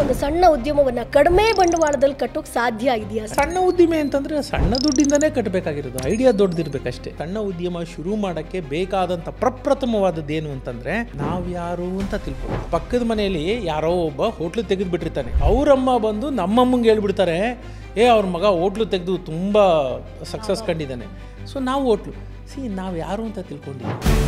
ಒಂದು ಸಣ್ಣ ಉದ್ಯಮವನ್ನ ಕಡಿಮೆ ಬಂಡವಾಳದಲ್ಲಿ ಕಟ್ಟೋಕೆ ಸಾಧ್ಯ ಇದೆಯಾ? ಸಣ್ಣ ಉದ್ದಿಮೆ ಅಂತಂದ್ರೆ ಸಣ್ಣ ದುಡ್ಡಿಂದನೇ ಕಟ್ಟಬೇಕಾಗಿರೋದು, ಐಡಿಯಾ ದೊಡ್ಡದಿರ್ಬೇಕಷ್ಟೇ. ಸಣ್ಣ ಉದ್ಯಮ ಶುರು ಮಾಡಕ್ಕೆ ಬೇಕಾದಂತ ಪ್ರಪ್ರಥಮವಾದದ್ದು ಏನು ಅಂತಂದ್ರೆ ನಾವ್ ಯಾರು ಅಂತ ತಿಳ್ಕೊಂಡು. ಪಕ್ಕದ ಮನೆಯಲ್ಲಿ ಯಾರೋ ಒಬ್ಬ ಹೋಟ್ಲು ತೆಗೆದು ಬಿಟ್ಟಿರ್ತಾನೆ, ಅವರಮ್ಮ ಬಂದು ನಮ್ಮಮ್ಮಂಗೆ ಹೇಳ್ಬಿಡ್ತಾರೆ, ಅವ್ರ ಮಗ ಹೋಟ್ಲು ತೆಗೆದು ತುಂಬಾ ಸಕ್ಸಸ್ ಕಂಡಿದ್ದಾನೆ, ಸೊ ನಾವು ಹೋಟ್ಲು ನಾವು ಯಾರು ಅಂತ ತಿಳ್ಕೊಂಡಿದ್ದೀವಿ.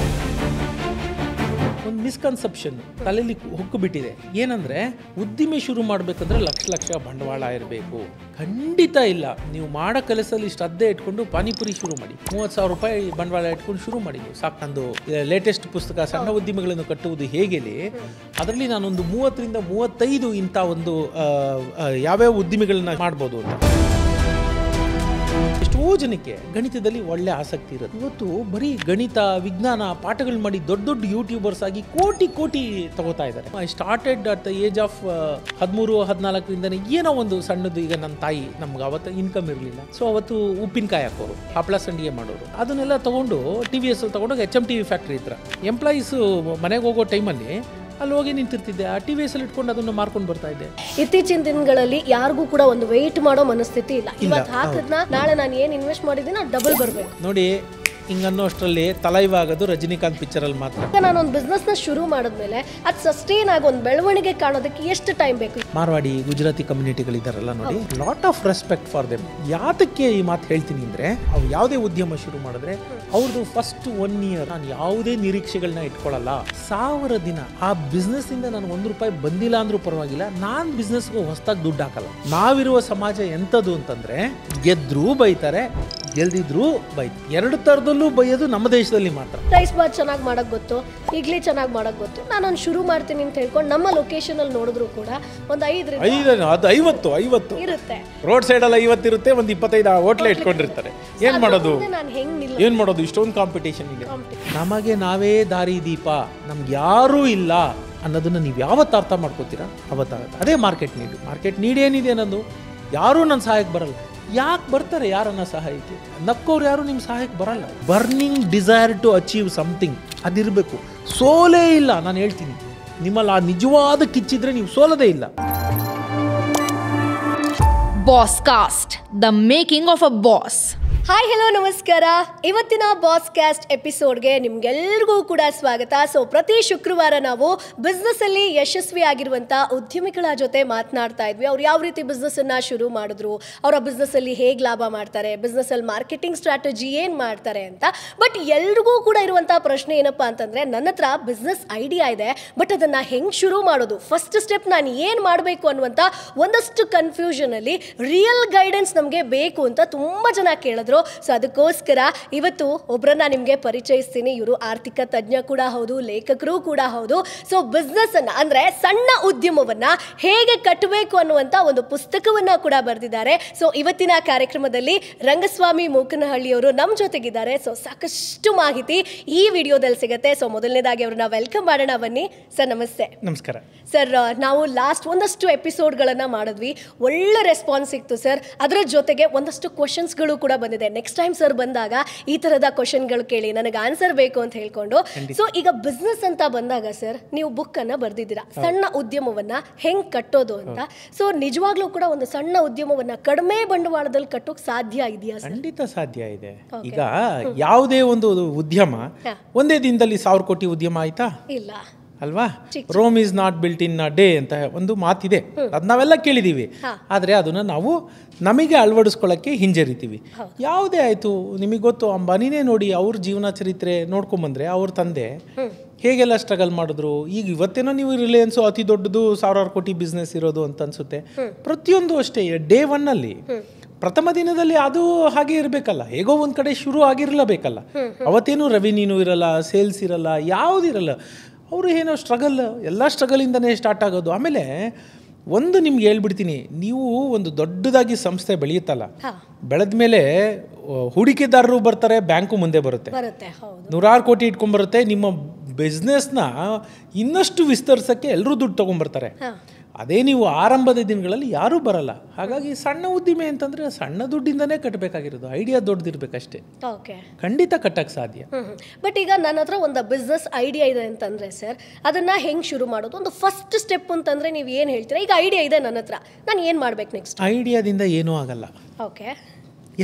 ಒಂದು ಮಿಸ್ಕನ್ಸೆಪ್ಷನ್ ತಲೆಯಲ್ಲಿ ಹೊಕ್ಕು ಬಿಟ್ಟಿದೆ. ಏನಂದ್ರೆ ಉದ್ದಿಮೆ ಶುರು ಮಾಡ್ಬೇಕಂದ್ರೆ ಲಕ್ಷ ಲಕ್ಷ ಬಂಡವಾಳ ಇರಬೇಕು. ಖಂಡಿತ ಇಲ್ಲ. ನೀವು ಮಾಡೋ ಕೆಲಸದಲ್ಲಿ ಶ್ರದ್ಧೆ ಇಟ್ಕೊಂಡು ಪಾನಿಪುರಿ ಶುರು ಮಾಡಿ, 30,000 ರೂಪಾಯಿ ಬಂಡವಾಳ ಇಟ್ಕೊಂಡು ಶುರು ಮಾಡಿ ಸಾಕು. ನಂದು ಲೇಟೆಸ್ಟ್ ಪುಸ್ತಕ ಸಣ್ಣ ಉದ್ಯಮಗಳನ್ನು ಕಟ್ಟುವುದು ಹೇಗೆಲಿ, ಅದರಲ್ಲಿ ನಾನೊಂದು 30ರಿಂದ 35 ಇಂಥ ಒಂದು ಯಾವ್ಯಾವ ಉದ್ದಿಮೆಗಳನ್ನ ಮಾಡ್ಬೋದು ಅಂತ. ಎಷ್ಟೋ ಜನಕ್ಕೆ ಗಣಿತದಲ್ಲಿ ಒಳ್ಳೆ ಆಸಕ್ತಿ ಇರುತ್ತೆ. ಇವತ್ತು ಬರೀ ಗಣಿತ ವಿಜ್ಞಾನ ಪಾಠಗಳು ಮಾಡಿ ದೊಡ್ಡ ದೊಡ್ಡ ಯೂಟ್ಯೂಬರ್ಸ್ ಆಗಿ ಕೋಟಿ ಕೋಟಿ ತಗೋತಾ ಇದ್ದಾರೆ. I started at the age of 13-14 ಏನೋ ಒಂದು ಸಣ್ಣದು. ಈಗ ನನ್ನ ತಾಯಿ, ನಮ್ಗೆ ಅವತ್ತು ಇನ್ಕಮ್ ಇರಲಿಲ್ಲ, ಸೊ ಅವತ್ತು ಉಪ್ಪಿನಕಾಯಿ ಹಾಕೋರು, ಹಪ್ಪಳ ಸಂಡಿಗೆ ಮಾಡೋರು, ಅದನ್ನೆಲ್ಲ ತಗೊಂಡು TVS ತಗೊಂಡೋಗಿ HMTV ಫ್ಯಾಕ್ಟ್ರಿ ಹತ್ರ ಎಂಪ್ಲಾಯೀಸು ಮನೆಗೆ ಹೋಗೋ ಟೈಮಲ್ಲಿ ಅಲ್ಲಿ ಹೋಗಿ ನಿಂತಿರ್ತಿದ್ದೆ. ಆ TVS ಅಲ್ಲಿ ಇಟ್ಕೊಂಡು ಅದನ್ನು ಮಾರ್ಕೊಂಡು ಬರ್ತಾ ಇದ್ದೆ. ಇತ್ತೀಚಿನ ದಿನಗಳಲ್ಲಿ ಯಾರಿಗೂ ಕೂಡ ಒಂದು ವೆಯ್ಟ್ ಮಾಡೋ ಮನಸ್ಥಿತಿ ಇಲ್ಲ. ಇವತ್ತು ಹಾಕದ್ನ ನಾಳೆ ನಾನು ಏನು ಇನ್ವೆಸ್ಟ್ ಮಾಡಿದ್ದೀನಿ ಅದು ಡಬಲ್ ಬರಬೇಕು ನೋಡಿ. ಹಿಂಗನ್ನೋ ಅಷ್ಟರಲ್ಲಿ ತಲೈವಾಗೋದು ರಜನಿಕಾಂತ್ ಪಿಕ್ಚರ್ ಅಲ್ಲಿ ಮಾತ್ರ. ನಾನು ಒಂದು ಬಿಸ್ನೆಸ್ ನ ಶುರು ಮಾಡಿದ್ಮೇಲೆ ಅದು ಸಸ್ಟೈನ್ ಆಗಿ ಒಂದು ಬೆಳವಣಿಗೆ ಕಾಣೋದಕ್ಕೆ ಎಷ್ಟು ಟೈಮ್ ಬೇಕು? ಮಾರ್ವಾಡಿ ಗುಜರಾತಿ ಕಮ್ಯುನಿಟಿಗಳಿದಾರಲ್ಲ ನೋಡಿ, lot of respect for them. ಯಾತಕ್ಕೆ ಈ ಮಾತು ಹೇಳ್ತೀನಿ ಅಂದ್ರೆ, ಅವ್ರು ಯಾವುದೇ ಉದ್ಯಮ ಶುರು ಮಾಡಿದ್ರೆ ಅವ್ರದ್ದು ಫಸ್ಟ್ 1 year ನಾನು ಯಾವುದೇ ನಿರೀಕ್ಷೆಗಳನ್ನ ಇಟ್ಕೊಳ್ಳಲ್ಲ. 1000 ದಿನ ಆ ಬಿಸ್ನೆಸ್ ಇಂದ ನಾನು 1 ರೂಪಾಯಿ ಬಂದಿಲ್ಲ ಅಂದ್ರೂ ಪರವಾಗಿಲ್ಲ, ನಾನು ಬಿಸ್ನೆಸ್ಗೆ ಹೊಸದಾಗಿ ದುಡ್ಡು ಹಾಕಲ್ಲ. ನಾವಿರುವ ಸಮಾಜ ಎಂಥದ್ದು ಅಂತಂದ್ರೆ, ಗೆದ್ರೂ ಬೈತಾರೆ, ಗೆಲ್ದಿದ್ರು ಬೈತಾರೆ. 2 ಥರದಲ್ಲೂ ಬೈಯೋದು ನಮ್ಮ ದೇಶದಲ್ಲಿ ಮಾತ್ರ. ರೈಸ್ ಬಾತ್ ಚೆನ್ನಾಗಿ ಮಾಡಕ್ ಗೊತ್ತು, ಇಡ್ಲಿ ಚೆನ್ನಾಗಿ ಮಾಡಕ್ ಗೊತ್ತು, ನಾನೊಂದು ಶುರು ಮಾಡ್ತೀನಿ ಅಂತ ಹೇಳ್ಕೊಂಡು ನಮ್ಮ ಲೊಕೇಶನ್ ಅಲ್ಲಿ ನೋಡಿದ್ರು ಕೂಡ ಒಂದು 50 ಇರುತ್ತೆ. ರೋಡ್ ಸೈಡ್ ಅಲ್ಲಿ 50 ಇರುತ್ತೆ, ಒಂದು 25 ಹೋಟ್ಲೆ ಇಟ್ಕೊಂಡಿರ್ತಾರೆ. ಏನ್ ಮಾಡೋದು ಇಷ್ಟೊಂದು ಕಾಂಪಿಟೇಷನ್ ಇದೆ. ನಮಗೆ ನಾವೇ ದಾರಿ ದೀಪ, ನಮ್ಗೆ ಯಾರೂ ಇಲ್ಲ ಅನ್ನೋದನ್ನ ನೀವು ಯಾವತ್ತು ಅರ್ಥ ಮಾಡ್ಕೋತೀರಾ ಅವತ್ತಾಗುತ್ತೆ. ಅದೇ ಮಾರ್ಕೆಟ್ ನೀಡ್ ಏನಿದೆ ಅನ್ನೋದು. ಯಾರೂ ನನ್ನ ಸಹಾಯಕ್ಕೆ ಬರಲ್ಲ. ಯಾಕೆ ಬರ್ತಾರೆ ಯಾರನ್ನ ಸಹಾಯಕ್ಕೆ? ನಕ್ಕೋರು ಯಾರು ನಿಮ್ಮ ಸಹಾಯಕ್ಕೆ ಬರಲ್ಲ. Burning desire to achieve something ಅದಿರಬೇಕು. ಸೋಲೇ ಇಲ್ಲ. ನಾನು ಹೇಳ್ತೀನಿ, ನಿಮ್ಮಲ್ಲಿ ಆ ನಿಜವಾದ ಕಿಚ್ಚಿದ್ರೆ ನೀವು ಸೋಲದೇ ಇಲ್ಲ. Boss cost, the making of a boss. Hi, hello, ನಮಸ್ಕಾರ. ಇವತ್ತಿನ ಬಾಸ್ ಕ್ಯಾಸ್ಟ್ ಎಪಿಸೋಡ್ಗೆ ನಿಮ್ಗೆಲ್ರಿಗೂ ಕೂಡ ಸ್ವಾಗತ. ಸೊ ಪ್ರತಿ ಶುಕ್ರವಾರ ನಾವು ಬಿಸ್ನೆಸ್ ಅಲ್ಲಿ ಯಶಸ್ವಿ ಆಗಿರುವಂತ ಉದ್ಯಮಿಗಳ ಜೊತೆ ಮಾತನಾಡ್ತಾ ಇದ್ವಿ. ಅವ್ರು ಯಾವ ರೀತಿ ಬಿಸ್ನೆಸ್ ಅನ್ನ ಶುರು ಮಾಡಿದ್ರು, ಅವರ ಬಿಸ್ನೆಸ್ ಅಲ್ಲಿ ಹೇಗೆ ಲಾಭ ಮಾಡ್ತಾರೆ, ಬಿಸ್ನೆಸ್ ಅಲ್ಲಿ ಮಾರ್ಕೆಟಿಂಗ್ ಸ್ಟ್ರಾಟಜಿ ಏನ್ ಮಾಡ್ತಾರೆ ಅಂತ. ಬಟ್ ಎಲ್ರಿಗೂ ಕೂಡ ಇರುವಂತಹ ಪ್ರಶ್ನೆ ಏನಪ್ಪಾ ಅಂತಂದ್ರೆ, ನನ್ನ ಹತ್ರ ಬಿಸ್ನೆಸ್ ಐಡಿಯಾ ಇದೆ, ಬಟ್ ಅದನ್ನ ಹೆಂಗ್ ಶುರು ಮಾಡೋದು, ಫಸ್ಟ್ ಸ್ಟೆಪ್ ನಾನು ಏನ್ ಮಾಡಬೇಕು ಅನ್ನುವಂತ ಒಂದಷ್ಟು ಕನ್ಫ್ಯೂಷನ್ ಅಲ್ಲಿ ರಿಯಲ್ ಗೈಡೆನ್ಸ್ ನಮಗೆ ಬೇಕು ಅಂತ ತುಂಬಾ ಜನ ಕೇಳಿದ್ರು. ಸೊ ಅದಕ್ಕೋಸ್ಕರ ಇವತ್ತು ಒಬ್ಬರನ್ನ ನಿಮಗೆ ಪರಿಚಯಿಸ್ತೀನಿ. ಇವರು ಆರ್ಥಿಕ ತಜ್ಞ ಕೂಡ ಹೌದು, ಲೇಖಕರು ಕೂಡ ಹೌದು. ಸೊ ಬಿಸ್ನೆಸ್ ಅನ್ನ ಅಂದ್ರೆ ಸಣ್ಣ ಉದ್ಯಮವನ್ನ ಹೇಗೆ ಕಟ್ಟಬೇಕು ಅನ್ನುವಂತ ಒಂದು ಪುಸ್ತಕವನ್ನ ಕೂಡ ಬರೆದಿದ್ದಾರೆ. ಸೊ ಇವತ್ತಿನ ಕಾರ್ಯಕ್ರಮದಲ್ಲಿ ರಂಗಸ್ವಾಮಿ ಮೂಕನಹಳ್ಳಿಯವರು ನಮ್ಮ ಜೊತೆಗಿದ್ದಾರೆ. ಸೊ ಸಾಕಷ್ಟು ಮಾಹಿತಿ ಈ ವಿಡಿಯೋದಲ್ಲಿ ಸಿಗುತ್ತೆ. ಸೊ ಮೊದಲನೇದಾಗಿ ಅವ್ರನ್ನ ವೆಲ್ಕಮ್ ಮಾಡೋಣ. ಬನ್ನಿ ಸರ್. ನಮಸ್ತೆ. ನಮಸ್ಕಾರ ಸರ್. ನಾವು ಲಾಸ್ಟ್ ಒಂದಷ್ಟು ಎಪಿಸೋಡ್ಗಳನ್ನ ಮಾಡಿದ್ವಿ, ಒಳ್ಳೆ ರೆಸ್ಪಾನ್ಸ್ ಸಿಕ್ತು ಸರ್. ಅದರ ಜೊತೆಗೆ ಒಂದಷ್ಟು ಕ್ವಶನ್ಸ್ಗಳು ಕೂಡ ಬಂದಿದೆ. ನೆಕ್ಸ್ಟ್ ಟೈಮ್ ಸರ್ ಬಂದಾಗ ಈ ತರದ ಕ್ವಶನ್ಗಳು ಕೇಳಿ, ನನಗೆ ಆನ್ಸರ್ ಬೇಕು ಅಂತ ಹೇಳ್ಕೊಂಡು. ಸೊ ಈಗ ಬಿಸ್ನೆಸ್ ಅಂತ ಬಂದಾಗ ಸರ್, ನೀವು ಬುಕ್ ಅನ್ನ ಬರ್ದಿದ್ದೀರಾ, ಸಣ್ಣ ಉದ್ಯಮವನ್ನ ಹೆಂಗ್ ಕಟ್ಟೋದು ಅಂತ. ಸೊ ನಿಜವಾಗ್ಲೂ ಕೂಡ ಒಂದು ಸಣ್ಣ ಉದ್ಯಮವನ್ನ ಕಡಿಮೆ ಬಂಡವಾಳದಲ್ಲಿ ಕಟ್ಟೋಕ್ ಸಾಧ್ಯ ಇದೆಯಾ? ಖಂಡಿತ ಸಾಧ್ಯ ಇದೆ. ಈಗ ಯಾವುದೇ ಒಂದು ಉದ್ಯಮ ಒಂದೇ ದಿನದಲ್ಲಿ 1000 ಕೋಟಿ ಉದ್ಯಮ ಆಯ್ತಾ? ಇಲ್ಲ ಅಲ್ವಾ? Rome is not built in a day ಅಂತ ಒಂದು ಮಾತಿದೆ, ಅದು ನಾವೆಲ್ಲ ಕೇಳಿದೀವಿ. ಆದರೆ ಅದನ್ನ ನಾವು ನಮಗೆ ಅಳವಡಿಸ್ಕೊಳ್ಳೋಕ್ಕೆ ಹಿಂಜರಿತೀವಿ. ಯಾವುದೇ ಆಯಿತು, ನಿಮಗೆ ಗೊತ್ತು, ಅಂಬಾನಿನೇ ನೋಡಿ, ಅವ್ರ ಜೀವನ ಚರಿತ್ರೆ ನೋಡ್ಕೊಂಬಂದ್ರೆ ಅವ್ರ ತಂದೆ ಹೇಗೆಲ್ಲ ಸ್ಟ್ರಗಲ್ ಮಾಡಿದ್ರು. ಈಗ ಇವತ್ತೇನೋ ನೀವು ರಿಲಯನ್ಸು ಅತಿ ದೊಡ್ಡದು 1000 ಕೋಟಿ ಬಿಸ್ನೆಸ್ ಇರೋದು ಅಂತ ಅನ್ಸುತ್ತೆ. ಪ್ರತಿಯೊಂದು ಅಷ್ಟೇ ಡೇ 1 ಅಲ್ಲಿ ಪ್ರಥಮ ದಿನದಲ್ಲಿ ಅದು ಹಾಗೆ ಇರಬೇಕಲ್ಲ, ಹೇಗೋ ಒಂದು ಕಡೆ ಶುರು ಆಗಿರಲೇಬೇಕಲ್ಲ. ಅವತ್ತೇನು ರೆವಿನ್ಯೂ ಇರಲ್ಲ, ಸೇಲ್ಸ್ ಇರಲ್ಲ, ಯಾವುದಿರಲ್ಲ. ಅವರು ಏನೋ ಸ್ಟ್ರಗಲ್, ಎಲ್ಲ ಸ್ಟ್ರಗಲಿಂದನೇ ಸ್ಟಾರ್ಟ್ ಆಗೋದು. ಆಮೇಲೆ ಒಂದು ನಿಮ್ಗೆ ಹೇಳ್ಬಿಡ್ತೀನಿ, ನೀವು ಒಂದು ದೊಡ್ಡದಾಗಿ ಸಂಸ್ಥೆ ಬೆಳೆಯುತ್ತಲ್ಲ, ಬೆಳೆದ ಮೇಲೆ ಹೂಡಿಕೆದಾರರು ಬರ್ತಾರೆ, ಬ್ಯಾಂಕು ಮುಂದೆ ಬರುತ್ತೆ, 100 ಕೋಟಿ ಇಟ್ಕೊಂಡ್ಬರುತ್ತೆ. ನಿಮ್ಮ ಬಿಸ್ನೆಸ್ನ ಇನ್ನಷ್ಟು ವಿಸ್ತರಿಸೋಕ್ಕೆ ಎಲ್ಲರೂ ದುಡ್ಡು ತೊಗೊಂಡ್ಬರ್ತಾರೆ. ಅದೇ ನೀವು ಆರಂಭದ ದಿನಗಳಲ್ಲಿ ಯಾರೂ ಬರಲ್ಲ. ಹಾಗಾಗಿ ಸಣ್ಣ ಉದ್ದಿಮೆ ಅಂತಂದರೆ ಸಣ್ಣ ದುಡ್ಡಿಂದನೇ ಕಟ್ಟಬೇಕಾಗಿರೋದು, ಐಡಿಯಾ ದೊಡ್ಡದಿರಬೇಕಷ್ಟೇ. ಓಕೆ, ಖಂಡಿತ ಕಟ್ಟಕ್ಕೆ ಸಾಧ್ಯ. ಬಟ್ ಈಗ ನನ್ನ ಹತ್ರ ಒಂದು ಬಿಸ್ನೆಸ್ ಐಡಿಯಾ ಇದೆ ಅಂತಂದರೆ ಸರ್, ಅದನ್ನು ಹೆಂಗೆ ಶುರು ಮಾಡೋದು? ಒಂದು ಫಸ್ಟ್ ಸ್ಟೆಪ್ ಅಂತಂದರೆ ನೀವು ಏನು ಹೇಳ್ತೀರಾ? ಈಗ ಐಡಿಯಾ ಇದೆ ನನ್ನ ಹತ್ರ, ನಾನು ಏನು ಮಾಡ್ಬೇಕು ನೆಕ್ಸ್ಟ್? ಐಡಿಯಾದಿಂದ ಏನೂ ಆಗಲ್ಲ. ಓಕೆ,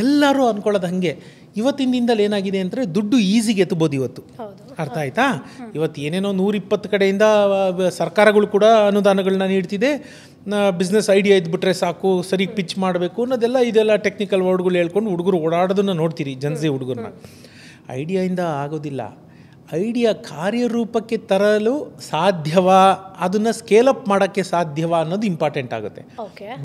ಎಲ್ಲರೂ ಅಂದ್ಕೊಳ್ಳೋದು ಹಾಗೆ. ಇವತ್ತಿನ ದಿನದಲ್ಲಿ ಏನಾಗಿದೆ ಅಂದರೆ ದುಡ್ಡು ಈಸಿಗೆ ಎತ್ತಬೋದು ಇವತ್ತು. ಅರ್ಥ ಆಯ್ತಾ? ಇವತ್ತು ಏನೇನೋ 120 ಕಡೆಯಿಂದ ಸರ್ಕಾರಗಳು ಕೂಡ ಅನುದಾನಗಳನ್ನ ನೀಡ್ತಿದೆ. ಬಿಸ್ನೆಸ್ ಐಡಿಯಾ ಇದ್ಬಿಟ್ರೆ ಸಾಕು, ಸರಿಗೆ ಪಿಚ್ ಮಾಡಬೇಕು ಅನ್ನೋದೆಲ್ಲ, ಇದೆಲ್ಲ ಟೆಕ್ನಿಕಲ್ ವರ್ಡ್ಗಳು ಹೇಳ್ಕೊಂಡು ಹುಡುಗರು ಓಡಾಡೋದನ್ನು ನೋಡ್ತೀರಿ, ಜನ್ಸಿ ಹುಡುಗರನ್ನ. ಐಡಿಯಾಯಿಂದ ಆಗೋದಿಲ್ಲ. ಐಡಿಯಾ ಕಾರ್ಯರೂಪಕ್ಕೆ ತರಲು ಸಾಧ್ಯವಾ, ಅದನ್ನು ಸ್ಕೇಲಪ್ ಮಾಡೋಕ್ಕೆ ಸಾಧ್ಯವಾ ಅನ್ನೋದು ಇಂಪಾರ್ಟೆಂಟ್ ಆಗುತ್ತೆ.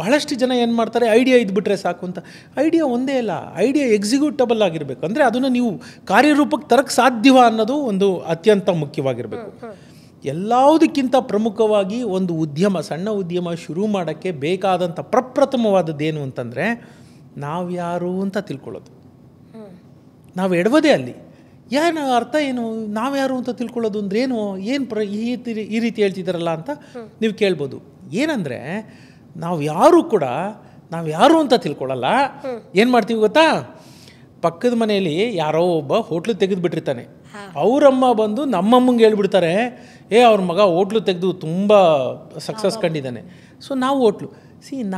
ಬಹಳಷ್ಟು ಜನ ಏನು ಮಾಡ್ತಾರೆ, ಐಡಿಯಾ ಇದ್ಬಿಟ್ರೆ ಸಾಕು ಅಂತ. ಐಡಿಯಾ ಒಂದೇ ಅಲ್ಲ, ಐಡಿಯಾ ಎಕ್ಸಿಕ್ಯೂಟಬಲ್ ಆಗಿರಬೇಕು. ಅಂದರೆ ಅದನ್ನು ನೀವು ಕಾರ್ಯರೂಪಕ್ಕೆ ತರಕ್ಕೆ ಸಾಧ್ಯವಾ ಅನ್ನೋದು ಒಂದು ಅತ್ಯಂತ ಮುಖ್ಯವಾಗಿರಬೇಕು. ಎಲ್ಲದಕ್ಕಿಂತ ಪ್ರಮುಖವಾಗಿ ಒಂದು ಉದ್ಯಮ, ಸಣ್ಣ ಉದ್ಯಮ ಶುರು ಮಾಡೋಕ್ಕೆ ಬೇಕಾದಂಥ ಪ್ರಪ್ರಥಮವಾದದ್ದೇನು ಅಂತಂದರೆ ನಾವ್ಯಾರು ಅಂತ ತಿಳ್ಕೊಳ್ಳೋದು. ನಾವು ಎಡವದೇ ಅಲ್ಲಿ. ಏನು ಅರ್ಥ ಏನು, ನಾವ್ಯಾರು ಅಂತ ತಿಳ್ಕೊಳ್ಳೋದು ಅಂದ್ರೆ ಏನು ಈ ರೀತಿ ಹೇಳ್ತಿದ್ದಾರಲ್ಲ ಅಂತ ನೀವು ಕೇಳ್ಬೋದು. ಏನಂದರೆ ನಾವು ಯಾರು ಅಂತ ತಿಳ್ಕೊಳ್ಳಲ್ಲ. ಏನು ಮಾಡ್ತೀವಿ ಗೊತ್ತಾ, ಪಕ್ಕದ ಮನೆಯಲ್ಲಿ ಯಾರೋ ಒಬ್ಬ ಹೋಟ್ಲು ತೆಗೆದುಬಿಟ್ಟಿರ್ತಾನೆ, ಅವರಮ್ಮ ಬಂದು ನಮ್ಮಮ್ಮಂಗೆ ಹೇಳ್ಬಿಡ್ತಾರೆ, ಅವ್ರ ಮಗ ಹೋಟ್ಲು ತೆಗೆದು ತುಂಬ ಸಕ್ಸಸ್ ಕಂಡಿದ್ದಾನೆ. ಸೊ ನಾವು ಹೋಟ್ಲು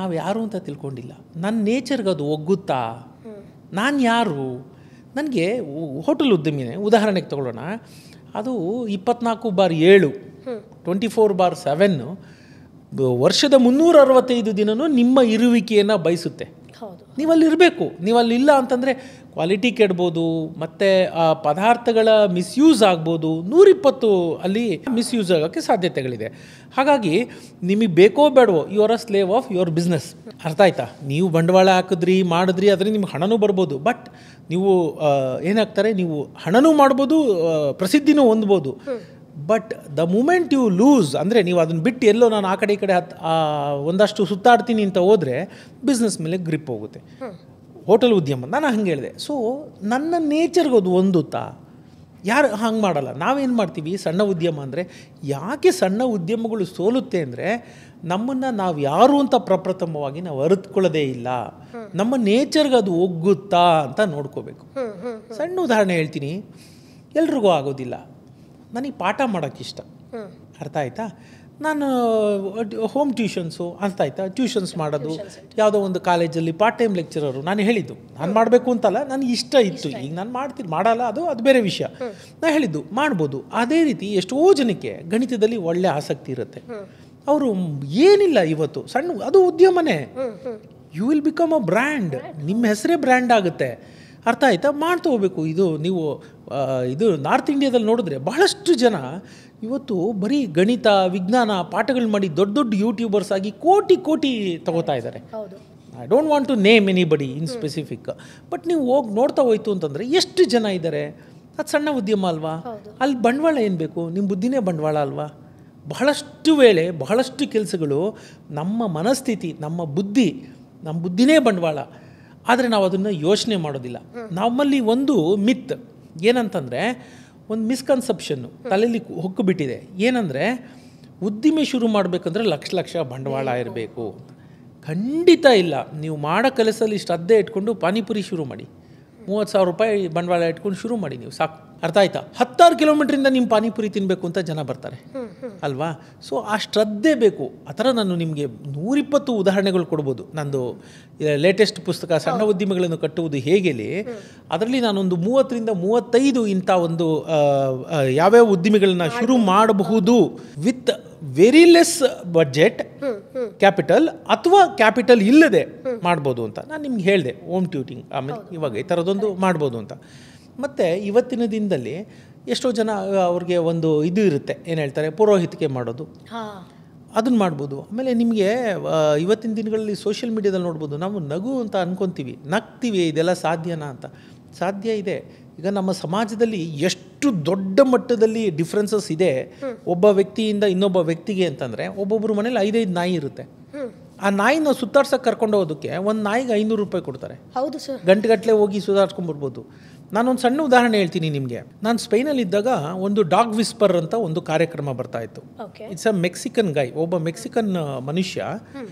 ನಾವು ಯಾರು ಅಂತ ತಿಳ್ಕೊಂಡಿಲ್ಲ. ನನ್ನ ನೇಚರ್ಗೆ ಅದು ಒಗ್ಗುತ್ತಾ, ನಾನು ಯಾರು, ನನಗೆ ಹೋಟೆಲ್ ಉದ್ಯಮಿನೇ ಉದಾಹರಣೆಗೆ ತಗೊಳ್ಳೋಣ. ಅದು 24/7 24/7 ವರ್ಷದ 365 ದಿನವೂ ನಿಮ್ಮ ಇರುವಿಕೆಯನ್ನು ಬಯಸುತ್ತೆ. ನೀವಲ್ಲಿ ಇರಬೇಕು. ನೀವಲ್ಲಿಲ್ಲ ಅಂತಂದರೆ ಕ್ವಾಲಿಟಿ ಕೆಡ್ಬೋದು, ಮತ್ತು ಆ ಪದಾರ್ಥಗಳ ಮಿಸ್ಯೂಸ್ ಆಗ್ಬೋದು. 120 ಅಲ್ಲಿ ಮಿಸ್ಯೂಸ್ ಆಗೋಕ್ಕೆ ಸಾಧ್ಯತೆಗಳಿದೆ. ಹಾಗಾಗಿ ನಿಮಗೆ ಬೇಕೋ ಬೇಡವೋ, you are a slave of your business. ಅರ್ಥ ಆಯ್ತಾ? ನೀವು ಬಂಡವಾಳ ಮಾಡಿದ್ರಿ ಅದರಿಂದ ನಿಮ್ಗೆ ಹಣನೂ ಬರ್ಬೋದು. ಬಟ್ ನೀವು ಏನಾಗ್ತಾರೆ, ನೀವು ಹಣನೂ ಮಾಡ್ಬೋದು, ಪ್ರಸಿದ್ಧಿನೂ ಹೊಂದ್ಬೋದು. But the moment you lose, ಅಂದರೆ ನೀವು ಅದನ್ನು ಬಿಟ್ಟು ಎಲ್ಲೋ ನಾನು ಆ ಕಡೆ ಈ ಕಡೆ ಒಂದಷ್ಟು ಸುತ್ತಾಡ್ತೀನಿ ಅಂತ ಹೋದರೆ ಬಿಸ್ನೆಸ್ ಮೇಲೆ ಗ್ರಿಪ್ ಹೋಗುತ್ತೆ. ಹೋಟೆಲ್ ಉದ್ಯಮ ನಾನು ಹಂಗೆ ಹೇಳಿದೆ. ಸೊ ನನ್ನ ನೇಚರ್ಗೆ ಅದು ಹೊಂದುತ್ತಾ? ಯಾರು ಹಂಗೆ ಮಾಡಲ್ಲ. ನಾವೇನು ಮಾಡ್ತೀವಿ, ಸಣ್ಣ ಉದ್ಯಮ ಅಂದರೆ ಯಾಕೆ ಸಣ್ಣ ಉದ್ಯಮಗಳು ಸೋಲುತ್ತೆ ಅಂದರೆ ನಮ್ಮನ್ನು ನಾವು ಯಾರು ಅಂತ ಪ್ರಪ್ರಥಮವಾಗಿ ನಾವು ಅರಿತುಕೊಳ್ಳೋದೇ ಇಲ್ಲ. ನಮ್ಮ ನೇಚರ್ಗೆ ಅದು ಒಗ್ಗುತ್ತಾ ಅಂತ ನೋಡ್ಕೋಬೇಕು. ಸಣ್ಣ ಉದಾಹರಣೆ ಹೇಳ್ತೀನಿ, ಎಲ್ರಿಗೂ ಆಗೋದಿಲ್ಲ. ನನಗೆ ಪಾಠ ಮಾಡೋಕ್ಕಿಷ್ಟ. ಅರ್ಥ ಆಯ್ತಾ? ನಾನು ಹೋಮ್ ಟ್ಯೂಷನ್ಸು ಅಂತ ಆಯ್ತಾ, ಟ್ಯೂಷನ್ಸ್ ಮಾಡೋದು ಯಾವುದೋ ಒಂದು ಕಾಲೇಜಲ್ಲಿ ಪಾರ್ಟ್ ಟೈಮ್ ಲೆಕ್ಚರರು. ನಾನು ಹೇಳಿದ್ದು ನಾನು ಮಾಡಬೇಕು ಅಂತಲ್ಲ, ನನಗೆ ಇಷ್ಟ ಇತ್ತು. ಈಗ ನಾನು ಮಾಡಲ್ಲ, ಅದು ಬೇರೆ ವಿಷಯ. ನಾನು ಹೇಳಿದ್ದು ಮಾಡ್ಬೋದು. ಅದೇ ರೀತಿ ಎಷ್ಟೋ ಜನಕ್ಕೆ ಗಣಿತದಲ್ಲಿ ಒಳ್ಳೆ ಆಸಕ್ತಿ ಇರುತ್ತೆ. ಅವರು ಏನಿಲ್ಲ ಇವತ್ತು ಸಣ್ಣ, ಅದು ಉದ್ಯಮನೇ. You will become a brand. ನಿಮ್ಮ ಹೆಸರೇ ಬ್ರ್ಯಾಂಡ್ ಆಗುತ್ತೆ. ಅರ್ಥ ಆಯ್ತಾ? ಮಾಡ್ತಾ ಹೋಗ್ಬೇಕು. ಇದು ನಾರ್ತ್ ಇಂಡಿಯಾದಲ್ಲಿ ನೋಡಿದ್ರೆ ಬಹಳಷ್ಟು ಜನ ಇವತ್ತು ಬರೀ ಗಣಿತ ವಿಜ್ಞಾನ ಪಾಠಗಳು ಮಾಡಿ ದೊಡ್ಡ ಯೂಟ್ಯೂಬರ್ಸ್ ಆಗಿ ಕೋಟಿ ತಗೋತಾ ಇದ್ದಾರೆ. I don't want to name anybody in specific. But ನೀವು ಹೋಗಿ ನೋಡ್ತಾ ಹೋಯ್ತು ಅಂತಂದರೆ ಎಷ್ಟು ಜನ ಇದ್ದಾರೆ. ಅದು ಸಣ್ಣ ಉದ್ಯಮ ಅಲ್ವಾ? ಅಲ್ಲಿ ಬಂಡವಾಳ ಏನು ಬೇಕು? ನಿಮ್ಮ ಬುದ್ಧಿನೇ ಬಂಡವಾಳ ಅಲ್ವಾ? ಬಹಳಷ್ಟು ವೇಳೆ ಬಹಳಷ್ಟು ಕೆಲಸಗಳು ನಮ್ಮ ಮನಸ್ಥಿತಿ, ನಮ್ಮ ಬುದ್ಧಿನೇ ಬಂಡವಾಳ. ಆದರೆ ನಾವು ಅದನ್ನು ಯೋಚನೆ ಮಾಡೋದಿಲ್ಲ. ನಮ್ಮಲ್ಲಿ ಒಂದು ಮಿತ್ ಏನಂತಂದರೆ, ಒಂದು ಮಿಸ್ಕನ್ಸೆಪ್ಷನ್ನು ತಲೆಯಲ್ಲಿ ಹೊಕ್ಕಿಬಿಟ್ಟಿದೆ. ಏನಂದರೆ ಉದ್ದಿಮೆ ಶುರು ಮಾಡಬೇಕಂದ್ರೆ ಲಕ್ಷ ಬಂಡವಾಳ ಇರಬೇಕು. ಖಂಡಿತ ಇಲ್ಲ. ನೀವು ಮಾಡೋ ಕೆಲಸದಲ್ಲಿ ಶ್ರದ್ಧೆ ಇಟ್ಕೊಂಡು ಪಾನಿಪುರಿ ಶುರು ಮಾಡಿ, 30,000 ರೂಪಾಯಿ ಬಂಡವಾಳ ಇಟ್ಕೊಂಡು ಶುರು ಮಾಡಿ, ನೀವು ಸಾಕು. ಅರ್ಥ ಆಯ್ತಾ? 16 ಕಿಲೋಮೀಟ್ರಿಂದ ನಿಮ್ಮ ಪಾನಿಪುರಿ ತಿನ್ನಬೇಕು ಅಂತ ಜನ ಬರ್ತಾರೆ ಅಲ್ವಾ? ಸೊ ಆ ಶ್ರದ್ಧೆ ಬೇಕು. ಆ ಥರ ನಾನು ನಿಮಗೆ 120 ಉದಾಹರಣೆಗಳು ಕೊಡ್ಬೋದು. ನಂದು ಲೇಟೆಸ್ಟ್ ಪುಸ್ತಕ ಸಣ್ಣ ಉದ್ಯಮಗಳನ್ನು ಕಟ್ಟುವುದು ಹೇಗೆಲಿ, ಅದರಲ್ಲಿ ನಾನೊಂದು 30-35 ಇಂಥ ಒಂದು ಯಾವ್ಯಾವ ಉದ್ದಿಮೆಗಳನ್ನ ಶುರು ಮಾಡಬಹುದು with very less budget capital ಅಥವಾ ಕ್ಯಾಪಿಟಲ್ ಇಲ್ಲದೆ ಮಾಡ್ಬೋದು ಅಂತ ನಾನು ನಿಮ್ಗೆ ಹೇಳಿದೆ. ಹೋಮ್ ಟ್ಯೂಟಿಂಗ್, ಆಮೇಲೆ ಇವಾಗ ಈ ಥರದೊಂದು ಮಾಡ್ಬೋದು ಅಂತ. ಮತ್ತು ಇವತ್ತಿನ ದಿನದಲ್ಲಿ ಎಷ್ಟೋ ಜನ ಅವ್ರಿಗೆ ಒಂದು ಇದು ಇರುತ್ತೆ, ಏನು ಹೇಳ್ತಾರೆ, ಪುರೋಹಿತಿಕೆ ಮಾಡೋದು, ಅದನ್ನು ಮಾಡ್ಬೋದು. ಆಮೇಲೆ ನಿಮಗೆ ಇವತ್ತಿನ ದಿನಗಳಲ್ಲಿ ಸೋಷಿಯಲ್ ಮೀಡಿಯಾದಲ್ಲಿ ನೋಡ್ಬೋದು, ನಾವು ನಗು ಅಂತ ಅನ್ಕೊತೀವಿ, ನಗ್ತೀವಿ, ಇದೆಲ್ಲ ಸಾಧ್ಯನಾ ಅಂತ. ಸಾಧ್ಯ ಇದೆ. ಈಗ ನಮ್ಮ ಸಮಾಜದಲ್ಲಿ ಎಷ್ಟು ದೊಡ್ಡ ಮಟ್ಟದಲ್ಲಿ ಡಿಫ್ರೆನ್ಸಸ್ ಇದೆ ಒಬ್ಬ ವ್ಯಕ್ತಿಯಿಂದ ಇನ್ನೊಬ್ಬ ವ್ಯಕ್ತಿಗೆ ಅಂತಂದರೆ, ಒಬ್ಬೊಬ್ಬರು ಮನೇಲಿ 5 ನಾಯಿ ಇರುತ್ತೆ. ಆ ನಾಯಿನ ಸುತ್ತಾಡ್ಸೋಕೆ ಕರ್ಕೊಂಡು ಹೋಗೋದಕ್ಕೆ ಒಂದು ನಾಯಿಗೆ 500 ರೂಪಾಯಿ ಕೊಡ್ತಾರೆ. ಹೌದು ಸರ್. ಗಂಟೆಗಟ್ಟಲೆ ಹೋಗಿ ಸುಧಾರಿಸ್ಕೊಂಡ್ಬರ್ಬೋದು. ನಾನೊಂದು ಸಣ್ಣ ಉದಾಹರಣೆ ಹೇಳ್ತೀನಿ ನಿಮಗೆ. ನಾನು ಸ್ಪೈನಲ್ಲಿದ್ದಾಗ ಒಂದು ಡಾಗ್ ವಿಸ್ಪರ್ ಅಂತ ಒಂದು ಕಾರ್ಯಕ್ರಮ ಬರ್ತಾ ಇತ್ತು. ಇಟ್ಸ್ ಅ ಮೆಕ್ಸಿಕನ್ ಗೈ, ಒಬ್ಬ ಮೆಕ್ಸಿಕನ್ ಮನುಷ್ಯ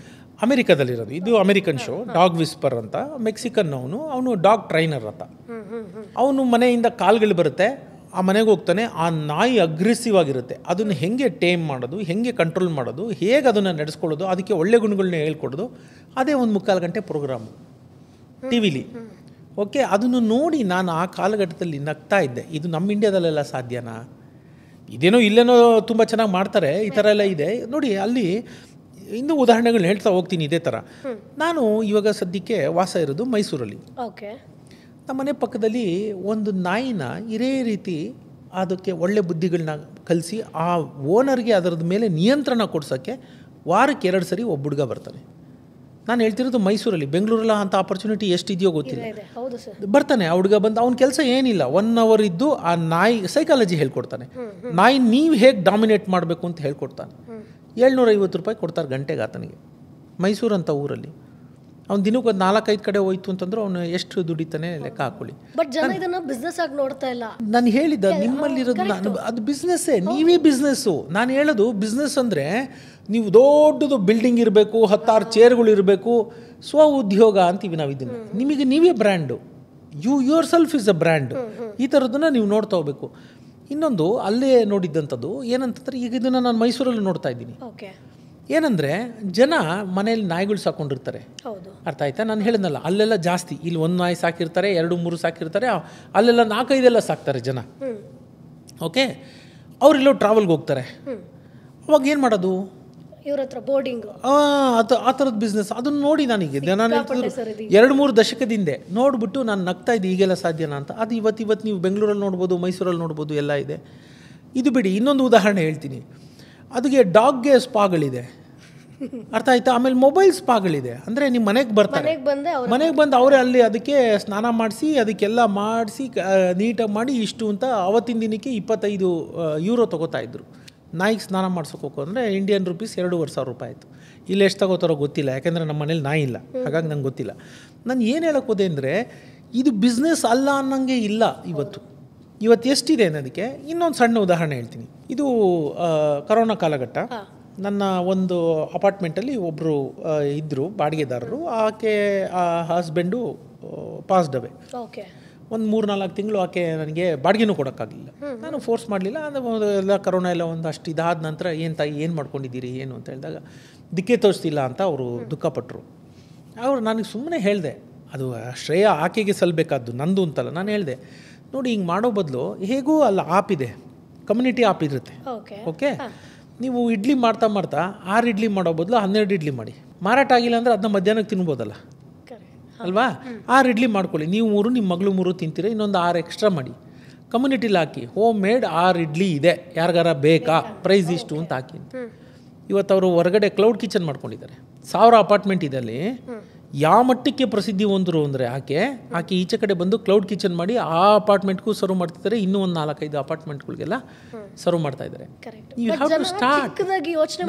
ಅಮೆರಿಕದಲ್ಲಿರೋದು. ಇದು ಅಮೆರಿಕನ್ ಶೋ, ಡಾಗ್ ವಿಸ್ಪರ್ ಅಂತ. ಮೆಕ್ಸಿಕನ್ ಅವನು ಡಾಗ್ ಟ್ರೈನರ್ ಅಂತ. ಅವನು ಮನೆಯಿಂದ ಕಾಲ್ಗಳು ಬರುತ್ತೆ, ಆ ಮನೆಗೆ ಹೋಗ್ತಾನೆ. ಆ ನಾಯಿ ಅಗ್ರೆಸಿವ್ ಆಗಿರುತ್ತೆ, ಅದನ್ನು ಹೆಂಗೆ ಟೇಮ್ ಮಾಡೋದು, ಹೆಂಗೆ ಕಂಟ್ರೋಲ್ ಮಾಡೋದು, ಹೇಗೆ ಅದನ್ನು ನಡೆಸ್ಕೊಳ್ಳೋದು, ಅದಕ್ಕೆ ಒಳ್ಳೆ ಗುಣಗಳನ್ನ ಹೇಳ್ಕೊಡೋದು, ಅದೇ ಒಂದು 3/4 ಗಂಟೆ ಪ್ರೋಗ್ರಾಮು ಟಿ ವಿಲಿ. ಓಕೆ, ಅದನ್ನು ನೋಡಿ ನಾನು ಆ ಕಾಲಘಟ್ಟದಲ್ಲಿ ನಗ್ತಾ ಇದ್ದೆ. ಇದು ನಮ್ಮ ಇಂಡಿಯಾದಲ್ಲೆಲ್ಲ ಸಾಧ್ಯನಾ? ಇದೇನೋ ಇಲ್ಲೇನೋ ತುಂಬ ಚೆನ್ನಾಗಿ ಮಾಡ್ತಾರೆ, ಈ ಥರ ಎಲ್ಲ ಇದೆ ನೋಡಿ. ಅಲ್ಲಿ ಇನ್ನೂ ಉದಾಹರಣೆಗಳನ್ನ ಹೇಳ್ತಾ ಹೋಗ್ತೀನಿ ಇದೇ ಥರ. ನಾನು ಇವಾಗ ಸದ್ಯಕ್ಕೆ ವಾಸ ಇರೋದು ಮೈಸೂರಲ್ಲಿ. ಓಕೆ, ನಮ್ಮ ಮನೆ ಪಕ್ಕದಲ್ಲಿ ಒಂದು ನಾಯಿನ ಇದೇ ರೀತಿ ಅದಕ್ಕೆ ಒಳ್ಳೆ ಬುದ್ಧಿಗಳನ್ನ ಕಲಿಸಿ ಆ ಓನರ್ಗೆ ಅದರದ ಮೇಲೆ ನಿಯಂತ್ರಣ ಕೊಡ್ಸೋಕ್ಕೆ ವಾರಕ್ಕೆ 2 ಸರಿ ಒಬ್ಬ ಹುಡುಗ ಬರ್ತಾನೆ. ನಾನು ಹೇಳ್ತಿರೋದು ಮೈಸೂರಲ್ಲಿ. ಬೆಂಗಳೂರಲ್ಲ ಅಂಥ ಆಪರ್ಚುನಿಟಿ ಎಷ್ಟಿದೆಯೋ ಗೊತ್ತಿಲ್ಲ. ಬರ್ತಾನೆ ಆ ಹುಡುಗ, ಬಂದು ಅವ್ನ ಕೆಲಸ ಏನಿಲ್ಲ, 1 ಅವರ್ ಇದ್ದು ಆ ನಾಯಿ ಸೈಕಾಲಜಿ ಹೇಳ್ಕೊಡ್ತಾನೆ. ನಾಯಿ ನೀವು ಹೇಗೆ ಡಾಮಿನೇಟ್ ಮಾಡಬೇಕು ಅಂತ ಹೇಳ್ಕೊಡ್ತಾನೆ. 750 ರೂಪಾಯಿ ಕೊಡ್ತಾರೆ ಗಂಟೆಗೆ ಆತನಿಗೆ, ಮೈಸೂರು ಅಂತ ಊರಲ್ಲಿ. ಅವ್ನು ದಿನಕ್ಕೆ ಒಂದು 4-5 ಕಡೆ ಹೋಯ್ತು ಅಂತಂದ್ರೆ ಅವನು ಎಷ್ಟು ದುಡಿತಾನೆ ಲೆಕ್ಕ ಹಾಕೊಳ್ಳಿ. ಬಟ್ ಜನ ಇದನ್ನ ಬಿಸ್ನೆಸ್ ಆಗಿ ನೋಡ್ತಾ ಇಲ್ಲ. ನಾನು ಹೇಳಿದ್ದ ನಿಮ್ಮಲ್ಲಿರೋದು ಅದು ಬಿಸ್ನೆಸ್ಸೇ, ನೀವೇ ಬಿಸ್ನೆಸ್ಸು. ನಾನು ಹೇಳೋದು ಬಿಸ್ನೆಸ್ ಅಂದರೆ ನೀವು ದೊಡ್ಡದು ಬಿಲ್ಡಿಂಗ್ ಇರಬೇಕು, 10 ಚೇರ್ಗಳು ಇರಬೇಕು, ಸ್ವ ಉದ್ಯೋಗ ಅಂತೀವಿ ನಾವು ಇದನ್ನು. ನಿಮಗೆ ನೀವೇ brand, your self is a brand. ಈ ಥರದನ್ನ ನೀವು ನೋಡ್ತಾ ಹೋಗ್ಬೇಕು. ಇನ್ನೊಂದು ಅಲ್ಲೇ ನೋಡಿದ್ದಂಥದ್ದು ಏನಂತಂದರೆ, ಈಗ ಇದನ್ನು ನಾನು ಮೈಸೂರಲ್ಲಿ ನೋಡ್ತಾ ಇದ್ದೀನಿ. ಏನಂದರೆ ಜನ ಮನೇಲಿ ನಾಯಿಗಳು ಸಾಕೊಂಡಿರ್ತಾರೆ, ಅರ್ಥ ಆಯ್ತಾ? ನಾನು ಹೇಳಿದ್ನಲ್ಲ, ಅಲ್ಲೆಲ್ಲ ಜಾಸ್ತಿ. ಇಲ್ಲಿ 1 ನಾಯಿ ಸಾಕಿರ್ತಾರೆ, 2-3 ಸಾಕಿರ್ತಾರೆ, ಅಲ್ಲೆಲ್ಲ 4-5 ಸಾಕ್ತಾರೆ ಜನ. ಓಕೆ, ಅವರೆಲ್ಲೋ ಟ್ರಾವೆಲ್ಗೆ ಹೋಗ್ತಾರೆ. ಅವಾಗ ಏನು ಮಾಡೋದು? ಇವ್ರ ಹತ್ರ ಬೋರ್ಡಿಂಗ್, ಆ ಥರದ ಬಿಸ್ನೆಸ್. ಅದನ್ನು ನೋಡಿ ನನಗೆ ನಾನು 2-3 ದಶಕದಿಂದ ನೋಡಿಬಿಟ್ಟು ನಾನು ನಗ್ತಾ ಇದ್ದೆ, ಈಗೆಲ್ಲ ಸಾಧ್ಯನಾ ಅಂತ. ಅದು ಇವತ್ತು ನೀವು ಬೆಂಗಳೂರಲ್ಲಿ ನೋಡ್ಬೋದು, ಮೈಸೂರಲ್ಲಿ ನೋಡ್ಬೋದು, ಎಲ್ಲ ಇದೆ. ಇದು ಬಿಡಿ, ಇನ್ನೊಂದು ಉದಾಹರಣೆ ಹೇಳ್ತೀನಿ. ಅದಕ್ಕೆ ಡಾಗ್ಗೆ ಸ್ಪಾಗಳಿದೆ, ಅರ್ಥ ಆಯ್ತಾ? ಆಮೇಲೆ ಮೊಬೈಲ್ ಸ್ಪಾಗಳಿದೆ. ಅಂದರೆ ನಿಮ್ಮ ಮನೆಗೆ ಬರ್ತಾರೆ, ಮನೆಗೆ ಬಂದು ಅವರೇ ಅಲ್ಲಿ ಅದಕ್ಕೆ ಸ್ನಾನ ಮಾಡಿಸಿ, ಅದಕ್ಕೆಲ್ಲ ಮಾಡಿಸಿ ನೀಟಾಗಿ ಮಾಡಿ ಇಷ್ಟು ಅಂತ. ಅವತ್ತಿನ ದಿನಕ್ಕೆ 25 ಯೂರೋ ತೊಗೋತಾ ಇದ್ರು. ನಾಯಿಗೆ ಸ್ನಾನ ಮಾಡ್ಸೋಕೆ ಹೋಗೋ ಅಂದರೆ ಇಂಡಿಯನ್ ರುಪೀಸ್ 2,500 ರೂಪಾಯಿ ಆಯಿತು. ಇಲ್ಲಿ ಎಷ್ಟು ತಗೋತಾರೋ ಗೊತ್ತಿಲ್ಲ, ಯಾಕೆಂದರೆ ನಮ್ಮ ಮನೇಲಿ ನಾಯಿ ಇಲ್ಲ, ಹಾಗಾಗಿ ನಂಗೆ ಗೊತ್ತಿಲ್ಲ. ನಾನು ಏನು ಹೇಳೋಕೆ ಹೋದೆ ಅಂದರೆ, ಇದು ಬಿಸ್ನೆಸ್ ಅಲ್ಲ ಅನ್ನೋಂಗೆ ಇಲ್ಲ ಇವತ್ತು ಎಷ್ಟಿದೆ ಅನ್ನೋದಕ್ಕೆ. ಇನ್ನೊಂದು ಸಣ್ಣ ಉದಾಹರಣೆ ಹೇಳ್ತೀನಿ. ಇದು ಕರೋನಾ ಕಾಲಘಟ್ಟ. ನನ್ನ ಒಂದು ಅಪಾರ್ಟ್ಮೆಂಟಲ್ಲಿ ಒಬ್ಬರು ಇದ್ದರು ಬಾಡಿಗೆದಾರರು. ಆಕೆ ಹಸ್ಬೆಂಡು ಪಾಸ್ಡ್ ಅವೇ. ಒಂದು 3-4 ತಿಂಗಳು ಆಕೆ ನನಗೆ ಬಾಡಿಗೆನೂ ಕೊಡೋಕ್ಕಾಗಲಿಲ್ಲ. ನಾನು ಫೋರ್ಸ್ ಮಾಡಲಿಲ್ಲ. ಅದು ಎಲ್ಲ ಕರೋನಾ ಎಲ್ಲ ಒಂದಷ್ಟು ಇದಾದ ನಂತರ ಏನು ತಾಯಿ ಏನು ಮಾಡ್ಕೊಂಡಿದ್ದೀರಿ ಏನು ಅಂತ ಹೇಳಿದಾಗ ದಿಕ್ಕೇ ತೋರಿಸ್ತಿಲ್ಲ ಅಂತ ಅವರು ದುಃಖಪಟ್ಟರು. ಅವರು ನನಗೆ ಸುಮ್ಮನೆ ಹೇಳಿದೆ, ಅದು ಶ್ರೇಯ ಆಕೆಗೆ ಸಲ್ಲಬೇಕಾದ್ದು, ನಂದು ಅಂತಲ್ಲ. ನಾನು ಹೇಳಿದೆ, ನೋಡಿ ಹಿಂಗೆ ಮಾಡೋ ಬದಲು ಹೇಗೂ ಅಲ್ಲ ಆಪ್ ಇದೆ, ಕಮ್ಯುನಿಟಿ ಆಪ್ ಇರುತ್ತೆ. ಓಕೆ, ನೀವು ಇಡ್ಲಿ ಮಾಡ್ತಾ 6 ಇಡ್ಲಿ ಮಾಡೋ ಬದಲು 12 ಇಡ್ಲಿ ಮಾಡಿ. ಮಾರಾಟ ಆಗಿಲ್ಲ ಅಂದರೆ ಅದನ್ನ ಮಧ್ಯಾಹ್ನಕ್ಕೆ ತಿನ್ಬೋದಲ್ಲ ಅಲ್ವಾ? 6 ಇಡ್ಲಿ ಮಾಡ್ಕೊಳ್ಳಿ, ನೀವು 3, ನಿಮ್ಮ ಮಗಳು 3 ತಿಂತೀರ, ಇನ್ನೊಂದು 6 ಎಕ್ಸ್ಟ್ರಾ ಮಾಡಿ. ಕಮ್ಯುನಿಟಿಲಿ ಹಾಕಿ, ಹೋಮ್ ಮೇಡ್ 6 ಇಡ್ಲಿ ಇದೆ, ಯಾರಿಗಾರ ಬೇಕಾ, ಪ್ರೈಸ್ ಇಷ್ಟು ಅಂತ ಹಾಕಿ. ಇವತ್ತು ಅವರು ಹೊರಗಡೆ ಕ್ಲೌಡ್ ಕಿಚನ್ ಮಾಡ್ಕೊಂಡಿದ್ದಾರೆ. 1000 ಅಪಾರ್ಟ್ಮೆಂಟ್ ಇದೆ ಅಲ್ಲಿ. ಯಾವ ಮಟ್ಟಕ್ಕೆ ಪ್ರಸಿದ್ಧಿ ಹೊಂದರು ಅಂದರೆ ಆಕೆ ಈಚೆ ಕಡೆ ಬಂದು ಕ್ಲೌಡ್ ಕಿಚನ್ ಮಾಡಿ ಆ ಅಪಾರ್ಟ್ಮೆಂಟ್ಗೂ ಸರ್ವ್ ಮಾಡ್ತಿದ್ದಾರೆ, ಇನ್ನೂ ಒಂದು 4-5 ಅಪಾರ್ಟ್ಮೆಂಟ್ಗಳಿಗೆಲ್ಲ ಸರ್ವ್ ಮಾಡ್ತಾ ಇದ್ದಾರೆ. You have to start.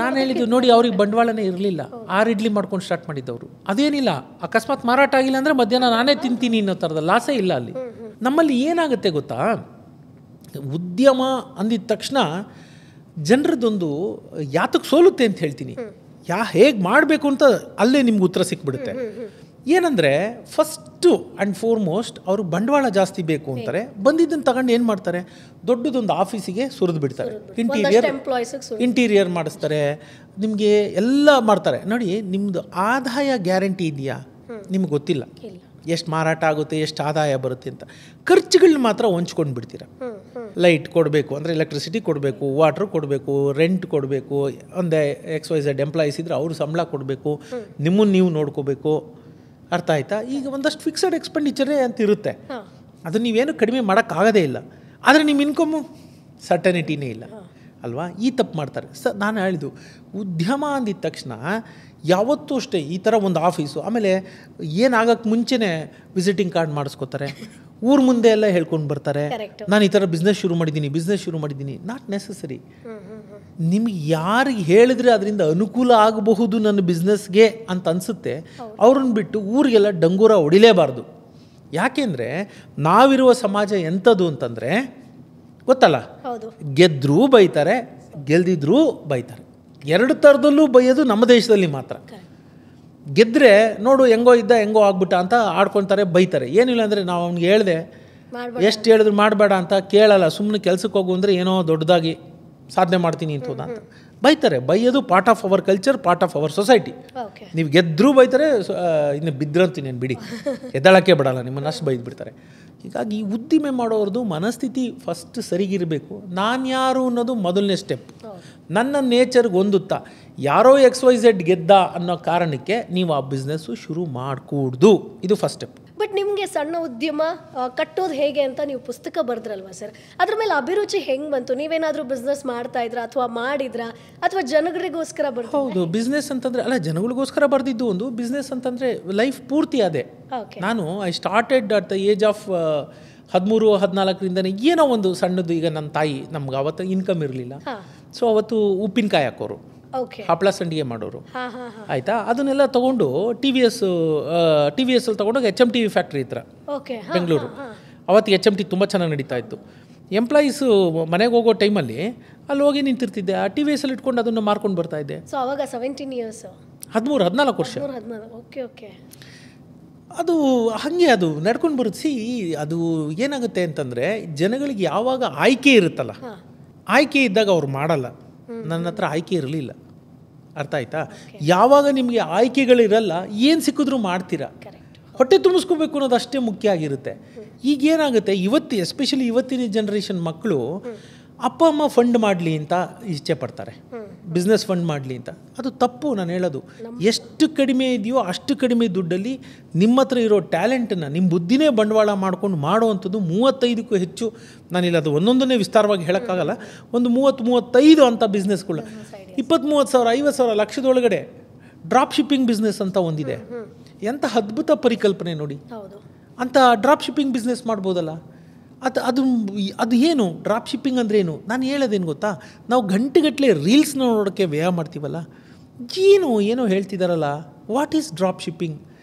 ನಾನು ಹೇಳಿದ್ದು ನೋಡಿ, ಅವ್ರಿಗೆ ಬಂಡವಾಳನೇ ಇರಲಿಲ್ಲ, 6 ಇಡ್ಲಿ ಮಾಡ್ಕೊಂಡು ಸ್ಟಾರ್ಟ್ ಮಾಡಿದ್ದವರು. ಅದೇನಿಲ್ಲ, ಅಕಸ್ಮಾತ್ ಮಾರಾಟ ಆಗಿಲ್ಲ ಅಂದರೆ ಮಧ್ಯಾಹ್ನ ನಾನೇ ತಿಂತೀನಿ ಅನ್ನೋ ಥರದ ಲಾಸೇ ಇಲ್ಲ ಅಲ್ಲಿ. ನಮ್ಮಲ್ಲಿ ಏನಾಗುತ್ತೆ ಗೊತ್ತಾ, ಉದ್ಯಮ ಅಂದಿದ ತಕ್ಷಣ ಜನರದೊಂದು ಯಾತಕ್ಕೆ ಸೋಲುತ್ತೆ ಅಂತ ಹೇಳ್ತೀನಿ. ಹೇಗೆ ಮಾಡಬೇಕು ಅಂತ ಅಲ್ಲೇ ನಿಮ್ಗೆ ಉತ್ತರ ಸಿಕ್ಬಿಡುತ್ತೆ. ಏನಂದರೆ ಫಸ್ಟು ಆ್ಯಂಡ್ ಫೋರ್ಮೋಸ್ಟ್ ಅವರು ಬಂಡವಾಳ ಜಾಸ್ತಿ ಬೇಕು ಅಂತಾರೆ. ಬಂದಿದ್ದನ್ನು ತಗೊಂಡು ಏನು ಮಾಡ್ತಾರೆ, ದೊಡ್ಡದೊಂದು ಆಫೀಸಿಗೆ ಸುರಿದು ಬಿಡ್ತಾರೆ. ಇಂಟೀರಿಯರ್ ಮಾಡಿಸ್ತಾರೆ, ನಿಮಗೆ ಎಲ್ಲ ಮಾಡ್ತಾರೆ. ನೋಡಿ, ನಿಮ್ಮದು ಆದಾಯ ಗ್ಯಾರಂಟಿ ಇದೆಯಾ ನಿಮ್ಗೆ ಗೊತ್ತಿಲ್ಲ. ಎಷ್ಟು ಮಾರಾಟ ಆಗುತ್ತೆ, ಎಷ್ಟು ಆದಾಯ ಬರುತ್ತೆ ಅಂತ. ಖರ್ಚುಗಳನ್ನ ಮಾತ್ರ ಹೊಂಚ್ಕೊಂಡು ಬಿಡ್ತೀರ. ಲೈಟ್ ಕೊಡಬೇಕು ಅಂದರೆ ಎಲೆಕ್ಟ್ರಿಸಿಟಿ ಕೊಡಬೇಕು, ವಾಟ್ರ್ ಕೊಡಬೇಕು, ರೆಂಟ್ ಕೊಡಬೇಕು, ಒಂದು XYZ ಎಂಪ್ಲಾಯೀಸ್ ಇದ್ದರೆ ಅವರು ಸಂಬಳ ಕೊಡಬೇಕು, ನಿಮ್ಮನ್ನು ನೀವು ನೋಡ್ಕೋಬೇಕು, ಅರ್ಥ ಆಯ್ತಾ? ಈಗ ಒಂದಷ್ಟು ಫಿಕ್ಸಡ್ ಎಕ್ಸ್ಪೆಂಡಿಚರೇ ಅಂತ ಇರುತ್ತೆ, ಅದು ನೀವೇನು ಕಡಿಮೆ ಮಾಡೋಕ್ಕಾಗೋದೇ ಇಲ್ಲ. ಆದರೆ ನಿಮ್ಮ ಇನ್ಕಮು ಸರ್ಟನಿಟಿನೇ ಇಲ್ಲ ಅಲ್ವಾ? ಈ ತಪ್ಪು ಮಾಡ್ತಾರೆ. ನಾನು ಹೇಳಿದ್ದು ಉದ್ಯಮ ಅಂದಿದ ತಕ್ಷಣ ಯಾವತ್ತೂ ಅಷ್ಟೇ ಈ ಥರ ಒಂದು ಆಫೀಸು, ಆಮೇಲೆ ಏನಾಗಕ್ಕೆ ಮುಂಚೆನೇ ವಿಸಿಟಿಂಗ್ ಕಾರ್ಡ್ ಮಾಡಿಸ್ಕೋತಾರೆ, ಊರ ಮುಂದೆ ಎಲ್ಲ ಹೇಳ್ಕೊಂಡು ಬರ್ತಾರೆ, ನಾನು ಈ ಥರ ಬಿಸ್ನೆಸ್ ಶುರು ಮಾಡಿದ್ದೀನಿ. Not necessary. ನಿಮ್ಗೆ ಯಾರಿಗೆ ಹೇಳಿದ್ರೆ ಅದರಿಂದ ಅನುಕೂಲ ಆಗಬಹುದು ನನ್ನ ಬಿಸ್ನೆಸ್ಗೆ ಅಂತ ಅನಿಸುತ್ತೆ, ಅವ್ರನ್ನ ಬಿಟ್ಟು ಊರಿಗೆಲ್ಲ ಡಂಗೂರ ಹೊಡಿಲೇಬಾರ್ದು. ಯಾಕೆಂದರೆ ನಾವಿರುವ ಸಮಾಜ ಎಂಥದ್ದು ಅಂತಂದರೆ ಗೊತ್ತಲ್ಲ, ಗೆದ್ದರೂ ಬೈತಾರೆ, ಗೆಲ್ದಿದ್ರೂ ಬೈತಾರೆ. ಎರಡು ಥರದಲ್ಲೂ ಬೈಯೋದು ನಮ್ಮ ದೇಶದಲ್ಲಿ ಮಾತ್ರ. ಗೆದ್ದರೆ ನೋಡು ಹೆಂಗೋ ಇದ್ದ ಹೆಂಗೋ ಆಗ್ಬಿಟ್ಟ ಅಂತ ಆಡ್ಕೊತಾರೆ, ಬೈತಾರೆ. ಏನಿಲ್ಲ ಅಂದರೆ ನಾವು ಅವ್ನಿಗೆ ಹೇಳಿದೆ, ಎಷ್ಟು ಹೇಳಿದ್ರು ಮಾಡಬೇಡ ಅಂತ ಕೇಳಲ್ಲ, ಸುಮ್ಮನೆ ಕೆಲ್ಸಕ್ಕೆ ಹೋಗು ಅಂದರೆ ಏನೋ ದೊಡ್ಡದಾಗಿ ಸಾಧನೆ ಮಾಡ್ತೀನಿ ಅಂತೋದ ಅಂತ ಬೈತಾರೆ. ಬೈಯೋದು part of our culture, part of our society. ನೀವು ಗೆದ್ದರೂ ಬೈತಾರೆ, ಇನ್ನು ಬಿದ್ರಂತೀನಿ ಏನು ಬಿಡಿ, ಎದ್ದಳಕ್ಕೆ ಬಿಡಲ್ಲ, ನಿಮ್ಮನ್ನು ಅಷ್ಟು ಬೈದು ಬಿಡ್ತಾರೆ. ಹೀಗಾಗಿ ಉದ್ದಿಮೆ ಮಾಡೋರದು ಮನಸ್ಥಿತಿ ಫಸ್ಟ್ ಸರಿಗಿರಬೇಕು. ನಾನು ಯಾರು ಅನ್ನೋದು ಮೊದಲನೇ ಸ್ಟೆಪ್. ನನ್ನ ನೇಚರ್ಗೆ ಹೊಂದುತ್ತಾ, ಯಾರೋ XYZ ಗೆದ್ದ ಅನ್ನೋ ಕಾರಣಕ್ಕೆ ನೀವು ಆ ಬಿಸ್ನೆಸ್ಸು ಶುರು ಮಾಡಕೂಡ್ದು. ಇದು ಫಸ್ಟ್ ಸ್ಟೆಪ್. ಬಟ್ ನಿಮಗೆ ಸಣ್ಣ ಉದ್ಯಮ ಕಟ್ಟೋದು ಹೇಗೆ ಅಂತ ನೀವು ಪುಸ್ತಕ ಬರೆದ್ರಲ್ವಾ ಸರ್, ಅದ್ರ ಮೇಲೆ ಅಭಿರುಚಿ ಹೆಂಗೆ ಬಂತು? ನೀವೇನಾದರೂ ಬಿಸ್ನೆಸ್ ಮಾಡ್ತಾ ಇದ್ರಾ ಅಥವಾ ಮಾಡಿದ್ರಾ ಅಥವಾ ಜನಗಳಿಗೋಸ್ಕರ ಬರ್ದು? ಹೌದು, ಬಿಸ್ನೆಸ್ ಅಂತಂದರೆ ಅಲ್ಲ, ಜನಗಳಿಗೋಸ್ಕರ ಬರೆದಿದ್ದು ಒಂದು. ಬಿಸ್ನೆಸ್ ಅಂತಂದರೆ ಲೈಫ್ ಪೂರ್ತಿ ಅದೇ. ನಾನು I started at the age of 13-14ರಿಂದನೇ ಏನೋ ಒಂದು ಸಣ್ಣದು. ಈಗ ನನ್ನ ತಾಯಿ, ನಮ್ಗೆ ಅವತ್ತು ಇನ್ಕಮ್ ಇರಲಿಲ್ಲ, ಸೊ ಅವತ್ತು ಉಪ್ಪಿನಕಾಯಿ ಹಾಕೋರು, ಹಪ್ಪಳ ಸಂಡಿಗೆ ಮಾಡೋರು, ಆಯಿತಾ. ಅದನ್ನೆಲ್ಲ ತೊಗೊಂಡು ಟಿ ವಿ ಎಸ್ಸಲ್ಲಿ ತೊಗೊಂಡೋಗಿ HMTV ಫ್ಯಾಕ್ಟ್ರಿ ಹತ್ರ ಬೆಂಗಳೂರು. ಅವತ್ತಿಗೆ HMT ತುಂಬ ಚೆನ್ನಾಗಿ ನಡೀತಾ ಇತ್ತು. ಎಂಪ್ಲಾಯೀಸು ಮನೆಗೆ ಹೋಗೋ ಟೈಮಲ್ಲಿ ಅಲ್ಲಿ ಹೋಗಿ ನಿಂತಿರ್ತಿದ್ದೆ, ಆ ಟಿ ವಿ ಎಸ್ಸಲ್ಲಿ ಇಟ್ಕೊಂಡು ಅದನ್ನು ಮಾರ್ಕೊಂಡು ಬರ್ತಾಯಿದ್ದೆ. ಸೊ ಅವಾಗ 17 years, 13-14 ವರ್ಷ. ಅದು ಹಾಗೆ ಅದು ನಡ್ಕೊಂಡು ಬರುತ್ತೆ. ಅದು ಏನಾಗುತ್ತೆ ಅಂತಂದರೆ, ಜನಗಳಿಗೆ ಯಾವಾಗ ಆಯ್ಕೆ ಇರುತ್ತಲ್ಲ, ಆಯ್ಕೆ ಇದ್ದಾಗ ಅವ್ರು ಮಾಡಲ್ಲ. ನನ್ನ ಹತ್ರ ಆಯ್ಕೆ ಇರಲಿಲ್ಲ, ಅರ್ಥ ಆಯ್ತಾ? ಯಾವಾಗ ನಿಮಗೆ ಆಯ್ಕೆಗಳಿರಲ್ಲ, ಏನು ಸಿಕ್ಕಿದ್ರೂ ಮಾಡ್ತೀರಾ. ಹೊಟ್ಟೆ ತುಂಬಿಸ್ಕೋಬೇಕು ಅನ್ನೋದು ಅಷ್ಟೇ ಮುಖ್ಯ ಆಗಿರುತ್ತೆ. ಈಗ ಏನಾಗುತ್ತೆ, ಎಸ್ಪೆಷಲಿ ಇವತ್ತಿನ ಜನ್ರೇಷನ್ ಮಕ್ಕಳು ಅಪ್ಪ ಅಮ್ಮ ಫಂಡ್ ಮಾಡಲಿ ಅಂತ ಇಚ್ಛೆ ಪಡ್ತಾರೆ, ಬಿಸ್ನೆಸ್ ಫಂಡ್ ಮಾಡಲಿ ಅಂತ. ಅದು ತಪ್ಪು. ನಾನು ಹೇಳೋದು, ಎಷ್ಟು ಕಡಿಮೆ ಇದೆಯೋ ಅಷ್ಟು ಕಡಿಮೆ ದುಡ್ಡಲ್ಲಿ ನಿಮ್ಮ ಹತ್ರ ಇರೋ ಟ್ಯಾಲೆಂಟನ್ನು, ನಿಮ್ಮ ಬುದ್ಧಿನೇ ಬಂಡವಾಳ ಮಾಡ್ಕೊಂಡು ಮಾಡೋವಂಥದ್ದು 35ಕ್ಕೂ ಹೆಚ್ಚು. ನಾನಿಲ್ಲ ಅದು ಒಂದೊಂದನ್ನೇ ವಿಸ್ತಾರವಾಗಿ ಹೇಳೋಕ್ಕಾಗಲ್ಲ. ಒಂದು 30-35 ಅಂಥ ಬಿಸ್ನೆಸ್ಗಳು, 20-30 ಸಾವಿರ, 50 ಸಾವಿರ, ಲಕ್ಷದೊಳಗಡೆ ಡ್ರಾಪ್ ಶಿಪ್ಪಿಂಗ್ ಬಿಸ್ನೆಸ್ ಅಂತ ಒಂದಿದೆ. ಎಂಥ ಅದ್ಭುತ ಪರಿಕಲ್ಪನೆ ನೋಡಿ. ಅಂಥ ಡ್ರಾಪ್ ಶಿಪ್ಪಿಂಗ್ ಬಿಸ್ನೆಸ್ ಮಾಡ್ಬೋದಲ್ಲ. ಅದು ಏನು ಡ್ರಾಪ್ ಶಿಪ್ಪಿಂಗ್ ಅಂದರೆ ಏನು? ನಾನು ಹೇಳೋದೇನು ಗೊತ್ತಾ, ನಾವು ಗಂಟೆಗಟ್ಟಲೆ ರೀಲ್ಸ್ನ ನೋಡೋಕ್ಕೆ ವ್ಯಯ ಮಾಡ್ತೀವಲ್ಲ, ಏನೋ ಹೇಳ್ತಿದ್ದಾರಲ್ಲ, ವಾಟ್ ಈಸ್ ಡ್ರಾಪ್ ಶಿಪ್ಪಿಂಗ್?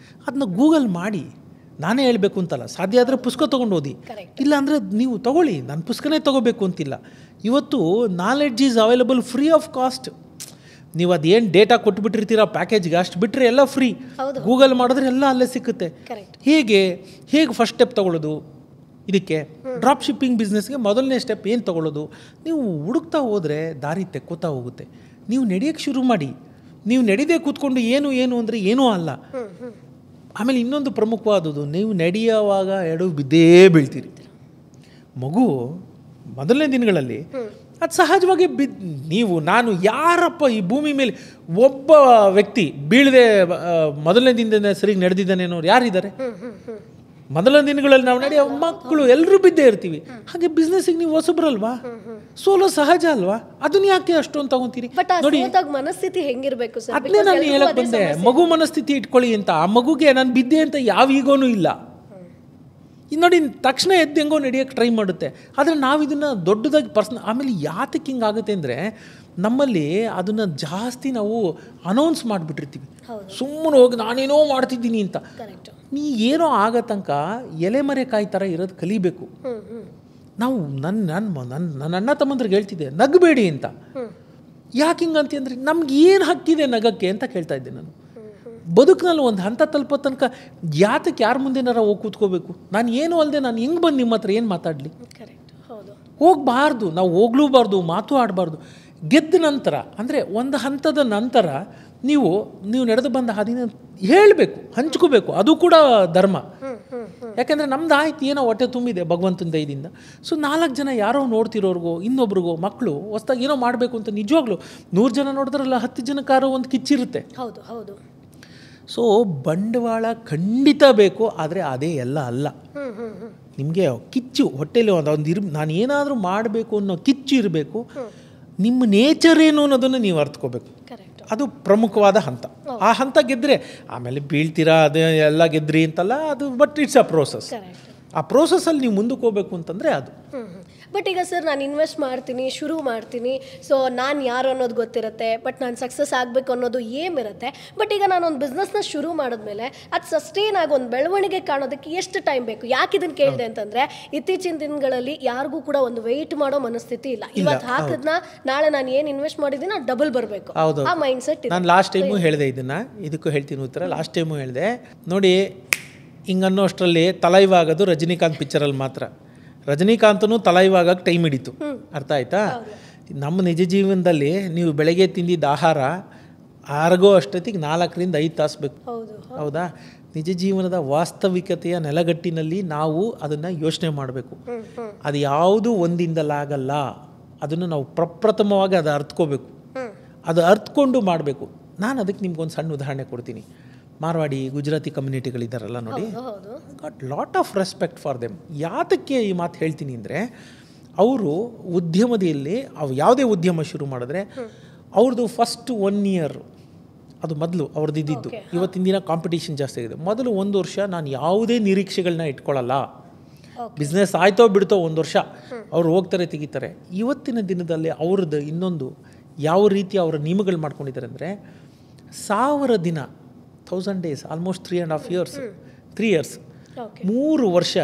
ಅದನ್ನ ಗೂಗಲ್ ಮಾಡಿ. ನಾನೇ ಹೇಳಬೇಕು ಅಂತಲ್ಲ, ಸಾಧ್ಯ ಆದರೆ ಪುಸ್ತಕ ತೊಗೊಂಡು ಓದಿ, ಇಲ್ಲಾಂದರೆ ನೀವು ತೊಗೊಳ್ಳಿ. ನಾನು ಪುಸ್ತಕನೇ ತೊಗೋಬೇಕು ಅಂತಿಲ್ಲ. ಇವತ್ತು knowledge is available free of cost. ನೀವು ಅದೇನು ಡೇಟಾ ಕೊಟ್ಬಿಟ್ಟಿರ್ತೀರ ಪ್ಯಾಕೇಜ್ಗೆ, ಅಷ್ಟು ಬಿಟ್ಟರೆ ಎಲ್ಲ ಫ್ರೀ. ಗೂಗಲ್ ಮಾಡಿದ್ರೆ ಎಲ್ಲ ಅಲ್ಲೇ ಸಿಕ್ಕುತ್ತೆ. ಹೇಗೆ ಫಸ್ಟ್ ಸ್ಟೆಪ್ ತೊಗೊಳ್ಳೋದು ಇದಕ್ಕೆ? ಡ್ರಾಪ್ ಶಿಪ್ಪಿಂಗ್ ಬಿಸ್ನೆಸ್ಗೆ ಮೊದಲನೇ ಸ್ಟೆಪ್ ಏನು ತೊಗೊಳ್ಳೋದು? ನೀವು ಹುಡುಕ್ತಾ ಹೋದರೆ ದಾರಿ ತೆಕ್ಕೋತಾ ಹೋಗುತ್ತೆ. ನೀವು ನಡೆಯೋಕ್ಕೆ ಶುರು ಮಾಡಿ. ನೀವು ನಡೆದೇ ಕೂತ್ಕೊಂಡು ಏನು ಅಂದರೆ ಏನೂ ಅಲ್ಲ. ಆಮೇಲೆ ಇನ್ನೊಂದು ಪ್ರಮುಖವಾದದ್ದು, ನೀವು ನಡೆಯುವಾಗ ಎಡವು ಬಿದ್ದೇ ಬೀಳ್ತೀರಿ. ಮಗು ಮೊದಲನೇ ದಿನಗಳಲ್ಲಿ ಅದು ಸಹಜವಾಗಿ ನಾನು ಯಾರಪ್ಪ ಈ ಭೂಮಿ ಮೇಲೆ ಒಬ್ಬ ವ್ಯಕ್ತಿ ಬೀಳದೆ ಮೊದಲನೇ ದಿನದಿಂದ ಸರಿಗೆ ನಡೆದಿದ್ದಾನೇನೋ ಯಾರಿದ್ದಾರೆ? ಮೊದಲನೇ ದಿನಗಳಲ್ಲಿ ನಾವು ನಡೆಯೋ ಮಕ್ಕಳು ಎಲ್ಲರೂ ಬಿದ್ದೇ ಇರ್ತೀವಿ. ಹಾಗೆ ಬಿಸ್ನೆಸ್ಸಿಗೆ ನೀವು ಹೊಸಬ್ರಲ್ವಾ, ಸೋಲೋ ಸಹಜ ಅಲ್ವಾ? ಅದನ್ನ ಯಾಕೆ ಅಷ್ಟೊಂದು ತಗೊಂತೀರಿ? ನೋಡಿ, ಮನಸ್ಥಿತಿ ಹೆಂಗಿರ್ಬೇಕು ಸರ್? ಅದನ್ನೇ ನಾನು ಹೇಳಕ್ ಬಂದೆ, ಮಗು ಮನಸ್ಥಿತಿ ಇಟ್ಕೊಳ್ಳಿ ಅಂತ. ಆ ಮಗುಗೆ ನಾನು ಬಿದ್ದೆ ಅಂತ ಯಾವ ಈಗೋನೂ ಇಲ್ಲ. ನೋಡಿ, ತಕ್ಷಣ ಎದ್ದು ಹೆಂಗೋ ನಡೆಯೋಕ್ಕೆ ಟ್ರೈ ಮಾಡುತ್ತೆ. ಆದರೆ ನಾವು ಇದನ್ನು ದೊಡ್ಡದಾಗಿ ಆಮೇಲೆ ಯಾತಕ್ಕೆ ಹಿಂಗಾಗುತ್ತೆ ಅಂದರೆ, ನಮ್ಮಲ್ಲಿ ಅದನ್ನು ಜಾಸ್ತಿ ನಾವು ಅನೌನ್ಸ್ ಮಾಡಿಬಿಟ್ಟಿರ್ತೀವಿ. ಸುಮ್ಮನೆ ಹೋಗಿ ನಾನೇನೋ ಮಾಡ್ತಿದ್ದೀನಿ ಅಂತ. ನೀ ಏನೋ ಆಗೋ ತನಕ ಎಲೆಮರೆ ಕಾಯಿ ಥರ ಇರೋದು ಕಲಿಬೇಕು. ನಾವು ನನ್ನ ಅಣ್ಣ ತಮ್ಮಂದ್ರಿಗೆ ಹೇಳ್ತಿದ್ದೆ, ನಗಬೇಡಿ ಅಂತ. ಯಾಕೆ ಹಿಂಗಂತ ಅಂದರೆ, ನಮ್ಗೆ ಏನು ಹಕ್ಕಿದೆ ನಗಕ್ಕೆ ಅಂತ ಕೇಳ್ತಾ ಇದ್ದೆ ನಾನು. ಬದುಕಿನಲ್ಲಿ ಒಂದು ಹಂತ ತಲುಪೋ ತನಕ ಯಾತಕ್ಕೆ ಯಾರ ಮುಂದೆನಾರ ಹೋಗಿ ಕೂತ್ಕೋಬೇಕು? ನಾನು ಏನು ಅಲ್ಲದೆ ನಾನು ಹೆಂಗೆ ಬಂದು ನಿಮ್ಮ ಹತ್ರ ಏನು ಮಾತಾಡಲಿ? ಹೋಗಬಾರ್ದು, ನಾವು ಹೋಗ್ಲೂಬಾರ್ದು, ಮಾತು ಆಡಬಾರ್ದು. ಗೆದ್ದ ನಂತರ ಅಂದರೆ ಒಂದು ಹಂತದ ನಂತರ ನೀವು ನಡೆದು ಬಂದ ಹಾದಿನ ಹೇಳಬೇಕು, ಹಂಚ್ಕೋಬೇಕು. ಅದು ಕೂಡ ಧರ್ಮ. ಯಾಕೆಂದರೆ ನಮ್ದು ಆಯ್ತು, ಏನೋ ಹೊಟ್ಟೆ ತುಂಬಿದೆ ಭಗವಂತನ ದಯದಿಂದ. ಸೊ 4 ಜನ ಯಾರೋ ನೋಡ್ತಿರೋರ್ಗೋ, ಇನ್ನೊಬ್ರಿಗೋ, ಮಕ್ಕಳು ಹೊಸ್ದಾಗಿ ಏನೋ ಮಾಡಬೇಕು ಅಂತ ನಿಜವಾಗ್ಲೂ 100 ಜನ ನೋಡಿದ್ರಲ್ಲ 10 ಜನಕ್ಕಾರೋ ಒಂದು ಕಿಚ್ಚಿರುತ್ತೆ. ಹೌದು. ಸೊ ಬಂಡವಾಳ ಖಂಡಿತ ಬೇಕು, ಆದರೆ ಅದೇ ಎಲ್ಲ ಅಲ್ಲ. ನಿಮಗೆ ಕಿಚ್ಚು ಹೊಟ್ಟೆಲಿ ನಾನು ಏನಾದರೂ ಮಾಡಬೇಕು ಅನ್ನೋ ಕಿಚ್ಚು ಇರಬೇಕು. ನಿಮ್ಮ ನೇಚರ್ ಏನು ಅನ್ನೋದನ್ನು ನೀವು ಅರ್ಥಕೋಬೇಕು. ಅದು ಪ್ರಮುಖವಾದ ಹಂತ. ಆ ಹಂತ ಗೆದ್ದರೆ ಆಮೇಲೆ ಬೀಳ್ತೀರಾ, ಅದು ಎಲ್ಲ ಗೆದ್ರಿ ಅಂತಲ್ಲ ಅದು. But it's a process. ಆ ಪ್ರೋಸೆಸ್ಸಲ್ಲಿ ನೀವು ಮುಂದಕ್ಕೆ ಹೋಗ್ಬೇಕು ಅಂತಂದರೆ ಅದು. ಬಟ್ ಈಗ ಸರ್ ನಾನು ಇನ್ವೆಸ್ಟ್ ಮಾಡ್ತೀನಿ, ಶುರು ಮಾಡ್ತೀನಿ, ಸೊ ನಾನು ಯಾರು ಅನ್ನೋದು ಗೊತ್ತಿರುತ್ತೆ, ಬಟ್ ನಾನು ಸಕ್ಸಸ್ ಆಗಬೇಕು ಅನ್ನೋದು ಏಮ್ ಇರುತ್ತೆ. ಬಟ್ ಈಗ ನಾನು ಒಂದು ಬಿಸ್ನೆಸ್ನ ಶುರು ಮಾಡಿದ್ಮೇಲೆ ಅದು ಸಸ್ಟೈನ್ ಆಗಿ ಒಂದು ಬೆಳವಣಿಗೆ ಕಾಣೋದಕ್ಕೆ ಎಷ್ಟು ಟೈಮ್ ಬೇಕು? ಯಾಕೆ ಇದನ್ನು ಕೇಳಿದೆ ಅಂತಂದರೆ, ಇತ್ತೀಚಿನ ದಿನಗಳಲ್ಲಿ ಯಾರಿಗೂ ಕೂಡ ಒಂದು ವೆಯ್ಟ್ ಮಾಡೋ ಮನಸ್ಥಿತಿ ಇಲ್ಲ. ಇವತ್ತು ಹಾಕಿದ್ನ ನಾಳೆ ನಾನು ಏನು ಇನ್ವೆಸ್ಟ್ ಮಾಡಿದ್ದೀನಿ ಅದು ಡಬಲ್ ಬರಬೇಕು, ಆ ಮೈಂಡ್ ಸೆಟ್. ನಾನು ಲಾಸ್ಟ್ ಟೈಮು ಹೇಳಿದೆ ಇದನ್ನು, ಇದಕ್ಕೂ ಹೇಳ್ತೀನಿ ಉತ್ತರ. ಲಾಸ್ಟ್ ಟೈಮು ಹೇಳಿದೆ ನೋಡಿ, ಹಿಂಗನ್ನೋ ಅಷ್ಟರಲ್ಲಿ ತಲೈವಾಗೋದು ರಜನಿಕಾಂತ್ ಪಿಕ್ಚರಲ್ಲಿ ಮಾತ್ರ. ರಜನಿಕಾಂತನು ತಲೈವಾಗಕ್ಕೆ ಟೈಮ್ ಹಿಡಿತು, ಅರ್ಥ ಆಯ್ತಾ? ನಮ್ಮ ನಿಜ ಜೀವನದಲ್ಲಿ ನೀವು ಬೆಳಗ್ಗೆ ತಿಂದಿದ್ದ ಆಹಾರ ಆರ್ಗೋ ಅಷ್ಟೊತ್ತಿಗೆ 4 5 ತಾಸು ಬೇಕು, ಹೌದಾ? ನಿಜ ಜೀವನದ ವಾಸ್ತವಿಕತೆಯ ನೆಲಗಟ್ಟಿನಲ್ಲಿ ನಾವು ಅದನ್ನು ಯೋಚನೆ ಮಾಡಬೇಕು. ಅದು ಯಾವುದು ಒಂದಿಂದಲಾಗಲ್ಲ, ಅದನ್ನು ನಾವು ಪ್ರಪ್ರಥಮವಾಗಿ ಅದು ಅರ್ಥಕೋಬೇಕು, ಅದು ಅರ್ಥಕೊಂಡು ಮಾಡಬೇಕು. ನಾನು ಅದಕ್ಕೆ ನಿಮ್ಗೊಂದು ಸಣ್ಣ ಉದಾಹರಣೆ ಕೊಡ್ತೀನಿ. ಮಾರ್ವಾಡಿ ಗುಜರಾತಿ ಕಮ್ಯುನಿಟಿಗಳಿದ್ದಾರಲ್ಲ ನೋಡಿ, got lot of respect for them. ಯಾತಕ್ಕೆ ಈ ಮಾತು ಹೇಳ್ತೀನಿ ಅಂದರೆ, ಅವರು ಉದ್ಯಮದಲ್ಲಿ ಯಾವುದೇ ಉದ್ಯಮ ಶುರು ಮಾಡಿದ್ರೆ ಅವ್ರದ್ದು ಫಸ್ಟ್ 1 year ಅದು ಮೊದಲು ಅವ್ರದ್ದು ಇದ್ದಿದ್ದು. ಇವತ್ತಿನ ದಿನ ಕಾಂಪಿಟೇಷನ್ ಜಾಸ್ತಿ ಆಗಿದೆ. ಮೊದಲು 1 ವರ್ಷ ನಾನು ಯಾವುದೇ ನಿರೀಕ್ಷೆಗಳನ್ನ ಇಟ್ಕೊಳ್ಳಲ್ಲ, ಬಿಸ್ನೆಸ್ ಆಯ್ತೋ ಬಿಡ್ತೋ 1 ವರ್ಷ ಅವ್ರು ಹೋಗ್ತಾರೆ ತೆಗಿತಾರೆ. ಇವತ್ತಿನ ದಿನದಲ್ಲಿ ಅವ್ರದ್ದು ಇನ್ನೊಂದು ಯಾವ ರೀತಿ ಅವರ ನಿಯಮಗಳು ಮಾಡ್ಕೊಂಡಿದ್ದಾರೆ ಅಂದರೆ, 1000 ದಿನ 1000 days, ಆಲ್ಮೋಸ್ಟ್ 3.5 years, 3 years, 3 ವರ್ಷ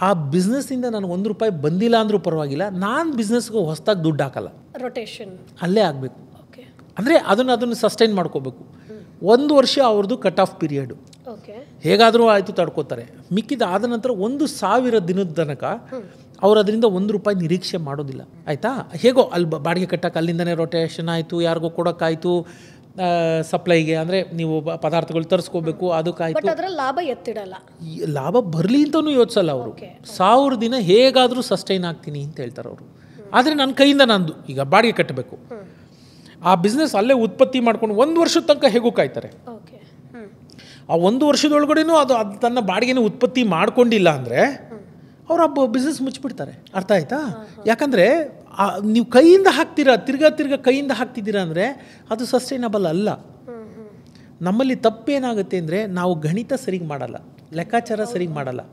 ಆ ಬಿಸ್ನೆಸ್ಸಿಂದ ನನಗೆ 1 ರೂಪಾಯಿ ಬಂದಿಲ್ಲ ಅಂದರೂ ಪರವಾಗಿಲ್ಲ, ನಾನು ಬಿಸ್ನೆಸ್ಗೆ ಹೊಸದಾಗಿ ದುಡ್ಡು ಹಾಕಲ್ಲ, ರೊಟೇಷನ್ ಅಲ್ಲೇ ಆಗಬೇಕು. ಅಂದರೆ ಅದನ್ನು ಸಸ್ಟೈನ್ ಮಾಡ್ಕೋಬೇಕು. 1 ವರ್ಷ ಅವ್ರದ್ದು ಕಟ್ ಆಫ್ ಪೀರಿಯಡು, ಹೇಗಾದರೂ ಆಯಿತು ತಡ್ಕೋತಾರೆ. ಮಿಕ್ಕಿದ ಆದ ನಂತರ 1,000 ದಿನದ ತನಕ ಅವ್ರು ಅದರಿಂದ 1 ರೂಪಾಯಿ ನಿರೀಕ್ಷೆ ಮಾಡೋದಿಲ್ಲ, ಆಯಿತಾ? ಹೇಗೋ ಅಲ್ಲಿ ಬಾಡಿಗೆ ಕಟ್ಟಕ್ಕೆ ಅಲ್ಲಿಂದನೇ ರೊಟೇಷನ್ ಆಯಿತು, ಯಾರಿಗೋ ಕೊಡೋಕ್ಕಾಯಿತು, ಸಪ್ಲೈಗೆ ಅಂದರೆ ನೀವು ಪದಾರ್ಥಗಳು ತರಿಸ್ಕೋಬೇಕು, ಅದಕ್ಕಾಯ್ತು. ಲಾಭ ಎತ್ತಿಡಲ್ಲ, ಲಾಭ ಬರಲಿ ಅಂತಲೂ ಯೋಚಿಸಲ್ಲ ಅವರು. 1000 ದಿನ ಹೇಗಾದರೂ ಸಸ್ಟೈನ್ ಆಗ್ತೀನಿ ಅಂತ ಹೇಳ್ತಾರೆ ಅವರು. ಆದರೆ ನನ್ನ ಕೈಯಿಂದ ನಂದು ಈಗ ಬಾಡಿಗೆ ಕಟ್ಟಬೇಕು, ಆ ಬಿಸ್ನೆಸ್ ಅಲ್ಲೇ ಉತ್ಪತ್ತಿ ಮಾಡ್ಕೊಂಡು 1 ವರ್ಷದ ತನಕ ಹೇಗೂ ಕಾಯ್ತಾರೆ. ಆ 1 ವರ್ಷದೊಳಗಡೆನೂ ಅದು ತನ್ನ ಬಾಡಿಗೆನೂ ಉತ್ಪತ್ತಿ ಮಾಡ್ಕೊಂಡಿಲ್ಲ ಅಂದರೆ ಅವ್ರು ಆ ಬಿಸ್ನೆಸ್ ಮುಚ್ಚಿಬಿಡ್ತಾರೆ, ಅರ್ಥ ಆಯ್ತಾ? ಯಾಕಂದರೆ ನೀವು ಕೈಯಿಂದ ಹಾಕ್ತೀರಾ, ತಿರ್ಗಾ ಕೈಯಿಂದ ಹಾಕ್ತಿದ್ದೀರಾ ಅಂದರೆ ಅದು ಸಸ್ಟೈನಬಲ್ ಅಲ್ಲ. ನಮ್ಮಲ್ಲಿ ತಪ್ಪೇನಾಗುತ್ತೆ ಅಂದರೆ, ನಾವು ಗಣಿತ ಸರಿಗೆ ಮಾಡಲ್ಲ, ಲೆಕ್ಕಾಚಾರ ಸರಿಗೆ ಮಾಡಲ್ಲ.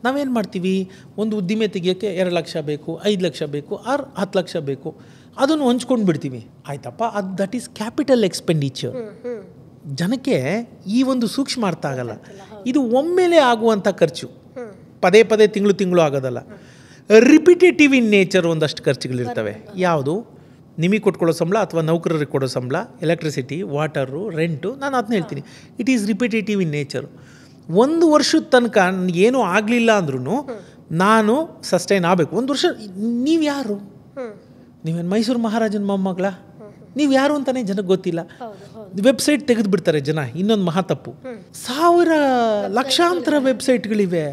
ನಾವೇನು ಮಾಡ್ತೀವಿ, ಒಂದು ಉದ್ದಿಮೆ ತೆಗಿಯೋಕ್ಕೆ 2 ಲಕ್ಷ ಬೇಕು, 5 ಲಕ್ಷ ಬೇಕು, 10 ಲಕ್ಷ ಬೇಕು, ಅದನ್ನು ಹೊಂಚ್ಕೊಂಡು ಬಿಡ್ತೀವಿ, ಆಯ್ತಪ್ಪ. ಅದು ದಟ್ ಈಸ್ ಕ್ಯಾಪಿಟಲ್ ಎಕ್ಸ್ಪೆಂಡಿಚರ್. ಜನಕ್ಕೆ ಈ ಒಂದು ಸೂಕ್ಷ್ಮ ಅರ್ಥ ಆಗಲ್ಲ. ಇದು ಒಮ್ಮೆಲೆ ಆಗುವಂಥ ಖರ್ಚು, ಪದೇ ಪದೇ ತಿಂಗಳು ಆಗೋದಲ್ಲ. ರಿಪಿಟೇಟಿವ್ ಇನ್ ನೇಚರ್ ಒಂದಷ್ಟು ಖರ್ಚುಗಳಿರ್ತವೆ. ಯಾವುದು? ನಿಮಗೆ ಕೊಟ್ಕೊಳ್ಳೋ ಸಂಬಳ ಅಥವಾ ನೌಕರರಿಗೆ ಕೊಡೋ ಸಂಬಳ, ಎಲೆಕ್ಟ್ರಿಸಿಟಿ, ವಾಟರು, ರೆಂಟು, ನಾನು ಅದನ್ನ ಹೇಳ್ತೀನಿ. It is repetitive in nature. 1 ವರ್ಷದ ತನಕ ಏನೂ ಆಗಲಿಲ್ಲ ಅಂದ್ರೂ ನಾನು ಸಸ್ಟೈನ್ ಆಗಬೇಕು. 1 ವರ್ಷ ನೀವು ಯಾರು? ನೀವೇನು ಮೈಸೂರು ಮಹಾರಾಜನ ಮೊಮ್ಮಗಳ? ನೀವು ಯಾರು ಅಂತಲೇ ಜನಕ್ಕೆ ಗೊತ್ತಿಲ್ಲ. ವೆಬ್ಸೈಟ್ ತೆಗೆದು ಬಿಡ್ತಾರೆ ಜನ. ಇನ್ನೊಂದು ಮಹಾ ತಪ್ಪು, 1000 ಲಕ್ಷಾಂತರ ವೆಬ್ಸೈಟ್ಗಳಿವೆ,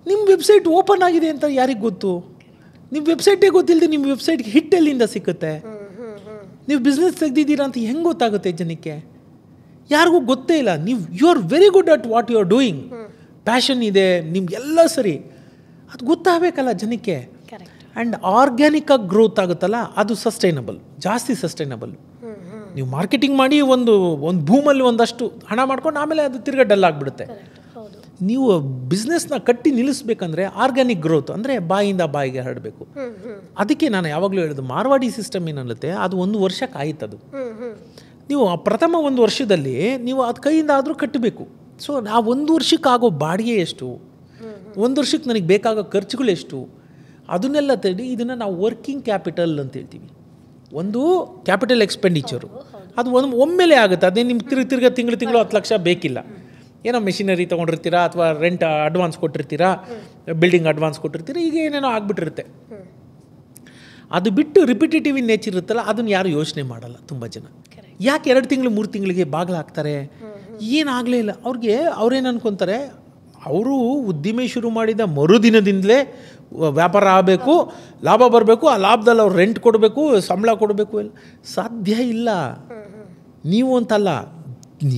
ನಿಮ್ಮ ವೆಬ್ಸೈಟ್ ಓಪನ್ ಆಗಿದೆ ಅಂತ ಯಾರಿಗೆ ಗೊತ್ತು? ನಿಮ್ಮ ವೆಬ್ಸೈಟೇ ಗೊತ್ತಿಲ್ಲದೆ ನಿಮ್ಮ ವೆಬ್ಸೈಟ್ಗೆ ಹಿಟ್ ಎಲ್ಲಿಂದ ಸಿಕ್ಕುತ್ತೆ? ನೀವು ಬಿಸ್ನೆಸ್ ತೆಗೆದಿದ್ದೀರಾ ಅಂತ ಹೆಂಗೆ ಗೊತ್ತಾಗುತ್ತೆ ಜನಕ್ಕೆ? ಯಾರಿಗೂ ಗೊತ್ತೇ ಇಲ್ಲ. You are very good at what you are doing, passion ಇದೆ ನಿಮಗೆಲ್ಲ ಸರಿ, ಅದು ಗೊತ್ತಾಗಬೇಕಲ್ಲ ಜನಕ್ಕೆ. ಆ್ಯಂಡ್ ಆರ್ಗ್ಯಾನಿಕ್ಕಾಗಿ ಗ್ರೋತ್ ಆಗುತ್ತಲ್ಲ, ಅದು ಸಸ್ಟೈನಬಲ್, ಜಾಸ್ತಿ ಸಸ್ಟೈನಬಲ್. ನೀವು ಮಾರ್ಕೆಟಿಂಗ್ ಮಾಡಿ ಒಂದು ಭೂಮಲ್ಲಿ ಒಂದಷ್ಟು ಹಣ ಮಾಡ್ಕೊಂಡು ಆಮೇಲೆ ಅದು ತಿರ್ಗಾ ಡಲ್ ಆಗಿಬಿಡುತ್ತೆ. ನೀವು ಬಿಸ್ನೆಸ್ನ ಕಟ್ಟಿ ನಿಲ್ಲಿಸ್ಬೇಕಂದ್ರೆ ಆರ್ಗ್ಯಾನಿಕ್ ಗ್ರೋತ್ ಅಂದರೆ ಬಾಯಿಂದ ಬಾಯಿಗೆ ಹರಡಬೇಕು. ಅದಕ್ಕೆ ನಾನು ಯಾವಾಗಲೂ ಹೇಳೋದು, ಮಾರ್ವಾಡಿ ಸಿಸ್ಟಮ್ ಏನನ್ನುತ್ತೆ, ಅದು 1 ವರ್ಷ ಕಾಯುತ್ತದು. ನೀವು ಆ ಪ್ರಥಮ 1 ವರ್ಷದಲ್ಲಿ ನೀವು ಅದು ಕೈಯಿಂದ ಆದರೂ ಕಟ್ಟಬೇಕು. ಸೊ ಆ 1 ವರ್ಷಕ್ಕಾಗೋ ಬಾಡಿಗೆ ಎಷ್ಟು, 1 ವರ್ಷಕ್ಕೆ ನನಗೆ ಬೇಕಾಗೋ ಖರ್ಚುಗಳು ಎಷ್ಟು, ಅದನ್ನೆಲ್ಲ ತಡಿ. ಇದನ್ನು ನಾವು ವರ್ಕಿಂಗ್ ಕ್ಯಾಪಿಟಲ್ ಅಂತ ಹೇಳ್ತೀವಿ. ಒಂದು ಕ್ಯಾಪಿಟಲ್ ಎಕ್ಸ್ಪೆಂಡಿಚರು, ಅದು ಒಮ್ಮೆಲೆ ಆಗುತ್ತೆ. ಅದೇ ನಿಮ್ಗೆ ತಿರ್ಗಾ ತಿಂಗಳು 10 ಲಕ್ಷ ಬೇಕಿಲ್ಲ. ಏನೋ ಮೆಷಿನರಿ ತೊಗೊಂಡಿರ್ತೀರಾ, ಅಥವಾ ರೆಂಟ್ ಅಡ್ವಾನ್ಸ್ ಕೊಟ್ಟಿರ್ತೀರಾ, ಬಿಲ್ಡಿಂಗ್ ಅಡ್ವಾನ್ಸ್ ಕೊಟ್ಟಿರ್ತೀರಾ, ಈಗ ಏನೇನೋ ಆಗಿಬಿಟ್ಟಿರುತ್ತೆ. ಅದು ಬಿಟ್ಟು ರಿಪಿಟೇಟಿವ್ ಇನ್ ನೇಚರ್ ಇರುತ್ತಲ್ಲ, ಅದನ್ನು ಯಾರು ಯೋಚನೆ ಮಾಡಲ್ಲ ತುಂಬ ಜನ. ಯಾಕೆ 2 ತಿಂಗಳು 3 ತಿಂಗಳಿಗೆ ಬಾಗಿಲು ಹಾಕ್ತಾರೆ? ಏನಾಗಲೇ ಇಲ್ಲ ಅವ್ರಿಗೆ. ಅವ್ರೇನು ಅನ್ಕೊತಾರೆ, ಅವರು ಉದ್ದಿಮೆ ಶುರು ಮಾಡಿದ ಮರುದಿನದಿಂದಲೇ ವ್ಯಾಪಾರ ಆಗಬೇಕು, ಲಾಭ ಬರಬೇಕು, ಆ ಲಾಭದಲ್ಲಿ ಅವ್ರು ರೆಂಟ್ ಕೊಡಬೇಕು, ಸಂಬಳ ಕೊಡಬೇಕು. ಎಲ್ಲ ಸಾಧ್ಯ ಇಲ್ಲ. ನೀವು ಅಂತಲ್ಲ,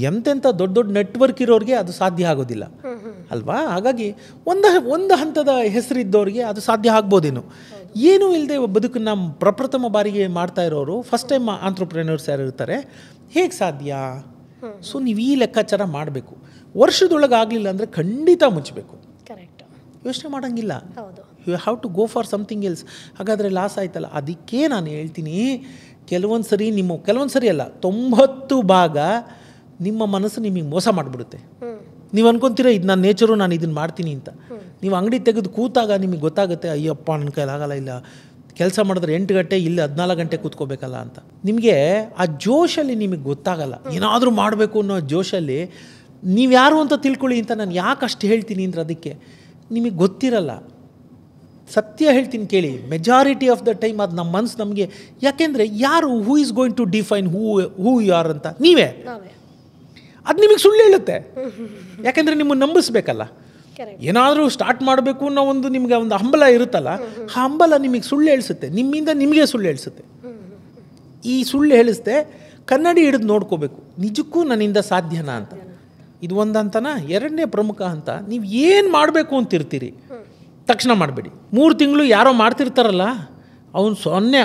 ಎಂತೆಂಥ ದೊಡ್ಡ ನೆಟ್ವರ್ಕ್ ಇರೋರಿಗೆ ಅದು ಸಾಧ್ಯ ಆಗೋದಿಲ್ಲ ಅಲ್ವಾ? ಹಾಗಾಗಿ ಒಂದು ಹಂತದ ಹೆಸರಿದ್ದವ್ರಿಗೆ ಅದು ಸಾಧ್ಯ ಆಗ್ಬೋದೇನು. ಏನೂ ಇಲ್ಲದೆ ಬದುಕನ್ನು ಪ್ರಪ್ರಥಮ ಬಾರಿಗೆ ಮಾಡ್ತಾ ಇರೋರು, ಫಸ್ಟ್ ಟೈಮ್ ಆಂಟ್ರಪ್ರೆನರ್ಸ್ ಯಾರು ಇರ್ತಾರೆ, ಹೇಗೆ ಸಾಧ್ಯ? ಸೊ ನೀವು ಈ ಲೆಕ್ಕಾಚಾರ ಮಾಡಬೇಕು. ವರ್ಷದೊಳಗೆ ಆಗಲಿಲ್ಲ ಅಂದರೆ ಖಂಡಿತ ಮುಚ್ಚಬೇಕು. ಯೋಚನೆ ಮಾಡೋಂಗಿಲ್ಲ, you have to go for something else. ಹಾಗಾದರೆ ಲಾಸ್ ಆಯ್ತಲ್ಲ. ಅದಕ್ಕೆ ನಾನು ಹೇಳ್ತೀನಿ, ಕೆಲವೊಂದು ಸರಿ ಅಲ್ಲ, 90 ಭಾಗ ನಿಮ್ಮ ಮನಸ್ಸು ನಿಮಗೆ ಮೋಸ ಮಾಡಿಬಿಡುತ್ತೆ. ನೀವು ಅನ್ಕೊತೀರ ಇದು ನನ್ನ ನೇಚರು, ನಾನು ಇದನ್ನು ಮಾಡ್ತೀನಿ ಅಂತ. ನೀವು ಅಂಗಡಿ ತೆಗೆದು ಕೂತಾಗ ನಿಮಗೆ ಗೊತ್ತಾಗುತ್ತೆ, ಅಯ್ಯಪ್ಪ ನನ್ನ ಕೈಲಾಗಲ್ಲ, ಇಲ್ಲ ಕೆಲಸ ಮಾಡಿದ್ರೆ 8 ಗಂಟೆ, ಇಲ್ಲಿ 14 ಗಂಟೆ ಕೂತ್ಕೋಬೇಕಲ್ಲ ಅಂತ. ನಿಮಗೆ ಆ ಜೋಶಲ್ಲಿ ನಿಮಗೆ ಗೊತ್ತಾಗಲ್ಲ. ಏನಾದರೂ ಮಾಡಬೇಕು ಅನ್ನೋ ಜೋಶಲ್ಲಿ ನೀವು ಯಾರು ಅಂತ ತಿಳ್ಕೊಳ್ಳಿ ಅಂತ ನಾನು ಯಾಕೆ ಅಷ್ಟು ಹೇಳ್ತೀನಿ ಅಂದರೆ, ಅದಕ್ಕೆ ನಿಮಗೆ ಗೊತ್ತಿರಲ್ಲ. ಸತ್ಯ ಹೇಳ್ತೀನಿ ಕೇಳಿ, ಮೆಜಾರಿಟಿ ಆಫ್ ದ ಟೈಮ್ ಅದು ನಮ್ಮ ಮನಸ್ಸು ನಮಗೆ, ಯಾಕೆಂದರೆ ಯಾರು who is going to define who you are ಅಂತ ನೀವೇ. ಅದು ನಿಮಗೆ ಸುಳ್ಳು ಹೇಳುತ್ತೆ, ಯಾಕೆಂದರೆ ನಿಮ್ಮನ್ನು ನಂಬಿಸ್ಬೇಕಲ್ಲ. ಏನಾದರೂ ಸ್ಟಾರ್ಟ್ ಮಾಡಬೇಕು ಅನ್ನೋ ಒಂದು ನಿಮಗೆ ಒಂದು ಹಂಬಲ ಇರುತ್ತಲ್ಲ, ಆ ಹಂಬಲ ನಿಮಗೆ ಸುಳ್ಳು ಹೇಳಿಸುತ್ತೆ, ನಿಮ್ಮಿಂದ ನಿಮಗೆ ಸುಳ್ಳು ಹೇಳಿಸುತ್ತೆ. ಈ ಸುಳ್ಳು ಹೇಳಿಸ್ದೆ ಕನ್ನಡಿ ಹಿಡಿದು ನೋಡ್ಕೋಬೇಕು, ನಿಜಕ್ಕೂ ನನ್ನಿಂದ ಸಾಧ್ಯನಾ ಅಂತ. ಇದು ಒಂದು ಹಂತನ. ಎರಡನೇ ಪ್ರಮುಖ ಹಂತ, ನೀವು ಏನು ಮಾಡಬೇಕು ಅಂತಿರ್ತೀರಿ ತಕ್ಷಣ ಮಾಡಬೇಡಿ. 3 ತಿಂಗಳು ಯಾರೋ ಮಾಡ್ತಿರ್ತಾರಲ್ಲ, ಅವ್ನು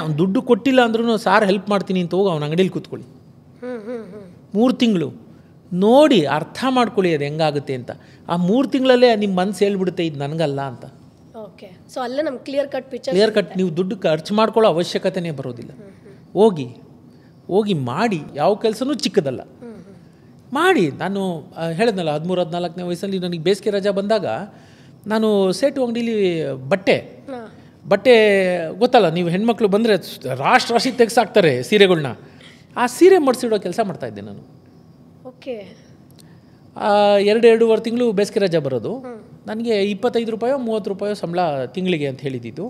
ಅವ್ನು ದುಡ್ಡು ಕೊಟ್ಟಿಲ್ಲ ಅಂದ್ರೂ ಸಾರ್ ಹೆಲ್ಪ್ ಮಾಡ್ತೀನಿ ಅಂತ ಹೋಗಿ ಅವ್ನ ಅಂಗಡೀಲಿ ಕೂತ್ಕೊಳ್ಳಿ. 3 ತಿಂಗಳು ನೋಡಿ ಅರ್ಥ ಮಾಡ್ಕೊಳ್ಳಿ ಅದು ಹೆಂಗಾಗುತ್ತೆ ಅಂತ. ಆ 3 ತಿಂಗಳಲ್ಲೇ ನಿಮ್ಮ ಮನಸ್ಸು ಹೇಳ್ಬಿಡುತ್ತೆ ಇದು ನನಗಲ್ಲ ಅಂತ. ಓಕೆ, ಸೊ ಅಲ್ಲೇ ನಮ್ಗೆ ಕ್ಲಿಯರ್ ಕಟ್ ನೀವು ದುಡ್ಡು ಖರ್ಚು ಮಾಡ್ಕೊಳ್ಳೋ ಅವಶ್ಯಕತೆನೇ ಬರೋದಿಲ್ಲ. ಹೋಗಿ ಮಾಡಿ. ಯಾವ ಕೆಲಸನೂ ಚಿಕ್ಕದಲ್ಲ, ಮಾಡಿ. ನಾನು ಹೇಳಿದ್ನಲ್ಲ, 13-14ನೇ ವಯಸ್ಸಲ್ಲಿ ನನಗೆ ಬೇಸಿಗೆ ರಜಾ ಬಂದಾಗ ನಾನು ಸೇಟು ಅಂಗಡೀಲಿ ಬಟ್ಟೆ ಗೊತ್ತಲ್ಲ, ನೀವು ಹೆಣ್ಮಕ್ಳು ಬಂದರೆ ರಾಶಿ ತೆಗೆಸಾಕ್ತಾರೆ ಸೀರೆಗಳನ್ನ. ಆ ಸೀರೆ ಮಡಿಸಿಡೋ ಕೆಲಸ ಮಾಡ್ತಾಯಿದ್ದೆ ನಾನು. ಓಕೆ, 2-2.5 ತಿಂಗಳು ಬೇಸಿಗೆ ರಜಾ ಬರೋದು. ನನಗೆ 25 ರೂಪಾಯೋ 30 ರೂಪಾಯೋ ಸಂಬಳ ತಿಂಗಳಿಗೆ ಅಂತ ಹೇಳಿದ್ದು.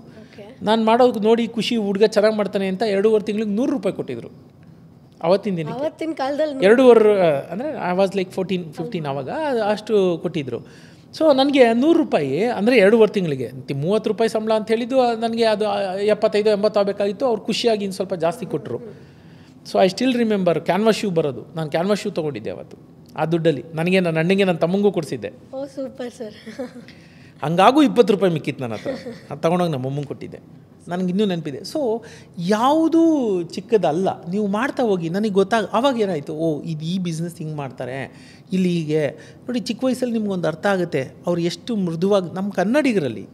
ನಾನು ಮಾಡೋದು ನೋಡಿ ಖುಷಿ, ಹುಡುಗ ಚೆನ್ನಾಗಿ ಮಾಡ್ತಾನೆ ಅಂತ 2.5 ತಿಂಗಳಿಗೆ 100 ರೂಪಾಯಿ ಕೊಟ್ಟಿದ್ರು. ಅವತ್ತಿನ ಕಾಲದಲ್ಲಿ 2.5 ಅಂದರೆ ಐ ವಾಸ್ ಲೈಕ್ 14-15 ಆವಾಗ ಅಷ್ಟು ಕೊಟ್ಟಿದ್ರು. ಸೊ ನನಗೆ 100 ರೂಪಾಯಿ ಅಂದರೆ 2.5 ತಿಂಗಳಿಗೆ 30 ರೂಪಾಯಿ ಸಂಬಳ ಅಂತ ಹೇಳಿದ್ದು, ನನಗೆ ಅದು 75-80 ಆಗಬೇಕಾಗಿತ್ತು. ಅವ್ರು ಖುಷಿಯಾಗಿ ಇನ್ನು ಸ್ವಲ್ಪ ಜಾಸ್ತಿ ಕೊಟ್ಟರು. So I still remember canvas shoe ಬರೋದು. ನಾನು ಕ್ಯಾನ್ವಾಸ್ ಶೂ ತೊಗೊಂಡಿದ್ದೆ ಅವತ್ತು ಆ ದುಡ್ಡಲ್ಲಿ. ನನಗೆ ನನ್ನ ಅಣ್ಣಂಗೆ ನನ್ನ ತಮ್ಮಂಗೂ ಕೊಡಿಸಿದ್ದೆ. ಓ ಸೂಪರ್ ಸರ್. ಹಂಗಾಗೂ 20 ರೂಪಾಯಿ ಮಿಕ್ಕಿತ್ತು ನನ್ನ ಹತ್ರ. ಅದು ತೊಗೊಂಡೋಗಿ ನಮ್ಮ ಅಮ್ಮಂಗೆ ಕೊಟ್ಟಿದ್ದೆ. ನನಗಿನ್ನೂ ನೆನಪಿದೆ. ಸೊ ಯಾವುದೂ ಚಿಕ್ಕದಲ್ಲ, ನೀವು ಮಾಡ್ತಾ ಹೋಗಿ. ನನಗೆ ಆವಾಗ ಏನಾಯಿತು, ಇದು ಈ ಬಿಸ್ನೆಸ್ ಹಿಂಗೆ ಮಾಡ್ತಾರೆ, ಇಲ್ಲಿ ಹೀಗೆ ನೋಡಿ. ಚಿಕ್ಕ ವಯಸ್ಸಲ್ಲಿ ನಿಮ್ಗೊಂದು ಅರ್ಥ ಆಗುತ್ತೆ ಅವ್ರು ಎಷ್ಟು ಮೃದುವಾಗಿ. ನಮ್ಮ ಕನ್ನಡಿಗರಲ್ಲಿ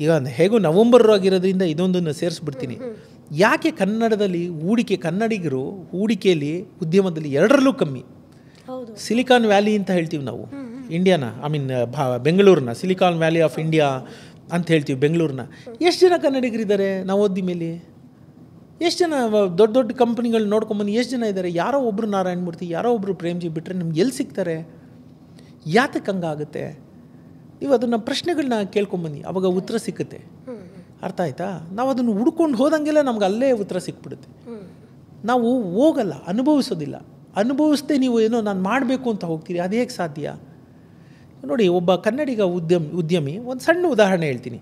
ಈಗ ಹೇಗೂ ನವಂಬರ್ ಆಗಿರೋದ್ರಿಂದ ಇದೊಂದನ್ನು ಸೇರಿಸ್ಬಿಡ್ತೀನಿ. ಯಾಕೆ ಕನ್ನಡದಲ್ಲಿ ಕನ್ನಡಿಗರು ಹೂಡಿಕೆಯಲ್ಲಿ, ಉದ್ಯಮದಲ್ಲಿ ಎರಡರಲ್ಲೂ ಕಮ್ಮಿ. ಸಿಲಿಕಾನ್ ವ್ಯಾಲಿ ಅಂತ ಹೇಳ್ತೀವಿ ನಾವು ಇಂಡಿಯಾನ, ಬೆಂಗಳೂರನ್ನ ಸಿಲಿಕಾನ್ ವ್ಯಾಲಿ ಆಫ್ ಇಂಡಿಯಾ ಅಂತ ಹೇಳ್ತೀವಿ ಬೆಂಗಳೂರನ್ನ. ಎಷ್ಟು ಜನ ಕನ್ನಡಿಗರಿದ್ದಾರೆ ನಾವು ಓದಿ ಮೇಲೆ? ಎಷ್ಟು ಜನ ದೊಡ್ಡ ದೊಡ್ಡ ಕಂಪ್ನಿಗಳು ನೋಡ್ಕೊಂಬಂದು ಎಷ್ಟು ಜನ ಇದ್ದಾರೆ? ಯಾರೋ ಒಬ್ಬರು ನಾರಾಯಣ ಮೂರ್ತಿ, ಯಾರೋ ಒಬ್ಬರು ಪ್ರೇಮ್ಜಿ ಬಿಟ್ಟರೆ ನಿಮ್ಗೆ ಎಲ್ಲಿ ಸಿಗ್ತಾರೆ? ಯಾತಕ್ಕೆ ಹಂಗಾಗುತ್ತೆ? ನೀವು ಅದನ್ನು ಪ್ರಶ್ನೆಗಳನ್ನ ಕೇಳ್ಕೊಂಬನ್ನಿ, ಅವಾಗ ಉತ್ತರ ಸಿಕ್ಕುತ್ತೆ. ಅರ್ಥ ಆಯ್ತಾ? ನಾವು ಅದನ್ನು ಹುಡ್ಕೊಂಡು ಹೋದಂಗೆಲ್ಲ ನಮ್ಗೆ ಅಲ್ಲೇ ಉತ್ತರ ಸಿಕ್ಬಿಡುತ್ತೆ. ನಾವು ಹೋಗಲ್ಲ, ಅನುಭವಿಸೋದಿಲ್ಲ. ಅನುಭವಿಸ್ದೆ ನೀವು ಏನೋ ನಾನು ಮಾಡಬೇಕು ಅಂತ ಹೋಗ್ತೀರಿ, ಅದು ಹೇಗೆ ಸಾಧ್ಯ? ನೋಡಿ, ಒಬ್ಬ ಕನ್ನಡಿಗ ಉದ್ಯಮಿ ಒಂದು ಸಣ್ಣ ಉದಾಹರಣೆ ಹೇಳ್ತೀನಿ.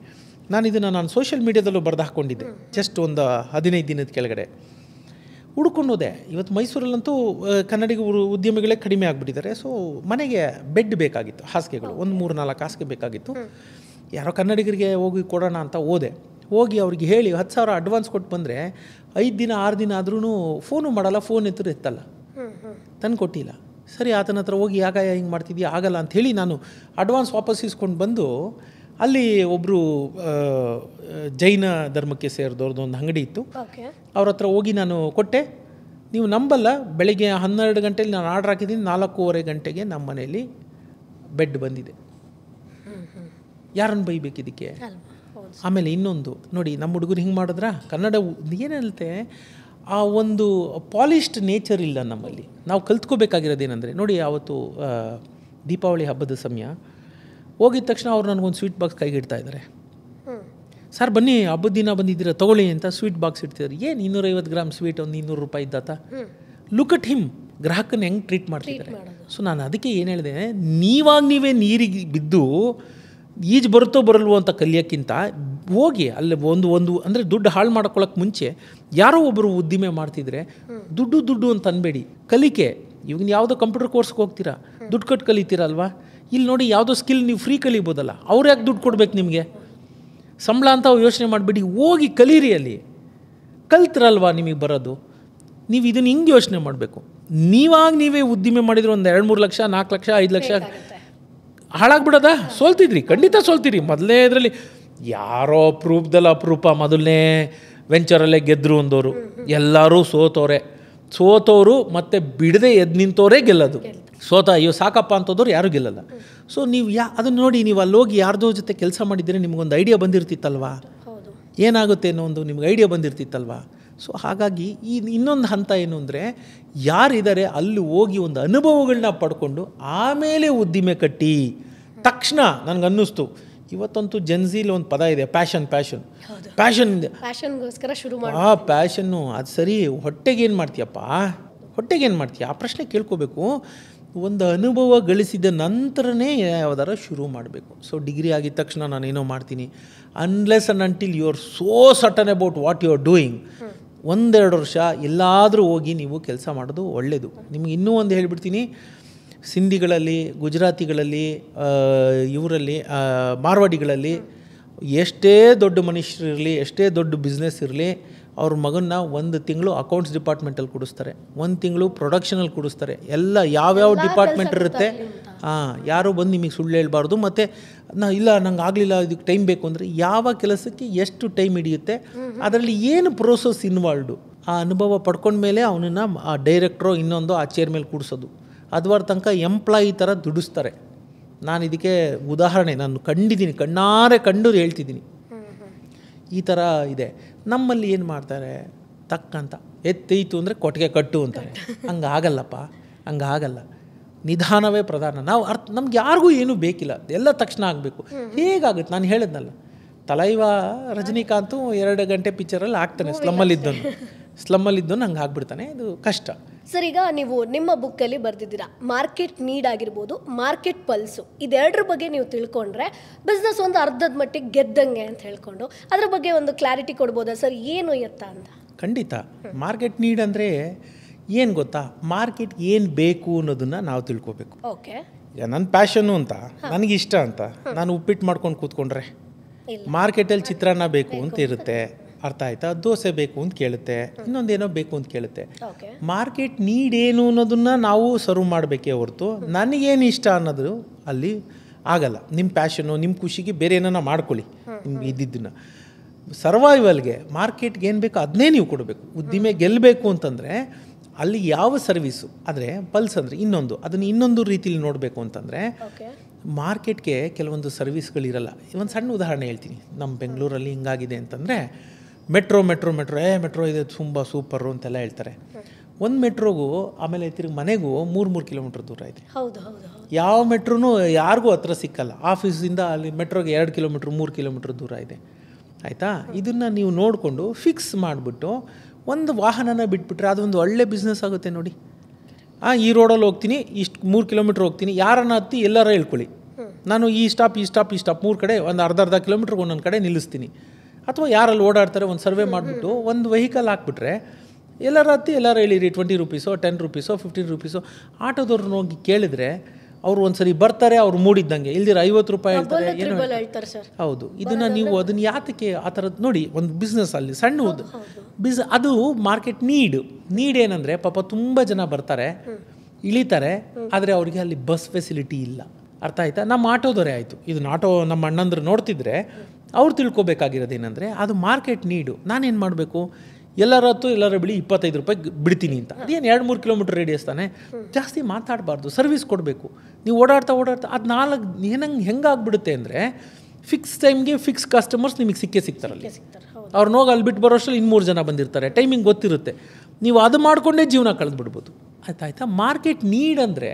ನಾನು ಸೋಷಿಯಲ್ ಮೀಡಿಯಾದಲ್ಲೂ ಬರೆದು ಹಾಕ್ಕೊಂಡಿದ್ದೆ. ಜಸ್ಟ್ ಒಂದು 15 ದಿನದ ಕೆಳಗಡೆ ಹುಡ್ಕೊಂಡು ಹೋದೆ. ಇವತ್ತು ಮೈಸೂರಲ್ಲಂತೂ ಕನ್ನಡಿಗ ಉದ್ಯಮಿಗಳೇ ಕಡಿಮೆ ಆಗಿಬಿಟ್ಟಿದ್ದಾರೆ. ಸೊ ಮನೆಗೆ ಬೆಡ್ ಬೇಕಾಗಿತ್ತು, ಹಾಸಿಗೆಗಳು ಒಂದು 3-4 ಹಾಸಿಗೆ ಬೇಕಾಗಿತ್ತು. ಯಾರೋ ಕನ್ನಡಿಗರಿಗೆ ಹೋಗಿ ಕೊಡೋಣ ಅಂತ ಹೋಗಿ ಅವ್ರಿಗೆ ಹೇಳಿ 10,000 ಅಡ್ವಾನ್ಸ್ ಕೊಟ್ಟು ಬಂದರೆ 5 ದಿನ 6 ದಿನ ಆದ್ರೂ ಫೋನು ಮಾಡಲ್ಲ, ಫೋನ್ ಎತ್ತಲ್ಲ, ತಂದು ಕೊಟ್ಟಿಲ್ಲ. ಸರಿ, ಆತನ ಹತ್ರ ಹೋಗಿ ಹಿಂಗೆ ಮಾಡ್ತಿದ್ದೀಯ, ಆಗಲ್ಲ ಅಂಥೇಳಿ ನಾನು ಅಡ್ವಾನ್ಸ್ ವಾಪಸ್ ಇಸ್ಕೊಂಡು ಬಂದು, ಅಲ್ಲಿ ಒಬ್ಬರು ಜೈನ ಧರ್ಮಕ್ಕೆ ಸೇರಿದವ್ರದ್ದು ಒಂದು ಅಂಗಡಿ ಇತ್ತು. ಅವ್ರ ಹತ್ರ ಹೋಗಿ ನಾನು ಕೊಟ್ಟೆ. ನೀವು ನಂಬಲ್ಲ, ಬೆಳಗ್ಗೆ 12 ಗಂಟೆಲಿ ನಾನು ಆರ್ಡ್ರ್ ಹಾಕಿದ್ದೀನಿ, 4:15 ಗಂಟೆಗೆ ನಮ್ಮ ಮನೆಯಲ್ಲಿ ಬೆಡ್ ಬಂದಿದೆ. ಯಾರನ್ನು ಬೈಬೇಕು ಇದಕ್ಕೆ? ಆಮೇಲೆ ಇನ್ನೊಂದು ನೋಡಿ, ನಮ್ಮ ಹುಡುಗರು ಹಿಂಗೆ ಮಾಡಿದ್ರ ಕನ್ನಡ ಏನು ಹೇಳುತ್ತೆ, ಆ ಒಂದು ಪಾಲಿಶ್ಡ್ ನೇಚರ್ ಇಲ್ಲ ನಮ್ಮಲ್ಲಿ. ನಾವು ಕಲ್ತ್ಕೋಬೇಕಾಗಿರೋದೇನೆಂದರೆ, ನೋಡಿ, ಆವತ್ತು ದೀಪಾವಳಿ ಹಬ್ಬದ ಸಮಯ ಹೋಗಿದ ತಕ್ಷಣ ಅವ್ರು ನನಗೊಂದು ಸ್ವೀಟ್ ಬಾಕ್ಸ್ ಕೈಗೆ ಇಡ್ತಾ ಇದ್ದಾರೆ. ಸರ್ ಬನ್ನಿ, ಹಬ್ಬದ ದಿನ ಬಂದಿದ್ದೀರಾ ತೊಗೊಳ್ಳಿ ಅಂತ ಸ್ವೀಟ್ ಬಾಕ್ಸ್ ಇಡ್ತಿದ್ದಾರೆ. ಏನು 250 ಗ್ರಾಮ್ ಸ್ವೀಟ್ ಒಂದು 200 ರೂಪಾಯಿ ಇದ್ದಾತ? ಲುಕ್ ಅಟ್ ಹಿಮ್, ಗ್ರಾಹಕನ ಹೆಂಗೆ ಟ್ರೀಟ್ ಮಾಡ್ತಿದ್ದಾರೆ. ಸೊ ನಾನು ಅದಕ್ಕೆ ಏನು ಹೇಳಿದೆ, ನೀವೇ ನೀರಿಗೆ ಬಿದ್ದು ಈಜು ಬರುತ್ತೋ ಬರಲ್ವೋ ಅಂತ ಕಲಿಯೋಕ್ಕಿಂತ ಹೋಗಿ ಅಲ್ಲಿ ಒಂದು ಅಂದರೆ ದುಡ್ಡು ಹಾಳು ಮಾಡ್ಕೊಳ್ಳೋಕೆ ಮುಂಚೆ ಯಾರೋ ಒಬ್ಬರು ಉದ್ದಿಮೆ ಮಾಡ್ತಿದ್ರೆ ದುಡ್ಡು ಅಂತ ಅನ್ಬೇಡಿ, ಕಲಿಕೆ. ಇವಾಗ ಯಾವುದೋ ಕಂಪ್ಯೂಟರ್ ಕೋರ್ಸ್ಗೆ ಹೋಗ್ತೀರಾ, ದುಡ್ಡು ಕಟ್ಟು ಕಲಿತೀರಲ್ವಾ? ಇಲ್ಲಿ ನೋಡಿ, ಯಾವುದೋ ಸ್ಕಿಲ್ ನೀವು ಫ್ರೀ ಕಲಿಬೋದಲ್ಲ, ಅವ್ರು ಯಾಕೆ ದುಡ್ಡು ಕೊಡ್ಬೇಕು ನಿಮಗೆ? ಸಂಬಳ ಅಂತ ಯೋಚನೆ ಮಾಡಿಬಿಡಿ, ಹೋಗಿ ಕಲೀರಿ. ಅಲ್ಲಿ ಕಲ್ತ್ರಲ್ವಾ ನಿಮಗೆ ಬರೋದು. ನೀವು ಇದನ್ನು ಹಿಂಗೆ ಯೋಚನೆ ಮಾಡಬೇಕು. ನೀವೇ ಉದ್ದಿಮೆ ಮಾಡಿದ್ರೆ ಒಂದು 2-3 ಲಕ್ಷ, 4 ಲಕ್ಷ, 5 ಲಕ್ಷ ಹಾಳಾಗ್ಬಿಡೋದಾ? ಸೋಲ್ತಿದ್ರಿ, ಖಂಡಿತ ಸೋಲ್ತೀರಿ. ಮೊದಲೇ ಇದರಲ್ಲಿ ಯಾರೋ ಅಪರೂಪದಲ್ಲಿ ಅಪರೂಪ ಮೊದಲನೇ ವೆಂಚರಲ್ಲೇ ಗೆದ್ದರು ಅಂದವರು, ಎಲ್ಲರೂ ಸೋತವರು ಮತ್ತು ಬಿಡದೆ ಎದ್ದು ನಿಂತವರೇ ಗೆಲ್ಲೋದು. ಅಯ್ಯೋ ಸಾಕಪ್ಪ ಅಂತಂದವ್ರು ಯಾರೂ ಗೆಲ್ಲಲ್ಲ. ಸೊ ನೀವು ಅದನ್ನು ನೋಡಿ, ನೀವು ಅಲ್ಲೋಗಿ ಯಾರ್ದೋ ಜೊತೆ ಕೆಲಸ ಮಾಡಿದರೆ ನಿಮಗೊಂದು ಐಡಿಯಾ ಬಂದಿರ್ತಿತ್ತಲ್ವಾ, ಏನಾಗುತ್ತೆ ಅನ್ನೋ ಒಂದು ನಿಮ್ಗೆ ಐಡಿಯಾ ಬಂದಿರ್ತಿತ್ತಲ್ವಾ. ಸೊ ಹಾಗಾಗಿ ಇನ್ನೊಂದು ಹಂತ ಏನು ಅಂದರೆ, ಯಾರಿದ್ದಾರೆ ಅಲ್ಲಿ ಹೋಗಿ ಒಂದು ಅನುಭವಗಳನ್ನ ಪಡ್ಕೊಂಡು ಆಮೇಲೆ ಉದ್ದಿಮೆ ಕಟ್ಟಿ. ತಕ್ಷಣ ನನಗನ್ನಿಸ್ತು, ಇವತ್ತಂತೂ ಜೆನ್ಝಿಲಿ ಒಂದು ಪದ ಇದೆ, ಪ್ಯಾಷನ್ಗೋಸ್ಕರ ಶುರು ಮಾಡಿ ಪ್ಯಾಷನ್ನು. ಅದು ಸರಿ, ಹೊಟ್ಟೆಗೇನು ಮಾಡ್ತೀಯಪ್ಪ, ಹೊಟ್ಟೆಗೇನು ಮಾಡ್ತೀಯ ಆ ಪ್ರಶ್ನೆ ಕೇಳ್ಕೋಬೇಕು. ಒಂದು ಅನುಭವ ಗಳಿಸಿದ ನಂತರನೇ ಯಾವ್ದಾರ ಶುರು ಮಾಡಬೇಕು. ಸೊ ಡಿಗ್ರಿ ಆಗಿದ ತಕ್ಷಣ ನಾನೇನೋ ಮಾಡ್ತೀನಿ, unless and until you are so certain about what you are doing, 1-2 ವರ್ಷ ಎಲ್ಲಾದರೂ ಹೋಗಿ ನೀವು ಕೆಲಸ ಮಾಡೋದು ಒಳ್ಳೆಯದು. ನಿಮ್ಗೆ ಇನ್ನೂ ಒಂದು ಹೇಳ್ಬಿಡ್ತೀನಿ, ಸಿಂಧಿಗಳಲ್ಲಿ, ಗುಜರಾತಿಗಳಲ್ಲಿ, ಇವರಲ್ಲಿ ಮಾರ್ವಾಡಿಗಳಲ್ಲಿ ಎಷ್ಟೇ ದೊಡ್ಡ ಮನುಷ್ಯರಿರಲಿ, ಎಷ್ಟೇ ದೊಡ್ಡ ಬಿಸ್ನೆಸ್ ಇರಲಿ, ಅವ್ರ ಮಗನ್ನ 1 ತಿಂಗಳು ಅಕೌಂಟ್ಸ್ ಡಿಪಾರ್ಟ್ಮೆಂಟಲ್ಲಿ ಕೊಡಿಸ್ತಾರೆ, 1 ತಿಂಗಳು ಪ್ರೊಡಕ್ಷನಲ್ಲಿ ಕೊಡಿಸ್ತಾರೆ. ಎಲ್ಲ ಯಾವ್ಯಾವ ಡಿಪಾರ್ಟ್ಮೆಂಟ್ ಇರುತ್ತೆ, ಯಾರೂ ಬಂದು ನಿಮಗೆ ಸುಳ್ಳು ಹೇಳ್ಬಾರ್ದು. ಮತ್ತು ಇಲ್ಲ ನಂಗೆ ಆಗಲಿಲ್ಲ, ಇದಕ್ಕೆ ಟೈಮ್ ಬೇಕು ಅಂದರೆ ಯಾವ ಕೆಲಸಕ್ಕೆ ಎಷ್ಟು ಟೈಮ್ ಹಿಡಿಯುತ್ತೆ, ಅದರಲ್ಲಿ ಏನು ಪ್ರೋಸೆಸ್ ಇನ್ವಾಲ್ವ್ಡು, ಆ ಅನುಭವ ಪಡ್ಕೊಂಡ್ಮೇಲೆ ಅವನನ್ನು ಆ ಡೈರೆಕ್ಟ್ರೋ ಇನ್ನೊಂದು ಆ ಚೇರ್ ಮೇಲೆ ಕೂಡಿಸೋದು. ಅದುವರ ತನಕ ಎಂಪ್ಲಾಯಿ ಥರ ದುಡಿಸ್ತಾರೆ. ನಾನು ಇದಕ್ಕೆ ಉದಾಹರಣೆ ನಾನು ಕಂಡಿದ್ದೀನಿ, ಕಣ್ಣಾರೆ ಕಂಡು ಹೇಳ್ತಿದ್ದೀನಿ. ಈ ಥರ ಇದೆ. ನಮ್ಮಲ್ಲಿ ಏನು ಮಾಡ್ತಾರೆ, ತಕ್ಕಂತ ಎತ್ತೈತು ಅಂದರೆ ಕೊಟ್ಟಿಗೆ ಕಟ್ಟು ಅಂತಾರೆ. ಹಂಗಾಗಲ್ಲಪ್ಪ, ಹಂಗಾಗಲ್ಲ. ನಿಧಾನವೇ ಪ್ರಧಾನ. ನಾವು ನಮ್ಗೆ ಯಾರಿಗೂ ಏನೂ ಬೇಕಿಲ್ಲ, ಎಲ್ಲ ತಕ್ಷಣ ಆಗಬೇಕು. ಹೇಗಾಗುತ್ತೆ, ನಾನು ಹೇಳಿದ್ನಲ್ಲ, ತಲೈವ ರಜನಿಕಾಂತು 2 ಗಂಟೆ ಪಿಕ್ಚರಲ್ಲಿ ಆಗ್ತಾನೆ, ಸ್ಲಮ್ಮಲ್ಲಿದ್ದವನು ಹಂಗೆ ಆಗ್ಬಿಡ್ತಾನೆ. ಇದು ಕಷ್ಟ. ಸರ್, ಈಗ ನೀವು ನಿಮ್ಮ ಬುಕ್ಕಲ್ಲಿ ಬರೆದಿದ್ದೀರಾ, ಮಾರ್ಕೆಟ್ ನೀಡ್ ಆಗಿರ್ಬೋದು, ಮಾರ್ಕೆಟ್ ಪಲ್ಸು, ಇದೆರಡರ ಬಗ್ಗೆ ನೀವು ತಿಳ್ಕೊಂಡ್ರೆ ಬಿಸ್ನೆಸ್ ಒಂದು ಅರ್ಧದ ಮಟ್ಟಿಗೆ ಗೆದ್ದಂಗೆ ಅಂತ ಹೇಳ್ಕೊಂಡು ಅದ್ರ ಬಗ್ಗೆ ಒಂದು ಕ್ಲಾರಿಟಿ ಕೊಡ್ಬೋದಾ ಸರ್, ಏನು ಎತ್ತ ಅಂತ? ಖಂಡಿತ. ಮಾರ್ಕೆಟ್ ನೀಡ್ ಅಂದರೆ ಏನು ಗೊತ್ತಾ, ಮಾರ್ಕೆಟ್ ಏನು ಬೇಕು ಅನ್ನೋದನ್ನು ನಾವು ತಿಳ್ಕೊಬೇಕು. ಓಕೆ, ಈಗ ನನ್ನ ಪ್ಯಾಷನ್ನು ಅಂತ, ನನಗಿಷ್ಟ ಅಂತ ನಾನು ಉಪ್ಪಿಟ್ಟು ಮಾಡ್ಕೊಂಡು ಕೂತ್ಕೊಂಡ್ರೆ, ಮಾರ್ಕೆಟಲ್ಲಿ ಚಿತ್ರಾನ್ನ ಬೇಕು ಅಂತ ಇರುತ್ತೆ, ಅರ್ಥ ಆಯ್ತಾ, ದೋಸೆ ಬೇಕು ಅಂತ ಕೇಳುತ್ತೆ, ಇನ್ನೊಂದೇನೋ ಬೇಕು ಅಂತ ಕೇಳುತ್ತೆ. ಮಾರ್ಕೆಟ್ ನೀಡ್ ಏನು ಅನ್ನೋದನ್ನು ನಾವು ಸರ್ವ್ ಮಾಡಬೇಕೇ ಹೊರತು ನನಗೇನು ಇಷ್ಟ ಅನ್ನೋದು ಅಲ್ಲಿ ಆಗಲ್ಲ. ನಿಮ್ಮ ಪ್ಯಾಷನ್ನು, ನಿಮ್ಮ ಖುಷಿಗೆ ಬೇರೆ ಏನೋ ಮಾಡ್ಕೊಳ್ಳಿ, ನಿಮ್ಗೆ ಇದ್ದಿದ್ದನ್ನು. ಸರ್ವೈವಲ್ಗೆ ಮಾರ್ಕೆಟ್ಗೆ ಏನು ಬೇಕೋ ಅದನ್ನೇ ನೀವು ಕೊಡಬೇಕು. ಉದ್ದಿಮೆ ಗೆಲ್ಲಬೇಕು ಅಂತಂದರೆ ಅಲ್ಲಿ ಯಾವ ಸರ್ವಿಸು, ಆದರೆ ಪಲ್ಸ್ ಅಂದರೆ ಇನ್ನೊಂದು, ಅದನ್ನು ಇನ್ನೊಂದು ರೀತಿಲಿ ನೋಡಬೇಕು ಅಂತಂದರೆ ಮಾರ್ಕೆಟ್ಗೆ ಕೆಲವೊಂದು ಸರ್ವಿಸ್ಗಳಿರಲ್ಲ. ಒಂದು ಸಣ್ಣ ಉದಾಹರಣೆ ಹೇಳ್ತೀನಿ. ನಮ್ಮ ಬೆಂಗಳೂರಲ್ಲಿ ಹಿಂಗಾಗಿದೆ ಅಂತಂದರೆ, ಮೆಟ್ರೋ ಇದೆ ತುಂಬ ಸೂಪರು ಅಂತೆಲ್ಲ ಹೇಳ್ತಾರೆ. ಒಂದು ಮೆಟ್ರೋಗೂ ಆಮೇಲೆ ತಿರುಗಿ ಮನೆಗೂ 3 ಕಿಲೋಮೀಟ್ರ್ ದೂರ ಇದೆ. ಯಾವ ಮೆಟ್ರೋನೂ ಯಾರಿಗೂ ಹತ್ರ ಸಿಕ್ಕಲ್ಲ. ಆಫೀಸಿಂದ ಅಲ್ಲಿ ಮೆಟ್ರೋಗೆ 2 ಕಿಲೋಮೀಟ್ರ್ 3 ಕಿಲೋಮೀಟ್ರ್ ದೂರ ಇದೆ, ಆಯಿತಾ. ಇದನ್ನು ನೀವು ನೋಡಿಕೊಂಡು ಫಿಕ್ಸ್ ಮಾಡಿಬಿಟ್ಟು ಒಂದು ವಾಹನನ ಬಿಟ್ಬಿಟ್ರೆ ಅದೊಂದು ಒಳ್ಳೆ ಬಿಸ್ನೆಸ್ ಆಗುತ್ತೆ ನೋಡಿ. ಈ ರೋಡಲ್ಲಿ ಹೋಗ್ತೀನಿ, ಇಷ್ಟು 3 ಕಿಲೋಮೀಟ್ರ್ ಹೋಗ್ತೀನಿ, ಯಾರನ್ನ ಹತ್ತಿ ಎಲ್ಲಾರ ಹೇಳ್ಕೊಳ್ಳಿ, ನಾನು ಈ ಸ್ಟಾಪ್ 3 ಕಡೆ ಒಂದು ಅರ್ಧ ಕಿಲೋಮೀಟ್ರ್ಗೆ ಒಂದೊಂದು ಕಡೆ ನಿಲ್ಲಿಸ್ತೀನಿ. ಅಥವಾ ಯಾರಲ್ಲಿ ಓಡಾಡ್ತಾರೆ ಒಂದು ಸರ್ವೆ ಮಾಡಿಬಿಟ್ಟು ಒಂದು ವೆಹಿಕಲ್ ಹಾಕ್ಬಿಟ್ರೆ ಎಲ್ಲರ ಹತ್ತಿ ಎಲ್ಲರೂ ಹೇಳಿರಿ, 20 ರೂಪೀಸೋ 10 ರೂಪೀಸೋ 15 ರೂಪೀಸೋ. ಆಟೋದವ್ರನ್ನ ಹೋಗಿ ಕೇಳಿದ್ರೆ ಅವರು ಒಂದ್ಸರಿ ಬರ್ತಾರೆ, ಅವ್ರು ಮೂಡಿದ್ದಂಗೆ, ಇಲ್ದಿರ 50 ರೂಪಾಯಿ ಹೇಳ್ತಾರೆ, ಏನೋ ಹೇಳ್ತಾರೆ. ಹೌದು, ಇದನ್ನು ನೀವು ಅದನ್ನು ಯಾತಕ್ಕೆ ಆ ಥರದ್ದು ನೋಡಿ. ಒಂದು ಬಿಸ್ನೆಸ್ ಅಲ್ಲಿ ಸಣ್ಣ ಅದು ಮಾರ್ಕೆಟ್ ನೀಡ್ ಏನಂದರೆ, ಪಾಪ ತುಂಬ ಜನ ಬರ್ತಾರೆ, ಇಳಿತಾರೆ, ಆದರೆ ಅವರಿಗೆ ಅಲ್ಲಿ ಬಸ್ ಫೆಸಿಲಿಟಿ ಇಲ್ಲ, ಅರ್ಥ ಆಯ್ತಾ. ನಮ್ಮ ಆಟೋದವರೇ ಆಯಿತು, ಇದನ್ನ ಆಟೋ ನಮ್ಮ ಅಣ್ಣಂದ್ರು ನೋಡ್ತಿದ್ರೆ ಅವ್ರು ತಿಳ್ಕೊಬೇಕಾಗಿರೋದೇನೆಂದರೆ ಅದು ಮಾರ್ಕೆಟ್ ನೀಡು. ನಾನೇನು ಮಾಡಬೇಕು, ಎಲ್ಲರ ಹತ್ತು ಎಲ್ಲರ ಬಿಡಿ 25 ರೂಪಾಯಿ ಬಿಡ್ತೀನಿ ಅಂತ. ಅದೇನು 2-3 ಕಿಲೋಮೀಟ್ರ್ ರೇಡಿಯಸ್ ತಾನೆ, ಜಾಸ್ತಿ ಮಾತಾಡಬಾರ್ದು, ಸರ್ವಿಸ್ ಕೊಡಬೇಕು. ನೀವು ಓಡಾಡ್ತಾ ಅದು 4 ಹೆಂಗಾಗ್ಬಿಡುತ್ತೆ ಅಂದರೆ, ಫಿಕ್ಸ್ ಟೈಮ್ಗೆ ಫಿಕ್ಸ್ ಕಸ್ಟಮರ್ಸ್ ನಿಮಗೆ ಸಿಗ್ತಾರಲ್ಲಿ. ಅವ್ರನ್ನ ಹೋಗಿ ಅಲ್ಲಿ ಬಿಟ್ಟು ಬರೋಷ್ಟರಲ್ಲಿ 3 ಜನ ಬಂದಿರ್ತಾರೆ, ಟೈಮಿಂಗ್ ಗೊತ್ತಿರುತ್ತೆ. ನೀವು ಅದು ಮಾಡಿಕೊಂಡೇ ಜೀವನ ಕಳೆದ್ಬಿಡ್ಬೋದು, ಆಯ್ತಾ. ಮಾರ್ಕೆಟ್ ನೀಡ್ ಅಂದರೆ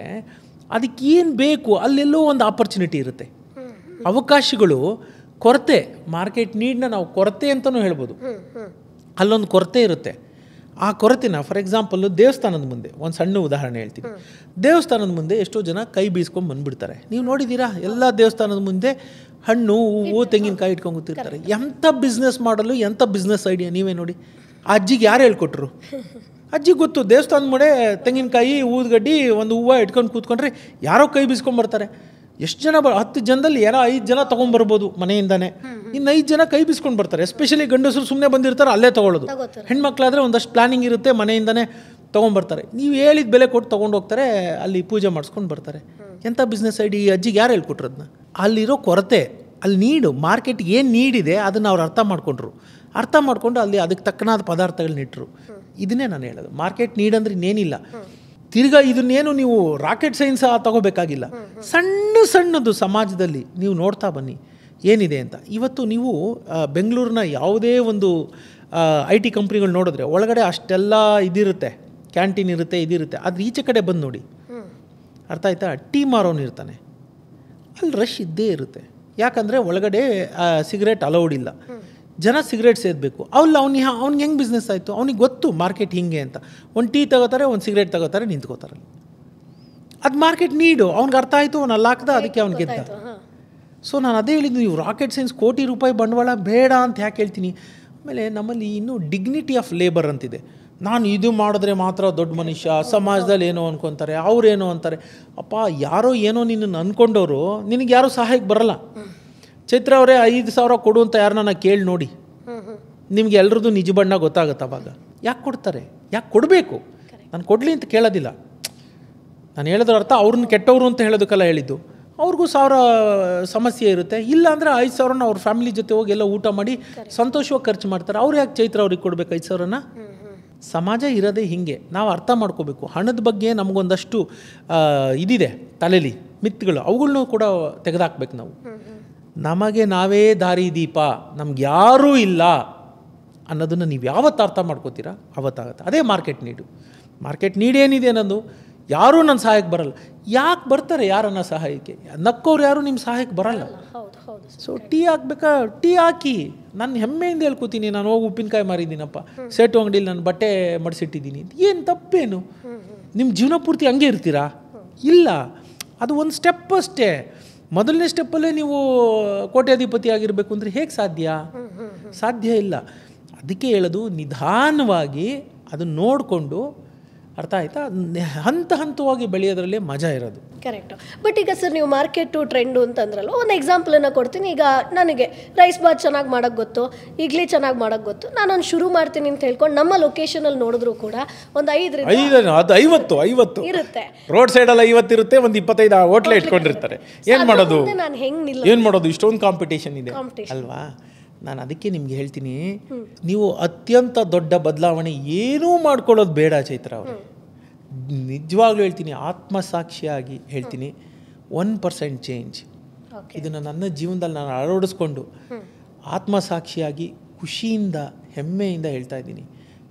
ಅದಕ್ಕೇನು ಬೇಕು ಅಲ್ಲೆಲ್ಲೋ ಒಂದು ಆಪರ್ಚುನಿಟಿ ಇರುತ್ತೆ, ಅವಕಾಶಗಳು. ಕೊರತೆ, ಮಾರ್ಕೆಟ್ ನೀಡನ್ನ ನಾವು ಕೊರತೆ ಅಂತಲೂ ಹೇಳ್ಬೋದು. ಅಲ್ಲೊಂದು ಕೊರತೆ ಇರುತ್ತೆ. ಆ ಕೊರತೆನ ಫಾರ್ ಎಕ್ಸಾಂಪಲ್ಲು ದೇವಸ್ಥಾನದ ಮುಂದೆ ಒಂದು ಸಣ್ಣ ಉದಾಹರಣೆ ಹೇಳ್ತೀನಿ. ದೇವಸ್ಥಾನದ ಮುಂದೆ ಎಷ್ಟೋ ಜನ ಕೈ ಬೀಸ್ಕೊಂಡು ಬಂದುಬಿಡ್ತಾರೆ. ನೀವು ನೋಡಿದ್ದೀರಾ, ಎಲ್ಲ ದೇವಸ್ಥಾನದ ಮುಂದೆ ಹಣ್ಣು, ಹೂವು, ತೆಂಗಿನಕಾಯಿ ಇಟ್ಕೊಂಡು ಕೂತಿರ್ತಾರೆ. ಎಂಥ ಬಿಸ್ನೆಸ್ ಮಾಡಲು, ಎಂಥ ಬಿಸ್ನೆಸ್ ಐಡಿಯಾ ನೀವೇ ನೋಡಿ. ಆ ಅಜ್ಜಿಗೆ ಯಾರು ಹೇಳ್ಕೊಟ್ರು? ಅಜ್ಜಿಗೆ ಗೊತ್ತು, ದೇವಸ್ಥಾನದ ಮುಂದೆ ತೆಂಗಿನಕಾಯಿ, ಊದ್ಗಡ್ಡಿ, ಒಂದು ಹೂವು ಇಟ್ಕೊಂಡು ಕೂತ್ಕೊಂಡ್ರೆ ಯಾರೋ ಕೈ ಬೀಸ್ಕೊಂಡ್ಬರ್ತಾರೆ. ಎಷ್ಟು ಜನ 10 ಜನದಲ್ಲಿ ಯಾರೋ 5 ಜನ ತೊಗೊಂಡ್ಬರ್ಬೋದು ಮನೆಯಿಂದಾನೆ, ಇನ್ನು 5 ಜನ ಕೈ ಬೀಸ್ಕೊಂಡು ಬರ್ತಾರೆ. ಎಸ್ಪೆಷಲಿ ಗಂಡಸರು ಸುಮ್ಮನೆ ಬಂದಿರ್ತಾರೆ, ಅಲ್ಲೇ ತೊಗೊಳ್ಳೋದು. ಹೆಣ್ಮಕ್ಳಾದರೆ ಒಂದಷ್ಟು ಪ್ಲಾನಿಂಗ್ ಇರುತ್ತೆ, ಮನೆಯಿಂದನೇ ತೊಗೊಂಡ್ಬರ್ತಾರೆ. ನೀವು ಹೇಳಿದ ಬೆಲೆ ಕೊಟ್ಟು ತೊಗೊಂಡೋಗ್ತಾರೆ, ಅಲ್ಲಿ ಪೂಜೆ ಮಾಡಿಸ್ಕೊಂಡು ಬರ್ತಾರೆ. ಎಂಥ ಬಿಸ್ನೆಸ್ ಐಡಿ? ಅಜ್ಜಿಗೆ ಯಾರು ಹೇಳ್ಕೊಟ್ರದನ್ನ? ಅಲ್ಲಿರೋ ಕೊರತೆ, ಅಲ್ಲಿ ಮಾರ್ಕೆಟ್ ಏನು ನೀಡಿದೆ ಅದನ್ನು ಅವ್ರು ಅರ್ಥ ಮಾಡಿಕೊಂಡು ಅಲ್ಲಿ ಅದಕ್ಕೆ ತಕ್ಕನಾದ ಪದಾರ್ಥಗಳನ್ನಿಟ್ಟರು. ಇದನ್ನೇ ನಾನು ಹೇಳೋದು, ಮಾರ್ಕೆಟ್ ನೀಡ್ ಅಂದರೆ ಇನ್ನೇನಿಲ್ಲ. ತಿರ್ಗಾ ಇದನ್ನೇನು ನೀವು ರಾಕೆಟ್ ಸೈನ್ಸ್ ತಗೋಬೇಕಾಗಿಲ್ಲ. ಸಣ್ಣದು ಸಮಾಜದಲ್ಲಿ ನೀವು ನೋಡ್ತಾ ಬನ್ನಿ ಏನಿದೆ ಅಂತ. ಇವತ್ತು ನೀವು ಬೆಂಗಳೂರಿನ ಯಾವುದೇ ಒಂದು IT ಕಂಪ್ನಿಗಳು ನೋಡಿದ್ರೆ ಒಳಗಡೆ ಅಷ್ಟೆಲ್ಲ ಇದಿರುತ್ತೆ, ಕ್ಯಾಂಟೀನ್ ಇರುತ್ತೆ, ಇದಿರುತ್ತೆ. ಆದರೆ ಈಚೆ ಕಡೆ ಬಂದು ನೋಡಿ, ಅರ್ಥ ಆಯ್ತಾ, ಟೀ ಮಾರೋನು ಇರ್ತಾನೆ, ಅಲ್ಲಿ ರಶ್ ಇದ್ದೇ ಇರುತ್ತೆ. ಯಾಕಂದರೆ ಒಳಗಡೆ ಸಿಗರೇಟ್ ಅಲೌಡ್ ಇಲ್ಲ, ಜನ ಸಿಗರೇಟ್ ಸೇದಬೇಕು. ಅವ್ನಿಗೆ ಹೆಂಗೆ ಬಿಸ್ನೆಸ್ ಆಯಿತು? ಅವ್ನಿಗೆ ಗೊತ್ತು ಮಾರ್ಕೆಟ್ ಹಿಂಗೆ ಅಂತ. ಒಂದು ಟೀ ತಗೋತಾರೆ, ಒಂದು ಸಿಗರೇಟ್ ತಗೋತಾರೆ, ನಿಂತ್ಕೋತಾರೆ. ಅದು ಮಾರ್ಕೆಟ್ ನೀಡು, ಅವ್ನಿಗೆ ಅರ್ಥ ಆಯಿತು, ಅವ್ನು ಅಲ್ಲಿ ಹಾಕ್ದ, ಅದಕ್ಕೆ ಅವ್ನು ಗೆದ್ದ. ಸೊ ನಾನು ಅದೇ ಹೇಳಿದ್ದು, ನೀವು ರಾಕೆಟ್ ಸೈನ್ಸ್ ಕೋಟಿ ರೂಪಾಯಿ ಬಂಡವಾಳ ಬೇಡ ಅಂತ ಯಾಕೆ ಹೇಳ್ತೀನಿ. ಆಮೇಲೆ ನಮ್ಮಲ್ಲಿ ಇನ್ನೂ ಡಿಗ್ನಿಟಿ ಆಫ್ ಲೇಬರ್ ಅಂತಿದೆ. ನಾನು ಇದು ಮಾಡಿದ್ರೆ ಮಾತ್ರ ದೊಡ್ಡ ಮನುಷ್ಯ, ಸಮಾಜದಲ್ಲಿ ಏನೋ ಅನ್ಕೊತಾರೆ, ಅವ್ರೇನೋ ಅಂತಾರೆ. ಅಪ್ಪ, ಯಾರೋ ಏನೋ ನಿನ್ನನ್ನು ಅಂದ್ಕೊಂಡವರು ನಿನಗೆ ಯಾರೂ ಸಹಾಯಕ್ಕೆ ಬರಲ್ಲ. ಚೈತ್ರ ಅವರೇ 5,000 ಕೊಡು ಅಂತ ಯಾರನ್ನ ಕೇಳಿ ನೋಡಿ, ನಿಮ್ಗೆ ಎಲ್ರದ್ದು ನಿಜ ಬಣ್ಣ ಗೊತ್ತಾಗುತ್ತೆ. ಅವಾಗ ಯಾಕೆ ಕೊಡ್ತಾರೆ, ಯಾಕೆ ಕೊಡಬೇಕು? ನಾನು ಕೊಡಲಿ ಅಂತ ಕೇಳೋದಿಲ್ಲ. ನಾನು ಹೇಳಿದ್ರ ಅರ್ಥ ಅವ್ರನ್ನ ಕೆಟ್ಟವರು ಅಂತ ಹೇಳೋದಕ್ಕೆಲ್ಲ ಹೇಳಿದ್ದು. ಅವ್ರಿಗೂ 1,000 ಸಮಸ್ಯೆ ಇರುತ್ತೆ. ಇಲ್ಲ ಅಂದರೆ 5,000ನ ಅವ್ರ ಫ್ಯಾಮಿಲಿ ಜೊತೆ ಹೋಗಿ ಎಲ್ಲ ಊಟ ಮಾಡಿ ಸಂತೋಷವಾಗಿ ಖರ್ಚು ಮಾಡ್ತಾರೆ. ಅವ್ರು ಯಾಕೆ ಚೈತ್ರ ಅವ್ರಿಗೆ ಕೊಡಬೇಕು 5,000ನ? ಸಮಾಜ ಇರೋದೇ ಹೀಗೆ. ನಾವು ಅರ್ಥ ಮಾಡ್ಕೋಬೇಕು. ಹಣದ ಬಗ್ಗೆ ನಮಗೊಂದಷ್ಟು ಇದಿದೆ ತಲೆಯಲ್ಲಿ ಮಿತ್ಗಳು, ಅವುಗಳನ್ನೂ ಕೂಡ ತೆಗೆದಾಕ್ಬೇಕು ನಾವು. ನಮಗೆ ನಾವೇ ದಾರಿ ದೀಪ, ನಮ್ಗೆ ಯಾರೂ ಇಲ್ಲ ಅನ್ನೋದನ್ನು ನೀವು ಯಾವತ್ತು ಅರ್ಥ ಮಾಡ್ಕೋತೀರಾ ಅವತ್ತಾಗತ್ತೆ. ಅದೇ ಮಾರ್ಕೆಟ್ ನೀಡ್ ಏನಿದೆ ಅನ್ನೋದು. ಯಾರೂ ನನ್ನ ಸಹಾಯಕ್ಕೆ ಬರಲ್ಲ. ಯಾಕೆ ಬರ್ತಾರೆ ಯಾರನ್ನ ಸಹಾಯಕ್ಕೆ? ನಕ್ಕೋರು ಯಾರು ನಿಮ್ಮ ಸಹಾಯಕ್ಕೆ ಬರಲ್ಲ. ಸೊ ಟೀ ಹಾಕ್ಬೇಕಾ, ಟೀ ಹಾಕಿ. ನಾನು ಹೆಮ್ಮೆಯಿಂದ ಹೇಳ್ಕೊತೀನಿ, ನಾನು ಹೋಗಿ ಉಪ್ಪಿನಕಾಯಿ ಮಾರಿದ್ದೀನಪ್ಪ, ಸೇಟು ಅಂಗಡಿಲಿ ನಾನು ಬಟ್ಟೆ ಮಡಿಸಿಟ್ಟಿದ್ದೀನಿ. ಏನು ತಪ್ಪೇನು? ನಿಮ್ಮ ಜೀವನ ಪೂರ್ತಿ ಹಂಗೆ ಇರ್ತೀರಾ? ಇಲ್ಲ, ಅದು ಒಂದು ಸ್ಟೆಪ್ ಅಷ್ಟೇ. ಮೊದಲನೇ ಸ್ಟೆಪ್ಪಲ್ಲೇ ನೀವು ಕೋಟ್ಯಾಧಿಪತಿ ಆಗಿರಬೇಕು ಅಂದರೆ ಹೇಗೆ ಸಾಧ್ಯ ಇಲ್ಲ. ಅದಕ್ಕೆ ಹೇಳೋದು, ನಿಧಾನವಾಗಿ ಅದನ್ನು ನೋಡಿಕೊಂಡು, ಅರ್ಥ ಆಯ್ತಾ, ಹಂತವಾಗಿ ಬೆಳೆಯೋದ್ರಲ್ಲೇ ಮಜಾ ಇರೋದು. ಕರೆಕ್ಟು. ಬಟ್ ಈಗ ಸರ್, ನೀವು ಮಾರ್ಕೆಟು ಟ್ರೆಂಡು ಅಂತಂದ್ರಲ್ಲ, ಒಂದು ಎಕ್ಸಾಂಪಲನ್ನು ಕೊಡ್ತೀನಿ. ಈಗ ನನಗೆ ರೈಸ್ ಬಾತ್ ಚೆನ್ನಾಗಿ ಮಾಡೋಕ್ಕೆ ಗೊತ್ತು, ಇಡ್ಲಿ ಚೆನ್ನಾಗಿ ಮಾಡೋಕ್ಕೆ ಗೊತ್ತು, ನಾನೊಂದು ಶುರು ಮಾಡ್ತೀನಿ ಅಂತ ಹೇಳ್ಕೊಂಡು ನಮ್ಮ ಲೊಕೇಶನಲ್ಲಿ ನೋಡಿದ್ರು ಕೂಡ ಒಂದು 50 ಇರುತ್ತೆ. ರೋಡ್ ಸೈಡಲ್ಲಿ 50 ಇರುತ್ತೆ, ಒಂದು 25 ಹೋಟ್ಲೆ ಇಟ್ಕೊಂಡಿರ್ತಾರೆ. ಏನು ಮಾಡೋದು? ನಾನು ಹೆಂಗೆ ಏನು ಮಾಡೋದು? ಇಷ್ಟೊಂದು ಕಾಂಪಿಟೇಷನ್ ಇದೆ ಅಲ್ವಾ? ನಾನು ಅದಕ್ಕೆ ನಿಮ್ಗೆ ಹೇಳ್ತೀನಿ, ನೀವು ಅತ್ಯಂತ ದೊಡ್ಡ ಬದಲಾವಣೆ ಏನೂ ಮಾಡ್ಕೊಳ್ಳೋದು ಬೇಡ ಚೈತ್ರ ಅವರು. ನಿಜವಾಗ್ಲೂ ಹೇಳ್ತೀನಿ, ಆತ್ಮಸಾಕ್ಷಿಯಾಗಿ ಹೇಳ್ತೀನಿ, 1% ಚೇಂಜ್. ಇದನ್ನು ನನ್ನ ಜೀವನದಲ್ಲಿ ನಾನು ಅಳವಡಿಸ್ಕೊಂಡು ಆತ್ಮಸಾಕ್ಷಿಯಾಗಿ ಖುಷಿಯಿಂದ ಹೆಮ್ಮೆಯಿಂದ ಹೇಳ್ತಾ ಇದ್ದೀನಿ.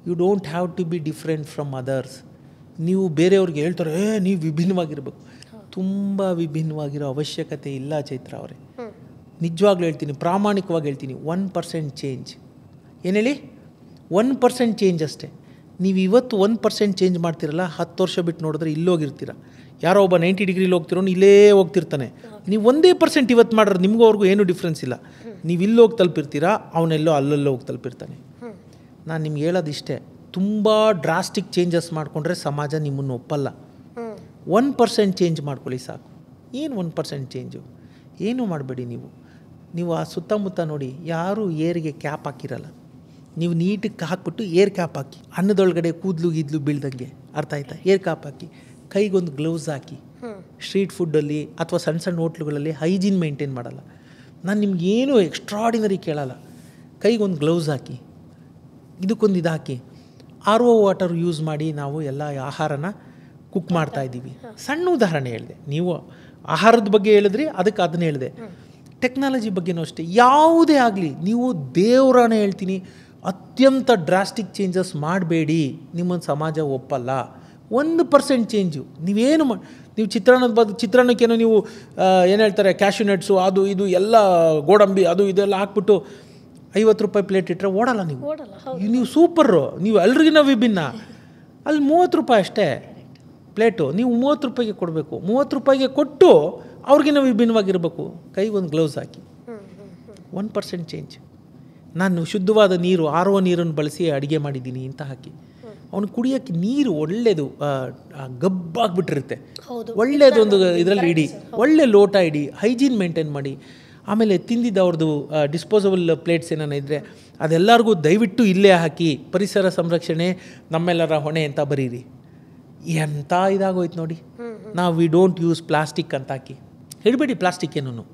You don't have to be different from others. ನೀವು ಬೇರೆಯವ್ರಿಗೆ ಹೇಳ್ತಾರೆ ನೀವು ವಿಭಿನ್ನವಾಗಿರ್ಬೇಕು. ತುಂಬ ವಿಭಿನ್ನವಾಗಿರೋ ಅವಶ್ಯಕತೆ ಇಲ್ಲ ಚೈತ್ರ ಅವರೇ. ನಿಜವಾಗ್ಲೂ ಹೇಳ್ತೀನಿ, ಪ್ರಾಮಾಣಿಕವಾಗಿ ಹೇಳ್ತೀನಿ, 1% ಚೇಂಜ್. ಏನು ಹೇಳಿ? 1% ಚೇಂಜ್ ಅಷ್ಟೇ. ನೀವು ಇವತ್ತು 1% ಚೇಂಜ್ ಮಾಡ್ತಿರಲ್ಲ, 10 ವರ್ಷ ಬಿಟ್ಟು ನೋಡಿದ್ರೆ ಇಲ್ಲೋಗಿರ್ತೀರ. ಯಾರೋ ಒಬ್ಬ 90 ಡಿಗ್ರಿಲಿ ಹೋಗ್ತಿರೋನು ಇಲ್ಲೇ ಹೋಗ್ತಿರ್ತಾನೆ. ನೀವು 1% ಇವತ್ತು ಮಾಡಿದ್ರೆ ನಿಮಗೂ ಅವ್ರಿಗೂ ಏನೂ ಡಿಫ್ರೆನ್ಸ್ ಇಲ್ಲ. ನೀವು ಇಲ್ಲೋಗಿ ತಲುಪಿರ್ತೀರಾ, ಅವನೆಲ್ಲೋ ಅಲ್ಲಲ್ಲೋ ಹೋಗಿ ತಲುಪಿರ್ತಾನೆ. ನಾನು ನಿಮ್ಗೆ ಹೇಳೋದಿಷ್ಟೇ, ತುಂಬ ಡ್ರಾಸ್ಟಿಕ್ ಚೇಂಜಸ್ ಮಾಡಿಕೊಂಡ್ರೆ ಸಮಾಜ ನಿಮ್ಮನ್ನು ಒಪ್ಪಲ್ಲ. 1% ಚೇಂಜ್ ಮಾಡ್ಕೊಳ್ಳಿ ಸಾಕು. ಏನು 1% ಚೇಂಜು? ಏನೂ ಮಾಡಬೇಡಿ. ನೀವು ಆ ಸುತ್ತಮುತ್ತ ನೋಡಿ, ಯಾರೂ ಏರಿಗೆ ಕ್ಯಾಪ್ ಹಾಕಿರಲ್ಲ. ನೀವು ನೀಟಿಗೆ ಹಾಕ್ಬಿಟ್ಟು ಏರ್ ಕ್ಯಾಪ್ ಹಾಕಿ, ಅನ್ನದೊಳಗಡೆ ಕೂದಲು ಬೀಳ್ದಂಗೆ, ಅರ್ಥ ಆಯ್ತಾ? ಏರ್ ಕ್ಯಾಪ್ ಹಾಕಿ, ಕೈಗೊಂದು ಗ್ಲೌಸ್ ಹಾಕಿ. ಸ್ಟ್ರೀಟ್ ಫುಡ್ಡಲ್ಲಿ ಅಥವಾ ಸಣ್ಣ ಹೋಟ್ಲುಗಳಲ್ಲಿ ಹೈಜೀನ್ ಮೇಂಟೈನ್ ಮಾಡಲ್ಲ. ನಾನು ನಿಮ್ಗೇನು ಎಕ್ಸ್ಟ್ರಾಡಿನರಿ ಕೇಳಲ್ಲ. ಕೈಗೊಂದು ಗ್ಲೌಸ್ ಹಾಕಿ, ಇದಕ್ಕೊಂದು ಇದು ಹಾಕಿ, RO ವಾಟರ್ ಯೂಸ್ ಮಾಡಿ ನಾವು ಎಲ್ಲ ಆಹಾರನ ಕುಕ್ ಮಾಡ್ತಾಯಿದ್ದೀವಿ. ಸಣ್ಣ ಉದಾಹರಣೆ ಹೇಳಿದೆ. ನೀವು ಆಹಾರದ ಬಗ್ಗೆ ಹೇಳಿದ್ರಿ, ಅದಕ್ಕೆ ಅದನ್ನ ಹೇಳಿದೆ. ಟೆಕ್ನಾಲಜಿ ಬಗ್ಗೆನೂ ಅಷ್ಟೇ. ಯಾವುದೇ ಆಗಲಿ, ನೀವು ದೇವರಾನೇ ಹೇಳ್ತೀನಿ, ಅತ್ಯಂತ ಡ್ರಾಸ್ಟಿಕ್ ಚೇಂಜಸ್ ಮಾಡಬೇಡಿ, ನಿಮ್ಮನ್ನು ಸಮಾಜ ಒಪ್ಪಲ್ಲ. 1% ಚೇಂಜು. ನೀವು ಚಿತ್ರಾನ್ನಕ್ಕೇನೋ ನೀವು ಏನು ಹೇಳ್ತಾರೆ, ಕ್ಯಾಶ್ಯೂ ನಟ್ಸು ಅದು ಇದು ಎಲ್ಲ ಗೋಡಂಬಿ ಅದು ಇದೆಲ್ಲ ಹಾಕ್ಬಿಟ್ಟು 50 ರೂಪಾಯಿ ಪ್ಲೇಟ್ ಇಟ್ಟರೆ ಓಡಲ್ಲ. ನೀವು ಸೂಪರು, ನೀವು ಎಲ್ರಿಗಿನ್ನ ವಿಭಿನ್ನ. ಅಲ್ಲಿ 30 ರೂಪಾಯಿ ಅಷ್ಟೇ ಪ್ಲೇಟು, ನೀವು 30 ರೂಪಾಯಿಗೆ ಕೊಡಬೇಕು. 30 ರೂಪಾಯಿಗೆ ಕೊಟ್ಟು ಅವ್ರಿಗಿನ್ನ ವಿಭಿನ್ನವಾಗಿರಬೇಕು. ಕೈಗೊಂದು ಗ್ಲೌಸ್ ಹಾಕಿ. 1% ಚೇಂಜ್. ನಾನು ಶುದ್ಧವಾದ ನೀರು, RO ನೀರನ್ನು ಬಳಸಿ ಅಡುಗೆ ಮಾಡಿದ್ದೀನಿ ಅಂತ ಹಾಕಿ. ಅವನು ಕುಡಿಯೋಕ್ಕೆ ನೀರು ಒಳ್ಳೆಯದು, ಗಬ್ಬಾಗ್ಬಿಟ್ಟಿರುತ್ತೆ, ಒಳ್ಳೆಯದೊಂದು ಇದರಲ್ಲಿ ಇಡಿ, ಒಳ್ಳೆ ಲೋಟ ಇಡಿ, ಹೈಜೀನ್ ಮೇಂಟೈನ್ ಮಾಡಿ. ಆಮೇಲೆ ತಿಂದಿದ್ದು ಅವ್ರದ್ದು ಡಿಸ್ಪೋಸಬಲ್ ಪ್ಲೇಟ್ಸ್ ಏನಾನ ಇದ್ದರೆ ಅದೆಲ್ಲರಿಗೂ ದಯವಿಟ್ಟು ಇಲ್ಲೇ ಹಾಕಿ, ಪರಿಸರ ಸಂರಕ್ಷಣೆ ನಮ್ಮೆಲ್ಲರ ಹೊಣೆ ಅಂತ ಬರೀರಿ. ಎಂಥ ಇದಾಗೋಯ್ತು ನೋಡಿ. ನಾವು ವಿ ಡೋಂಟ್ ಯೂಸ್ ಪ್ಲಾಸ್ಟಿಕ್ ಅಂತ ಹಾಕಿ. ಹೇಳಬೇಡಿ ಪ್ಲಾಸ್ಟಿಕ್ ಏನೂ.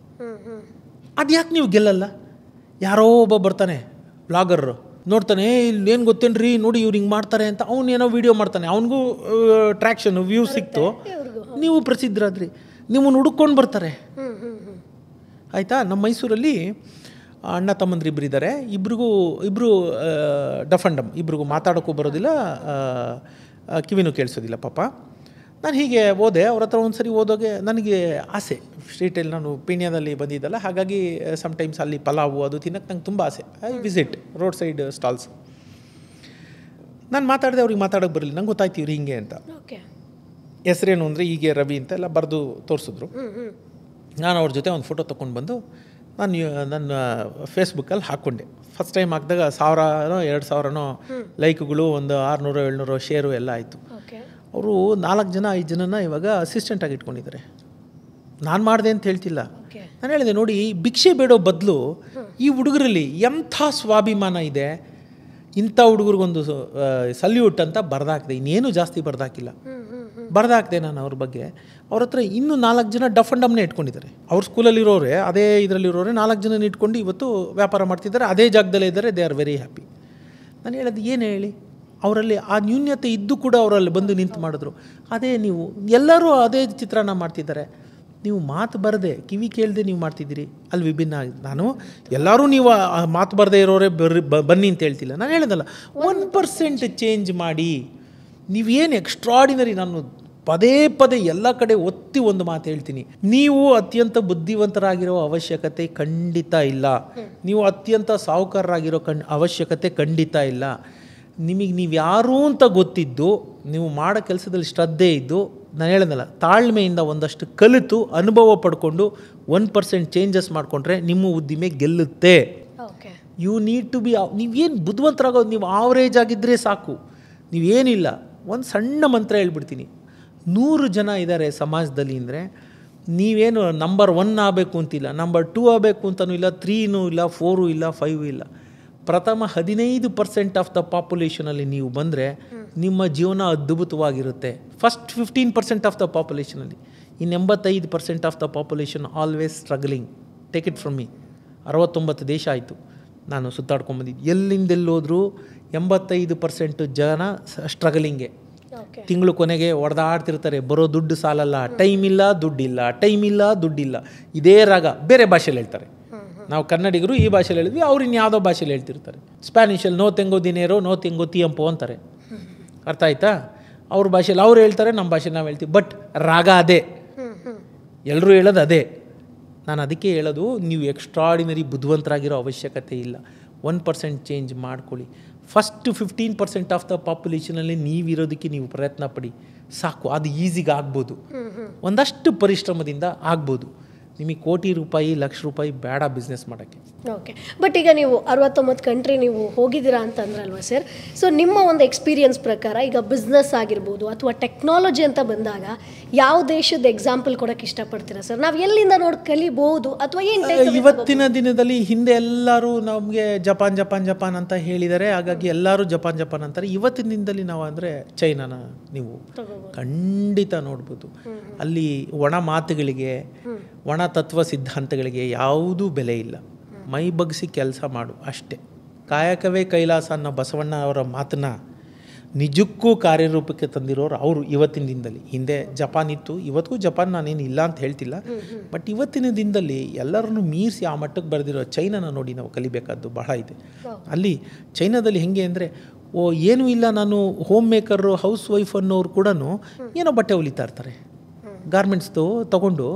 ಅದು ಯಾಕೆ ನೀವು ಗೆಲ್ಲಲ್ಲ? ಯಾರೋ ಒಬ್ಬ ಬರ್ತಾನೆ ಬ್ಲಾಗರ್ರು, ನೋಡ್ತಾನೆ ಇಲ್ಲಿ ಏನು ಗೊತ್ತೇನ್ರಿ ನೋಡಿ ಇವ್ರು ಹಿಂಗೆ ಮಾಡ್ತಾರೆ ಅಂತ, ಅವನೇನೋ ವೀಡಿಯೋ ಮಾಡ್ತಾನೆ, ಅವನಿಗೂ ಟ್ರ್ಯಾಕ್ಷನ್ ವ್ಯೂ ಸಿಕ್ತು, ನೀವು ಪ್ರಸಿದ್ಧರಾದ್ರಿ, ನಿಮ್ಮನ್ನು ಹುಡುಕೊಂಡು ಬರ್ತಾರೆ. ಆಯಿತಾ? ನಮ್ಮ ಮೈಸೂರಲ್ಲಿ ಅಣ್ಣ ತಮ್ಮಂದ್ರು ಇಬ್ಬರು ಇದ್ದಾರೆ, ಇಬ್ಬರು ಡಫ್ ಆ್ಯಂಡ್ ಡಮ್, ಇಬ್ರಿಗೂ ಮಾತಾಡೋಕ್ಕೂ ಬರೋದಿಲ್ಲ, ಕಿವಿನೂ ಕೇಳಿಸೋದಿಲ್ಲ ಪಾಪ. ನಾನು ಹೀಗೆ ಹೋದೆ ಅವ್ರ ಹತ್ರ. ಒಂದು ಸರಿ ಓದೋಗೆ ನನಗೆ ಆಸೆ, ಸ್ಟ್ರೀಟಲ್ಲಿ ನಾನು ಪೀಣ್ಯದಲ್ಲಿ ಬಂದಿದ್ದಲ್ಲ, ಹಾಗಾಗಿ ಸಮ್ಟೈಮ್ಸ್ ಅಲ್ಲಿ ಪಲಾವು ಅದು ತಿನ್ನೋಕ್ಕೆ ನಂಗೆ ತುಂಬ ಆಸೆ. I visit road side stalls. ನಾನು ಮಾತಾಡಿದೆ, ಅವ್ರಿಗೆ ಮಾತಾಡೋಕ್ಕೆ ಬರಲಿಲ್ಲ. ನಂಗೆ ಗೊತ್ತಾಯ್ತು ಇವ್ರು ಹಿಂಗೆ ಅಂತ. ಹೆಸರೇನು ಅಂದರೆ ಹೀಗೆ ರವಿ ಅಂತ ಎಲ್ಲ ಬರೆದು ತೋರಿಸಿದ್ರು. ನಾನು ಅವ್ರ ಜೊತೆ ಒಂದು ಫೋಟೋ ತೊಗೊಂಡು ಬಂದು ನನ್ನ ಫೇಸ್ಬುಕ್ಕಲ್ಲಿ ಹಾಕ್ಕೊಂಡೆ. ಫಸ್ಟ್ ಟೈಮ್ ಹಾಕಿದಾಗ 1000-2000 ಲೈಕ್ಗಳು, ಒಂದು 600-700 ಶೇರು ಎಲ್ಲ ಆಯಿತು. ಅವರು 4-5 ಜನನ ಇವಾಗ ಅಸಿಸ್ಟೆಂಟಾಗಿ ಇಟ್ಕೊಂಡಿದ್ದಾರೆ. ನಾನು ಮಾಡಿದೆ ಅಂತ ಹೇಳ್ತಿಲ್ಲ, ನಾನು ಹೇಳಿದೆ ನೋಡಿ, ಭಿಕ್ಷೆ ಬೇಡೋ ಬದಲು ಈ ಹುಡುಗರಲ್ಲಿ ಎಂಥ ಸ್ವಾಭಿಮಾನ ಇದೆ, ಇಂಥ ಹುಡುಗರಿಗೊಂದು ಸಲ್ಯೂಟ್ ಅಂತ ಬರೆದಾಕಿದೆ. ಇನ್ನೇನು ಜಾಸ್ತಿ ಬರೆದಾಕಿಲ್ಲ, ಬರೆದಾಕಿದೆ ನಾನು ಅವ್ರ ಬಗ್ಗೆ. ಅವ್ರ ಹತ್ರ ಇನ್ನೂ 4 ಜನ ಡಫ್ ಆ್ಯಂಡ್ ಡಮ್ನೇ ಇಟ್ಕೊಂಡಿದ್ದಾರೆ. ಅವ್ರ ಸ್ಕೂಲಲ್ಲಿರೋರೆ, ಅದೇ ಇದರಲ್ಲಿರೋರೆ 4 ಜನನ ಇಟ್ಕೊಂಡು ಇವತ್ತು ವ್ಯಾಪಾರ ಮಾಡ್ತಿದ್ದಾರೆ, ಅದೇ ಜಾಗದಲ್ಲೇ ಇದ್ದಾರೆ. They are very happy. ನಾನು ಹೇಳೋದು ಏನು ಹೇಳಿ, ಅವರಲ್ಲಿ ಆ ನ್ಯೂನ್ಯತೆ ಇದ್ದು ಕೂಡ ಅವರಲ್ಲಿ ಬಂದು ನಿಂತು ಮಾಡಿದ್ರು. ಅದೇ ನೀವು ಎಲ್ಲರೂ ಅದೇ ಚಿತ್ರಾನ್ನ ಮಾಡ್ತಿದ್ದಾರೆ, ನೀವು ಮಾತು ಬರದೆ ಕಿವಿ ಕೇಳದೆ ನೀವು ಮಾಡ್ತಿದ್ದೀರಿ, ಅಲ್ಲಿ ವಿಭಿನ್ನ ಆಗಿದೆ. ನಾನು ಎಲ್ಲರೂ ನೀವು ಮಾತು ಬರದೇ ಇರೋರೇ ಬನ್ನಿ ಅಂತ ಹೇಳ್ತಿಲ್ಲ, ನಾನು ಹೇಳೋದಲ್ಲ. 1% ಚೇಂಜ್ ಮಾಡಿ. ನೀವೇನು ಎಕ್ಸ್ಟ್ರಾಡಿನರಿ, ನಾನು ಪದೇ ಎಲ್ಲ ಕಡೆ ಒತ್ತಿ ಒಂದು ಮಾತು ಹೇಳ್ತೀನಿ, ನೀವು ಅತ್ಯಂತ ಬುದ್ಧಿವಂತರಾಗಿರೋ ಅವಶ್ಯಕತೆ ಖಂಡಿತ ಇಲ್ಲ, ನೀವು ಅತ್ಯಂತ ಸಾಹುಕಾರರಾಗಿರೋ ಅವಶ್ಯಕತೆ ಖಂಡಿತ ಇಲ್ಲ. ನಿಮಗೆ ನೀವು ಯಾರು ಅಂತ ಗೊತ್ತಿದ್ದು, ನೀವು ಮಾಡೋ ಕೆಲಸದಲ್ಲಿ ಶ್ರದ್ಧೆ ಇದ್ದು, ನಾನು ಹೇಳೋದಲ್ಲ, ತಾಳ್ಮೆಯಿಂದ ಒಂದಷ್ಟು ಕಲಿತು ಅನುಭವ ಪಡ್ಕೊಂಡು 1% ಚೇಂಜಸ್ ಮಾಡಿಕೊಂಡ್ರೆ ನಿಮ್ಮ ಉದ್ದಿಮೆ ಗೆಲ್ಲುತ್ತೆ. ಯು ನೀಡ್ ಟು ಬಿ, ನೀವೇನು ಬುದ್ಧಿವಂತರಾಗೋದು, ನೀವು ಆವ್ರೇಜ್ ಆಗಿದ್ದರೆ ಸಾಕು, ನೀವೇನಿಲ್ಲ. ಒಂದು ಸಣ್ಣ ಮಂತ್ರ ಹೇಳ್ಬಿಡ್ತೀನಿ, 100 ಜನ ಇದ್ದಾರೆ ಸಮಾಜದಲ್ಲಿ ಅಂದರೆ, ನೀವೇನು ನಂಬರ್ 1 ಆಗಬೇಕು ಅಂತಿಲ್ಲ, ನಂಬರ್ 2 ಆಗಬೇಕು ಅಂತಲೂ ಇಲ್ಲ, 3 ಇಲ್ಲ, 4 ಇಲ್ಲ, 5 ಇಲ್ಲ. ಪ್ರಥಮ 15% ಆಫ್ ದ ಪಾಪ್ಯುಲೇಷನಲ್ಲಿ ನೀವು ಬಂದರೆ ನಿಮ್ಮ ಜೀವನ ಅದ್ಭುತವಾಗಿರುತ್ತೆ. ಫಸ್ಟ್ 15% ಆಫ್ ದ ಪಾಪ್ಯುಲೇಷನಲ್ಲಿ. ಇನ್ನು 85% of the population always struggling. Take it from me. 69 ದೇಶ ಆಯಿತು ನಾನು ಸುತ್ತಾಡ್ಕೊಂಬಂದಿದ್ದು. ಎಲ್ಲಿಂದೆಲ್ಲೋದ್ರೂ 85% ಜನ ಸ್ಟ್ರಗಲಿಂಗೆ. ತಿಂಗಳು ಕೊನೆಗೆ ಹೊಡೆದಾಡ್ತಿರ್ತಾರೆ, ಬರೋ ದುಡ್ಡು ಸಾಲಲ್ಲ, ಟೈಮ್ ಇಲ್ಲ, ದುಡ್ಡಿಲ್ಲ, ಟೈಮ್ ಇಲ್ಲ, ದುಡ್ಡಿಲ್ಲ, ಇದೇ ರಾಗ. ಬೇರೆ ಭಾಷೆಯಲ್ಲಿ ಹೇಳ್ತಾರೆ, ನಾವು ಕನ್ನಡಿಗರು ಈ ಭಾಷೆಯಲ್ಲಿ ಹೇಳಿದ್ವಿ, ಅವ್ರು ಇನ್ಯಾವುದೋ ಭಾಷೆಯಲ್ಲಿ ಹೇಳ್ತಿರ್ತಾರೆ. ಸ್ಪ್ಯಾನಿಷಲ್ಲಿ ನೋ ತೆಂಗೋ ದಿನೇರೋ, ನೋ ತೆಂಗೋ ತಿಯಂಪೋ ಅಂತಾರೆ. ಅರ್ಥ ಆಯ್ತಾ? ಅವ್ರ ಭಾಷೆಯಲ್ಲಿ ಅವ್ರು ಹೇಳ್ತಾರೆ, ನಮ್ಮ ಭಾಷೆಯಲ್ಲಿ ನಾವು ಹೇಳ್ತೀವಿ. ಬಟ್ ರಾಗ ಅದೇ, ಎಲ್ಲರೂ ಹೇಳೋದು ಅದೇ. ನಾನು ಅದಕ್ಕೆ ಹೇಳೋದು, ನೀವು ಎಕ್ಸ್ಟ್ರಾಡಿನರಿ ಬುದ್ಧಿವಂತರಾಗಿರೋ ಅವಶ್ಯಕತೆ ಇಲ್ಲ. 1% ಚೇಂಜ್ ಮಾಡ್ಕೊಳ್ಳಿ. ಫಸ್ಟ್ 15% ಆಫ್ ದ ಪಾಪ್ಯುಲೇಷನಲ್ಲಿ ನೀವಿರೋದಕ್ಕೆ ನೀವು ಪ್ರಯತ್ನ ಪಡಿ ಸಾಕು. ಅದು ಈಸಿಗೆ ಆಗ್ಬೋದು, ಒಂದಷ್ಟು ಪರಿಶ್ರಮದಿಂದ ಆಗ್ಬೋದು. ನಿಮಗೆ ಕೋಟಿ ರೂಪಾಯಿ, ಲಕ್ಷ ರೂಪಾಯಿ ಬೇಡ ಬಿಸ್ನೆಸ್ ಮಾಡೋಕ್ಕೆ. ಓಕೆ, ಬಟ್ ಈಗ ನೀವು 69 ಕಂಟ್ರಿ ನೀವು ಹೋಗಿದ್ದೀರಾ ಅಂತ ಅಂದ್ರಲ್ವ ಸರ್? ಸೊ ನಿಮ್ಮ ಒಂದು ಎಕ್ಸ್ಪೀರಿಯನ್ಸ್ ಪ್ರಕಾರ ಈಗ ಬಿಸ್ನೆಸ್ ಆಗಿರ್ಬೋದು ಅಥವಾ ಟೆಕ್ನಾಲಜಿ ಅಂತ ಬಂದಾಗ ಯಾವ ದೇಶದ ಎಕ್ಸಾಂಪಲ್ ಕೊಡೋಕ್ಕೆ ಇಷ್ಟಪಡ್ತೀರಾ ಸರ್? ನಾವು ಎಲ್ಲಿಂದ ನೋಡಿ ಕಲಿಬೋದು ಅಥವಾ ಏನು? ಇವತ್ತಿನ ದಿನದಲ್ಲಿ ಹಿಂದೆ ಎಲ್ಲರೂ ನಮಗೆ ಜಪಾನ್ ಜಪಾನ್ ಜಪಾನ್ ಅಂತ ಹೇಳಿದ್ದಾರೆ, ಹಾಗಾಗಿ ಎಲ್ಲರೂ ಜಪಾನ್ ಜಪಾನ್ ಅಂತಾರೆ. ಇವತ್ತಿನ ದಿನದಲ್ಲಿ ನಾವು ಅಂದರೆ ಚೈನಾನ ನೀವು ಖಂಡಿತ ನೋಡ್ಬೋದು. ಅಲ್ಲಿ ಒಣ ಮಾತುಗಳಿಗೆ, ಒಣ ತತ್ವ ಸಿದ್ಧಾಂತಗಳಿಗೆ ಯಾವುದೂ ಬೆಲೆ ಇಲ್ಲ. ಮೈ ಬಗ್ಸಿ ಕೆಲಸ ಮಾಡು ಅಷ್ಟೇ. ಕಾಯಕವೇ ಕೈಲಾಸ ಅನ್ನೋ ಬಸವಣ್ಣ ಅವರ ಮಾತನ್ನ ನಿಜಕ್ಕೂ ಕಾರ್ಯರೂಪಕ್ಕೆ ತಂದಿರೋರು ಅವರು ಇವತ್ತಿನ ದಿನದಲ್ಲಿ. ಹಿಂದೆ ಜಪಾನ್ ಇತ್ತು, ಇವತ್ತಿಗೂ ಜಪಾನ್ ನಾನೇನು ಇಲ್ಲ ಅಂತ ಹೇಳ್ತಿಲ್ಲ, ಬಟ್ ಇವತ್ತಿನ ದಿನದಲ್ಲಿ ಎಲ್ಲರನ್ನು ಮೀರಿಸಿ ಆ ಮಟ್ಟಕ್ಕೆ ಬರೆದಿರೋ ಚೈನಾನ ನೋಡಿ ನಾವು ಕಲಿಬೇಕಾದ್ದು ಬಹಳ ಇದೆ. ಅಲ್ಲಿ ಚೈನಾದಲ್ಲಿ ಹೆಂಗೆ ಅಂದರೆ, ಏನೂ ಇಲ್ಲ, ನಾನು ಹೋಮ್ ಮೇಕರು, ಹೌಸ್ ವೈಫ್ ಅನ್ನೋರು ಕೂಡ ಏನೋ ಬಟ್ಟೆ ಹೊಲಿತಾ ಇರ್ತಾರೆ. ಗಾರ್ಮೆಂಟ್ಸ್ದು ತೊಗೊಂಡು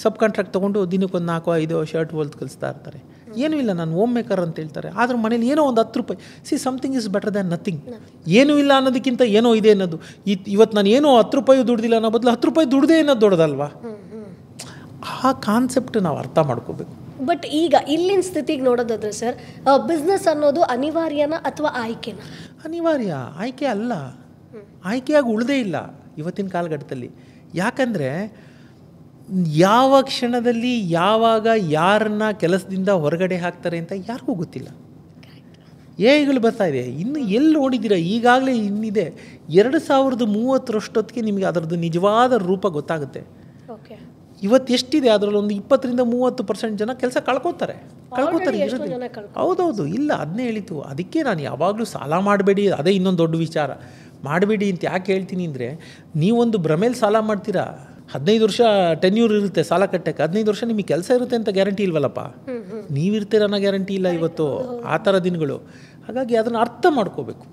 ಸಬ್ ಕಾಂಟ್ರಾಕ್ಟ್ ತೊಗೊಂಡು ದಿನಕ್ಕೊಂದು 4-5 ಶರ್ಟ್ ಹೊಲ್ದು ಕಲಿಸ್ತಾ ಇರ್ತಾರೆ. ಏನೂ ಇಲ್ಲ, ನಾನು ಹೋಮ್ ಮೇಕರ್ ಅಂತ ಹೇಳ್ತಾರೆ. ಆದ್ರೆ ಮನೇಲಿ ಏನೋ ಒಂದು 10 ರೂಪಾಯಿ. Something is better than nothing. ಏನೂ ಇಲ್ಲ ಅನ್ನೋದಕ್ಕಿಂತ ಏನೋ ಇದೆ ಅನ್ನೋದು. ಇವತ್ತು ನಾನು ಏನೋ 10 ರೂಪಾಯಿ ದುಡ್ದಿಲ್ಲ ಅನ್ನೋ ಬದಲು 10 ರೂಪಾಯಿ ದುಡ್ದೇ ಅನ್ನೋದು ದೊಡ್ಡದಲ್ವಾ? ಆ ಕಾನ್ಸೆಪ್ಟ್ ನಾವು ಅರ್ಥ ಮಾಡ್ಕೋಬೇಕು. ಬಟ್ ಈಗ ಇಲ್ಲಿನ ಸ್ಥಿತಿಗೆ ನೋಡೋದಾದ್ರೆ ಸರ್, ಬಿಸ್ನೆಸ್ ಅನ್ನೋದು ಅನಿವಾರ್ಯನಾ ಅಥವಾ ಆಯ್ಕೆನಾ? ಅನಿವಾರ್ಯ, ಆಯ್ಕೆ ಅಲ್ಲ. ಆಯ್ಕೆಯಾಗಿ ಉಳಿದೇ ಇಲ್ಲ ಇವತ್ತಿನ ಕಾಲಘಟ್ಟದಲ್ಲಿ. ಯಾಕಂದರೆ ಯಾವ ಕ್ಷಣದಲ್ಲಿ ಯಾವಾಗ ಯಾರನ್ನ ಕೆಲಸದಿಂದ ಹೊರಗಡೆ ಹಾಕ್ತಾರೆ ಅಂತ ಯಾರಿಗೂ ಗೊತ್ತಿಲ್ಲ. ಎಐಗಳು ಬರ್ತಾ ಇದೆ, ಇನ್ನು ಎಲ್ಲಿ ನೋಡಿದ್ದೀರಾ? ಈಗಾಗಲೇ ಇನ್ನಿದೆ 2030 ನಿಮಗೆ ಅದರದ್ದು ನಿಜವಾದ ರೂಪ ಗೊತ್ತಾಗುತ್ತೆ. ಇವತ್ತು ಎಷ್ಟಿದೆ ಅದರಲ್ಲಿ ಒಂದು 20-30% ಜನ ಕೆಲಸ ಕಳ್ಕೊತಾರೆ ಹೌದೌದು. ಇಲ್ಲ ಅದನ್ನೇ ಹೇಳಿತು. ಅದಕ್ಕೆ ನಾನು ಯಾವಾಗಲೂ ಸಾಲ ಮಾಡಬೇಡಿ, ಅದೇ ಇನ್ನೊಂದು ದೊಡ್ಡ ವಿಚಾರ. ಮಾಡಬೇಡಿ ಅಂತ ಯಾಕೆ ಹೇಳ್ತೀನಿ ಅಂದರೆ, ನೀವೊಂದು ಭ್ರಮೇಲಿ ಸಾಲ ಮಾಡ್ತೀರಾ, 15 ವರ್ಷ ಟೆನ್ಯೂರ್ ಇರುತ್ತೆ ಸಾಲ ಕಟ್ಟಕ್ಕೆ, 15 ವರ್ಷ ನಿಮಗೆ ಕೆಲಸ ಇರುತ್ತೆ ಅಂತ ಗ್ಯಾರಂಟಿ ಇಲ್ವಲ್ಲಪ್ಪ, ನೀವಿರ್ತೀರ ಅನ್ನೋ ಗ್ಯಾರಂಟಿ ಇಲ್ಲ ಇವತ್ತು ಆ ಥರ ದಿನಗಳು. ಹಾಗಾಗಿ ಅದನ್ನು ಅರ್ಥ ಮಾಡ್ಕೋಬೇಕು.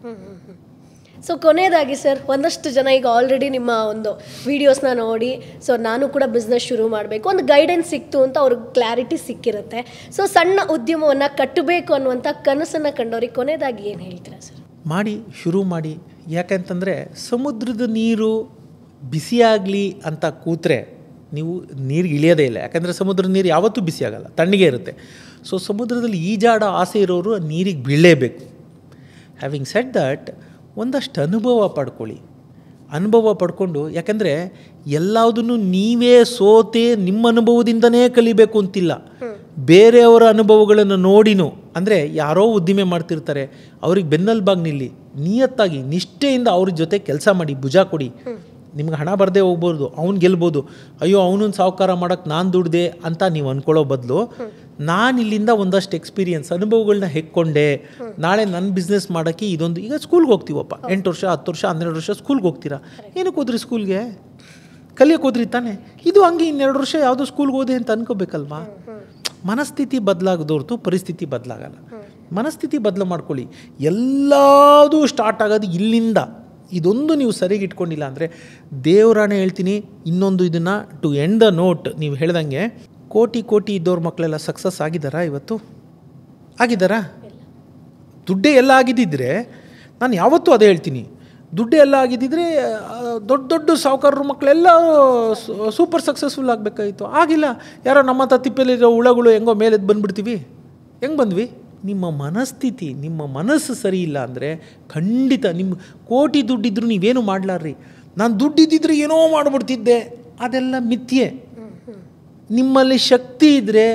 ಸೊ ಕೊನೆಯದಾಗಿ ಸರ್, ಒಂದಷ್ಟು ಜನ ಈಗ ಆಲ್ರೆಡಿ ನಿಮ್ಮ ಒಂದು ವಿಡಿಯೋಸ್ನ ನೋಡಿ ಸೊ ನಾನು ಕೂಡ ಬಿಸ್ನೆಸ್ ಶುರು ಮಾಡಬೇಕು, ಒಂದು ಗೈಡೆನ್ಸ್ ಸಿಕ್ತು ಅಂತ ಅವ್ರಿಗೆ ಕ್ಲಾರಿಟಿ ಸಿಕ್ಕಿರುತ್ತೆ. ಸೊ ಸಣ್ಣ ಉದ್ಯಮವನ್ನು ಕಟ್ಟಬೇಕು ಅನ್ನುವಂಥ ಕನಸನ್ನು ಕಂಡವ್ರಿಗೆ ಕೊನೆಯದಾಗಿ ಏನು ಹೇಳ್ತೀರಾ ಸರ್? ಮಾಡಿ, ಶುರು ಮಾಡಿ. ಯಾಕಂತಂದರೆ ಸಮುದ್ರದ ನೀರು ಬಿಸಿಯಾಗಲಿ ಅಂತ ಕೂತ್ರೆ ನೀವು ನೀರಿಗೆ ಇಳಿಯೋದೇ ಇಲ್ಲ. ಯಾಕಂದರೆ ಸಮುದ್ರದ ನೀರು ಯಾವತ್ತೂ ಬಿಸಿ ಆಗಲ್ಲ, ತಣ್ಣಗೆ ಇರುತ್ತೆ. ಸೊ ಸಮುದ್ರದಲ್ಲಿ ಈಜಾಡೋ ಆಸೆ ಇರೋರು ನೀರಿಗೆ ಬೀಳಲೇಬೇಕು. ಹ್ಯಾವಿಂಗ್ ಸೆಡ್ ದಟ್, ಒಂದಷ್ಟು ಅನುಭವ ಪಡ್ಕೊಂಡು, ಯಾಕಂದರೆ ಎಲ್ಲದನ್ನು ನೀವೇ ಸೋತೆ ನಿಮ್ಮ ಅನುಭವದಿಂದನೇ ಕಲಿಬೇಕು ಅಂತಿಲ್ಲ. ಬೇರೆಯವರ ಅನುಭವಗಳನ್ನು ನೋಡಿನೂ, ಅಂದರೆ ಯಾರೋ ಉದ್ದಿಮೆ ಮಾಡ್ತಿರ್ತಾರೆ, ಅವ್ರಿಗೆ ಬೆನ್ನೆಲುಬಾಗಿ ನಿಲ್ಲಿ, ನಿಯತ್ತಾಗಿ ನಿಷ್ಠೆಯಿಂದ ಅವ್ರ ಜೊತೆ ಕೆಲಸ ಮಾಡಿ, ಭುಜ ಕೊಡಿ. ನಿಮ್ಗೆ ಹಣ ಬರದೇ ಹೋಗ್ಬೋದು, ಅವ್ನು ಗೆಲ್ಬೋದು. ಅಯ್ಯೋ ಅವನನ್ನು ಸಾಹುಕಾರ ಮಾಡೋಕ್ಕೆ ನಾನು ದುಡ್ದೆ ಅಂತ ನೀವು ಅಂದ್ಕೊಳ್ಳೋ ಬದಲು, ನಾನು ಇಲ್ಲಿಂದ ಒಂದಷ್ಟು ಎಕ್ಸ್ಪೀರಿಯನ್ಸ್ ಅನುಭವಗಳನ್ನ ಹೆಕ್ಕೊಂಡೆ, ನಾಳೆ ನನ್ನ ಬಿಸ್ನೆಸ್ ಮಾಡೋಕ್ಕೆ ಇದೊಂದು. ಈಗ ಸ್ಕೂಲ್ಗೆ ಹೋಗ್ತೀವಪ್ಪ, 8 ವರ್ಷ 10 ವರ್ಷ 12 ವರ್ಷ ಸ್ಕೂಲ್ಗೆ ಹೋಗ್ತೀರಾ. ಏನಕ್ಕೆ ಹೋದ್ರಿ ಸ್ಕೂಲ್ಗೆ? ಕಲಿಯೋಕೆ ಹೋದ್ರಿ ತಾನೆ. ಇದು ಹಂಗೆ 2 ವರ್ಷ ಯಾವುದೋ ಸ್ಕೂಲ್ಗೆ ಹೋದೆ ಅಂತ ಅನ್ಕೋಬೇಕಲ್ವಾ. ಮನಸ್ಥಿತಿ ಬದಲಾಗದೋರ್ತು ಪರಿಸ್ಥಿತಿ ಬದಲಾಗಲ್ಲ. ಮನಸ್ಥಿತಿ ಬದಲು ಮಾಡ್ಕೊಳ್ಳಿ. ಎಲ್ಲದೂ ಸ್ಟಾರ್ಟ್ ಆಗೋದು ಇಲ್ಲಿಂದ. ಇದೊಂದು ನೀವು ಸರಿಯಾಗಿ ಇಟ್ಕೊಂಡಿಲ್ಲ ಅಂದರೆ, ದೇವರಾಣೆ ಹೇಳ್ತೀನಿ. ಇನ್ನೊಂದು ಇದನ್ನು ಟು ಎಂಡ್ ದ ನೋಟ್, ನೀವು ಹೇಳ್ದಂಗೆ ಕೋಟಿ ಇದ್ದವ್ರ ಮಕ್ಕಳೆಲ್ಲ ಸಕ್ಸಸ್ ಆಗಿದ್ದಾರಾ? ಇವತ್ತು ಆಗಿದ್ದಾರಾ? ದುಡ್ಡೇ ಎಲ್ಲ ಆಗಿದ್ದಿದ್ರೆ, ನಾನು ಯಾವತ್ತೂ ಅದೇ ಹೇಳ್ತೀನಿ, ದುಡ್ಡೇ ಎಲ್ಲ ಆಗಿದ್ದಿದ್ರೆ ದೊಡ್ಡ ಸಾಹುಕಾರರ ಮಕ್ಕಳೆಲ್ಲ ಸೂಪರ್ ಸಕ್ಸಸ್ಫುಲ್ ಆಗಬೇಕಾಗಿತ್ತು. ಆಗಿಲ್ಲ. ಯಾರೋ ನಮ್ಮ ತಿಪ್ಪೆಲಿರೋ ಹುಳಗಳು ಹೆಂಗೋ ಮೇಲೆ ಬಂದುಬಿಡ್ತೀವಿ. ಹೆಂಗೆ ಬಂದ್ವಿ? ನಿಮ್ಮ ಮನಸ್ಥಿತಿ, ನಿಮ್ಮ ಮನಸ್ಸು ಸರಿ ಇಲ್ಲ ಅಂದರೆ ಖಂಡಿತ ನಿಮ್ಮ ಕೋಟಿ ದುಡ್ಡಿದ್ರು ನೀವೇನು ಮಾಡಲಾರ್ರಿ. ನಾನು ದುಡ್ಡಿದ್ದಿದ್ರೆ ಏನೋ ಮಾಡಿಬಿಡ್ತಿದ್ದೆ, ಅದೆಲ್ಲ ಮಿಥ್ಯೆ. ನಿಮ್ಮಲ್ಲಿ ಶಕ್ತಿ ಇದ್ದರೆ,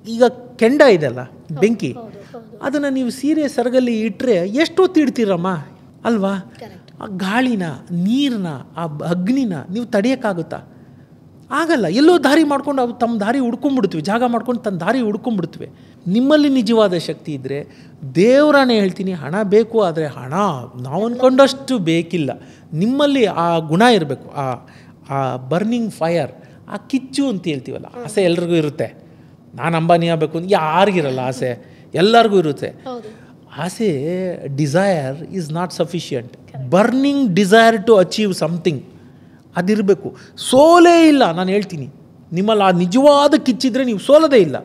ಈಗ ಕೆಂಡ ಇದೆಲ್ಲ ಬೆಂಕಿ, ಅದನ್ನು ನೀವು ಸೀರೆ ಸರಗಲ್ಲಿ ಇಟ್ಟರೆ ಎಷ್ಟೊತ್ತು ಇಡ್ತೀರಮ್ಮ ಅಲ್ವಾ? ಆ ಗಾಳಿನ, ನೀರನ್ನ, ಆ ಅಗ್ನಿನ ನೀವು ತಡೆಯೋಕ್ಕಾಗುತ್ತಾ? ಆಗಲ್ಲ. ಎಲ್ಲೋ ದಾರಿ ಮಾಡ್ಕೊಂಡು ಅವು ತಮ್ಮ ದಾರಿ ಹುಡ್ಕೊಂಡ್ಬಿಡ್ತೀವಿ, ಜಾಗ ಮಾಡ್ಕೊಂಡು ತನ್ನ ದಾರಿ ಹುಡ್ಕೊಂಡ್ಬಿಡ್ತೀವಿ. ನಿಮ್ಮಲ್ಲಿ ನಿಜವಾದ ಶಕ್ತಿ ಇದ್ದರೆ, ದೇವರಾನೇ ಹೇಳ್ತೀನಿ, ಹಣ ಬೇಕು, ಆದರೆ ಹಣ ನಾವು ಅಂದ್ಕೊಂಡಷ್ಟು ಬೇಕಿಲ್ಲ. ನಿಮ್ಮಲ್ಲಿ ಆ ಗುಣ ಇರಬೇಕು, ಆ ಬರ್ನಿಂಗ್ ಫೈರ್, ಆ ಕಿಚ್ಚು ಅಂತ ಹೇಳ್ತೀವಲ್ಲ, ಆಸೆ ಎಲ್ರಿಗೂ ಇರುತ್ತೆ. ನಾನು ಅಂಬಾನಿ ಆಗಬೇಕು ಅಂತ ಯಾರಿಗಿರಲ್ಲ ಆಸೆ, ಎಲ್ಲರಿಗೂ ಇರುತ್ತೆ ಆಸೆ. Desire is not sufficient. Burning desire to achieve something ಅದಿರಬೇಕು. ಸೋಲೇ ಇಲ್ಲ. ನಾನು ಹೇಳ್ತೀನಿ, ನಿಮ್ಮಲ್ಲಿ ಆ ನಿಜವಾದ ಕಿಚ್ಚಿದ್ರೆ ನೀವು ಸೋಲೋದೇ ಇಲ್ಲ.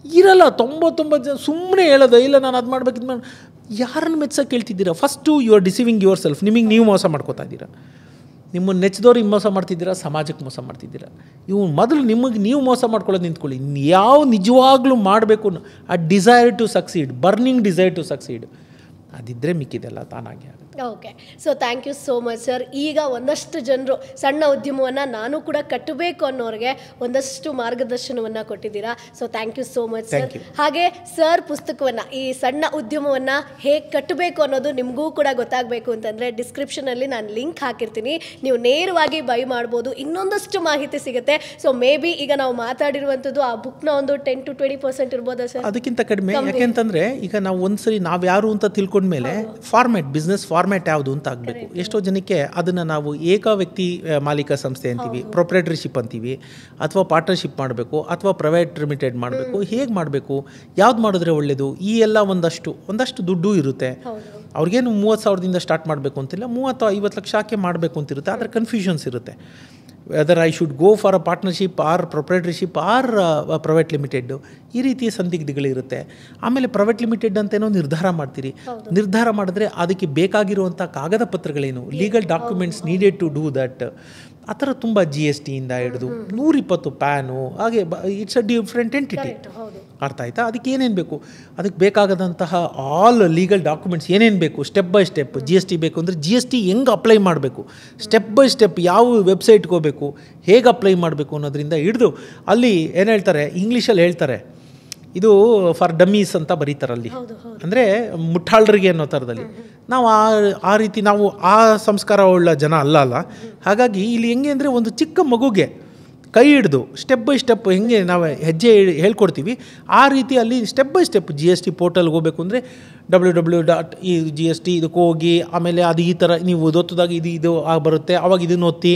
ಇರಲ್ಲ 99 ಜನ ಸುಮ್ಮನೆ ಹೇಳೋದು, ಇಲ್ಲ ನಾನು ಅದು ಮಾಡ್ಬೇಕು, ಇದು ಮಾಡಿ. ಯಾರನ್ನು ಮೆಚ್ಚಕ್ಕೆ ಹೇಳ್ತಿದ್ದೀರಾ? First you are deceiving yourself. ನಿಮಗೆ ನೀವು ಮೋಸ ಮಾಡ್ಕೋತಾ ಇದ್ದೀರಾ. ನಿಮ್ಮನ್ನು ನೆಚ್ಚಿದವ್ರಿಗೆ ಮೋಸ ಮಾಡ್ತಿದ್ದೀರಾ, ಸಮಾಜಕ್ಕೆ ಮೋಸ ಮಾಡ್ತಿದ್ದೀರಾ. ಇವು ಮೊದಲು ನಿಮಗೆ ನೀವು ಮೋಸ ಮಾಡ್ಕೊಳ್ಳೋದು ನಿಂತ್ಕೊಳ್ಳಿ. ಯಾವ ನಿಜವಾಗ್ಲೂ ಮಾಡಬೇಕು ಆ desire to succeed, burning desire to succeed, ಅದಿದ್ದರೆ ಮಿಕ್ಕಿದೆಲ್ಲ ತಾನಾಗಿ ಆಗುತ್ತೆ. Okay, so thank you so much sir. ಈಗ ಒಂದಷ್ಟು ಜನರು ಸಣ್ಣ ಉದ್ಯಮವನ್ನು ನಾನು ಕೂಡ ಕಟ್ಟಬೇಕು ಅನ್ನೋರಿಗೆ ಒಂದಷ್ಟು ಮಾರ್ಗದರ್ಶನವನ್ನು ಕೊಟ್ಟಿದ್ದೀರಾ. So thank you so much sir. ಹಾಗೆ ಸರ್ ಪುಸ್ತಕವನ್ನು, ಈ ಸಣ್ಣ ಉದ್ಯಮವನ್ನು ಹೇಗೆ ಕಟ್ಟಬೇಕು ಅನ್ನೋದು ನಿಮಗೂ ಕೂಡ ಗೊತ್ತಾಗಬೇಕು ಅಂತಂದರೆ ಡಿಸ್ಕ್ರಿಪ್ಷನಲ್ಲಿ ನಾನು ಲಿಂಕ್ ಹಾಕಿರ್ತೀನಿ, ನೀವು ನೇರವಾಗಿ ಬೈ ಮಾಡ್ಬೋದು. ಇನ್ನೊಂದಷ್ಟು ಮಾಹಿತಿ ಸಿಗುತ್ತೆ. ಸೊ ಮೇ ಬಿ ಈಗ ನಾವು ಮಾತಾಡಿರುವಂಥದ್ದು ಆ ಬುಕ್ನ ಒಂದು 10-20% ಇರ್ಬೋದಾ ಸರ್? ಅದಕ್ಕಿಂತ ಕಡಿಮೆ. ಯಾಕೆಂತಂದರೆ ಈಗ ನಾವು ಒಂದ್ಸರಿ ನಾವು ಯಾರು ಅಂತ ತಿಳ್ಕೊಂಡ್ಮೇಲೆ ಫಾರ್ಮ್ಯಾಟ್, ಬಿಸ್ನೆಸ್ ಫಾರ್ಮ್ಯಾಟ್ ಯಾವುದು ಅಂತ ಆಗಬೇಕು. ಎಷ್ಟೋ ಜನಕ್ಕೆ ಅದನ್ನು ನಾವು ಏಕ ವ್ಯಕ್ತಿ ಮಾಲೀಕ ಸಂಸ್ಥೆ ಅಂತೀವಿ, ಪ್ರೊಪ್ರೈಟರ್ಶಿಪ್ ಅಂತೀವಿ, ಅಥವಾ ಪಾರ್ಟ್ನರ್ಶಿಪ್ ಮಾಡಬೇಕು, ಅಥವಾ ಪ್ರೈವೇಟ್ ಲಿಮಿಟೆಡ್ ಮಾಡಬೇಕು, ಹೇಗೆ ಮಾಡಬೇಕು, ಯಾವ್ದು ಮಾಡಿದ್ರೆ ಒಳ್ಳೆಯದು, ಈ ಎಲ್ಲ ಒಂದಷ್ಟು ದುಡ್ಡು ಇರುತ್ತೆ. ಅವ್ರಿಗೇನು 30,000ದಿಂದ ಸ್ಟಾರ್ಟ್ ಮಾಡಬೇಕು ಅಂತಿಲ್ಲ, 30-50 ಲಕ್ಷ ಹಾಕಿ ಮಾಡಬೇಕು ಅಂತಿರುತ್ತೆ. ಆದರೆ ಕನ್ಫ್ಯೂಷನ್ಸ್ ಇರುತ್ತೆ. Whether I should go for a partnership or proprietorship or private limited, ಈ ರೀತಿಯ ಸಂದಿಗ್ಧಗಳಿರುತ್ತೆ. ಆಮೇಲೆ ಪ್ರೈವೇಟ್ ಲಿಮಿಟೆಡ್ ಅಂತೇನೋ ನಿರ್ಧಾರ ಮಾಡ್ತೀರಿ. ನಿರ್ಧಾರ ಮಾಡಿದ್ರೆ ಅದಕ್ಕೆ ಬೇಕಾಗಿರುವಂಥ ಕಾಗದ ಪತ್ರಗಳೇನು, legal documents needed to do that, ಆ ಥರ ತುಂಬ GST ಇಂದ ಹಿಡಿದು 120 ಪ್ಯಾನು, ಹಾಗೆ ಇಟ್ಸ್ ಅ ಡಿಫ್ರೆಂಟ್ ಎಂಟಿಟಿ. ಅರ್ಥ ಆಯ್ತಾ? ಅದಕ್ಕೆ ಏನೇನು ಬೇಕು, ಅದಕ್ಕೆ ಬೇಕಾಗದಂತಹ ಆಲ್ ಲೀಗಲ್ ಡಾಕ್ಯುಮೆಂಟ್ಸ್ ಏನೇನು ಬೇಕು, ಸ್ಟೆಪ್ ಬೈ ಸ್ಟೆಪ್. GST ಬೇಕು ಅಂದರೆ GST ಹೆಂಗೆ ಅಪ್ಲೈ ಮಾಡಬೇಕು, ಸ್ಟೆಪ್ ಬೈ ಸ್ಟೆಪ್ ಯಾವ ವೆಬ್ಸೈಟ್ಗೆ ಹೋಗಬೇಕು, ಹೇಗೆ ಅಪ್ಲೈ ಮಾಡಬೇಕು ಅನ್ನೋದ್ರಿಂದ ಹಿಡಿದು, ಅಲ್ಲಿ ಏನು ಹೇಳ್ತಾರೆ, ಇಂಗ್ಲೀಷಲ್ಲಿ ಹೇಳ್ತಾರೆ, ಇದು ಫಾರ್ ಡಮ್ಮೀಸ್ ಅಂತ ಬರೀತಾರಲ್ಲಿ, ಅಂದರೆ ಮುಟ್ಟಾಳರಿಗೆ ಅನ್ನೋ ಥರದಲ್ಲಿ. ನಾವು ಆ ರೀತಿ ನಾವು ಆ ಸಂಸ್ಕಾರ ಉಳ್ಳ ಜನ ಅಲ್ಲ. ಹಾಗಾಗಿ ಇಲ್ಲಿ ಹೆಂಗೆ ಅಂದರೆ, ಒಂದು ಚಿಕ್ಕ ಮಗುಗೆ ಕೈ ಹಿಡಿದು ಸ್ಟೆಪ್ ಬೈ ಸ್ಟೆಪ್ ಹೆಂಗೆ ನಾವು ಹೆಜ್ಜೆ ಹೇಳ್ಕೊಡ್ತೀವಿ ಆ ರೀತಿ ಅಲ್ಲಿ ಸ್ಟೆಪ್ ಬೈ ಸ್ಟೆಪ್ GST ಪೋರ್ಟಲ್ಗೆ ಹೋಗಬೇಕು ಅಂದರೆ www.GST ಇದಕ್ಕೆ ಹೋಗಿ ಆಮೇಲೆ ಅದು ಈ ಥರ ನೀವು ಓದೋದಾಗ ಇದು ಬರುತ್ತೆ ಅವಾಗ ಇದನ್ನು ಒತ್ತಿ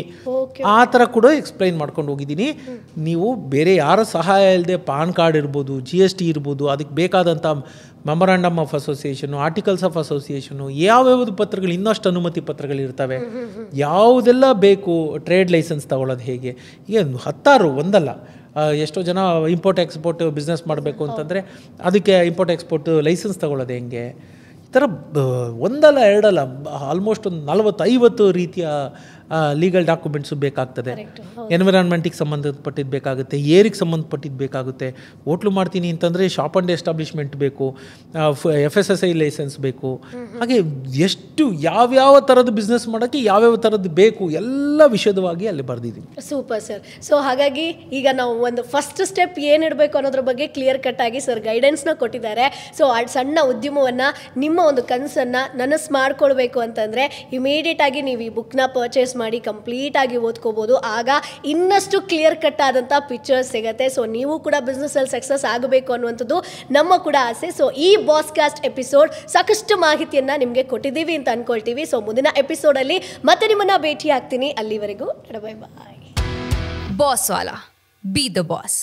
ಆ ಥರ ಕೂಡ ಎಕ್ಸ್ಪ್ಲೈನ್ ಮಾಡ್ಕೊಂಡು ಹೋಗಿದ್ದೀನಿ. ನೀವು ಬೇರೆ ಯಾರ ಸಹಾಯ ಇಲ್ಲದೆ ಪಾನ್ ಕಾರ್ಡ್ ಇರ್ಬೋದು, GST ಇರ್ಬೋದು, ಅದಕ್ಕೆ ಬೇಕಾದಂಥ ಮೆಮೊರಾಂಡಮ್ ಆಫ್ ಅಸೋಸಿಯೇಷನು, ಆರ್ಟಿಕಲ್ಸ್ ಆಫ್ ಅಸೋಸಿಯೇಷನು, ಯಾವ್ಯಾವುದು ಪತ್ರಗಳು, ಇನ್ನಷ್ಟು ಅನುಮತಿ ಪತ್ರಗಳಿರ್ತವೆ, ಯಾವುದೆಲ್ಲ ಬೇಕು, ಟ್ರೇಡ್ ಲೈಸೆನ್ಸ್ ತಗೊಳ್ಳೋದು ಹೇಗೆ, ಈಗ 10 ಒಂದಲ್ಲ ಎಷ್ಟೋ ಜನ ಇಂಪೋರ್ಟ್ ಎಕ್ಸ್ಪೋರ್ಟ್ ಬಿಸ್ನೆಸ್ ಮಾಡಬೇಕು ಅಂತಂದರೆ ಅದಕ್ಕೆ ಇಂಪೋರ್ಟ್ ಎಕ್ಸ್ಪೋರ್ಟ್ ಲೈಸೆನ್ಸ್ ತಗೊಳ್ಳೋದು ಹೆಂಗೆ, ಈ ಥರ ಒಂದಲ್ಲ ಎರಡಲ್ಲ ಆಲ್ಮೋಸ್ಟ್ ಒಂದು 40-50 ರೀತಿಯ ಲೀಗಲ್ ಡಾಕ್ಯುಮೆಂಟ್ಸು ಬೇಕಾಗ್ತದೆ. ಎನ್ವಿರಾನ್ಮೆಂಟಿಗೆ ಸಂಬಂಧಪಟ್ಟಿದ್ದು ಬೇಕಾಗುತ್ತೆ, ಏರಿಗೆ ಸಂಬಂಧಪಟ್ಟಿದ್ದು ಬೇಕಾಗುತ್ತೆ. ಹೋಟ್ಲು ಮಾಡ್ತೀನಿ ಅಂತಂದರೆ ಶಾಪ್ ಆ್ಯಂಡ್ ಎಸ್ಟಾಬ್ಲಿಷ್ಮೆಂಟ್ ಬೇಕು, FSSI ಲೈಸೆನ್ಸ್ ಬೇಕು. ಹಾಗೆ ಎಷ್ಟು ಯಾವ್ಯಾವ ಥರದ್ದು ಬಿಸ್ನೆಸ್ ಮಾಡೋಕ್ಕೆ ಯಾವ್ಯಾವ ಥರದ್ದು ಬೇಕು ಎಲ್ಲ ವಿಷದವಾಗಿ ಅಲ್ಲಿ ಬರೆದಿದ್ದೀನಿ. Super sir. ಸೊ ಹಾಗಾಗಿ ಈಗ ನಾವು ಒಂದು ಫಸ್ಟ್ ಸ್ಟೆಪ್ ಏನಿಡಬೇಕು ಅನ್ನೋದ್ರ ಬಗ್ಗೆ ಕ್ಲಿಯರ್ ಕಟ್ ಆಗಿ ಸರ್ ಗೈಡೆನ್ಸ್ನ ಕೊಟ್ಟಿದ್ದಾರೆ. ಸೊ ಆ ಸಣ್ಣ ಉದ್ಯಮವನ್ನು ನಿಮ್ಮ ಒಂದು ಕನಸನ್ನು ನನಸು ಮಾಡ್ಕೊಳ್ಬೇಕು ಅಂತಂದರೆ ಇಮಿಡಿಯೇಟ್ ಆಗಿ ನೀವು ಈ ಬುಕ್ನ ಪರ್ಚೇಸ್ ಮಾಡಿ ಕಂಪ್ಲೀಟ್ ಆಗಿ ಓದ್ಕೋಬಹುದು. ಆಗ ಇನ್ನಷ್ಟು ಕ್ಲಿಯರ್ ಕಟ್ ಆದಂಥ ಪಿಕ್ಚರ್ಸ್ ಸಿಗುತ್ತೆ. ಸೊ ನೀವು ಕೂಡ ಬಿಸ್ನೆಸ್ಸಲ್ಲಿ ಸಕ್ಸಸ್ ಆಗಬೇಕು ಅನ್ನುವಂಥದ್ದು ನಮ್ಮ ಕೂಡ ಆಸೆ. ಸೊ ಈ ಬಾಸ್ಕಾಸ್ಟ್ ಎಪಿಸೋಡ್ ಸಾಕಷ್ಟು ಮಾಹಿತಿಯನ್ನು ನಿಮಗೆ ಕೊಟ್ಟಿದ್ದೀವಿ ಅಂತ ಅನ್ಕೊಳ್ತೀವಿ. ಸೊ ಮುಂದಿನ ಎಪಿಸೋಡಲ್ಲಿ ಮತ್ತೆ ನಿಮ್ಮನ್ನ ಭೇಟಿ ಆಗ್ತೀನಿ. ಅಲ್ಲಿವರೆಗೂ ಬೈ ಬಾಯ್. ಬಾಸ್ ವಾಲಾ, ಬಿ ದ ಬಾಸ್.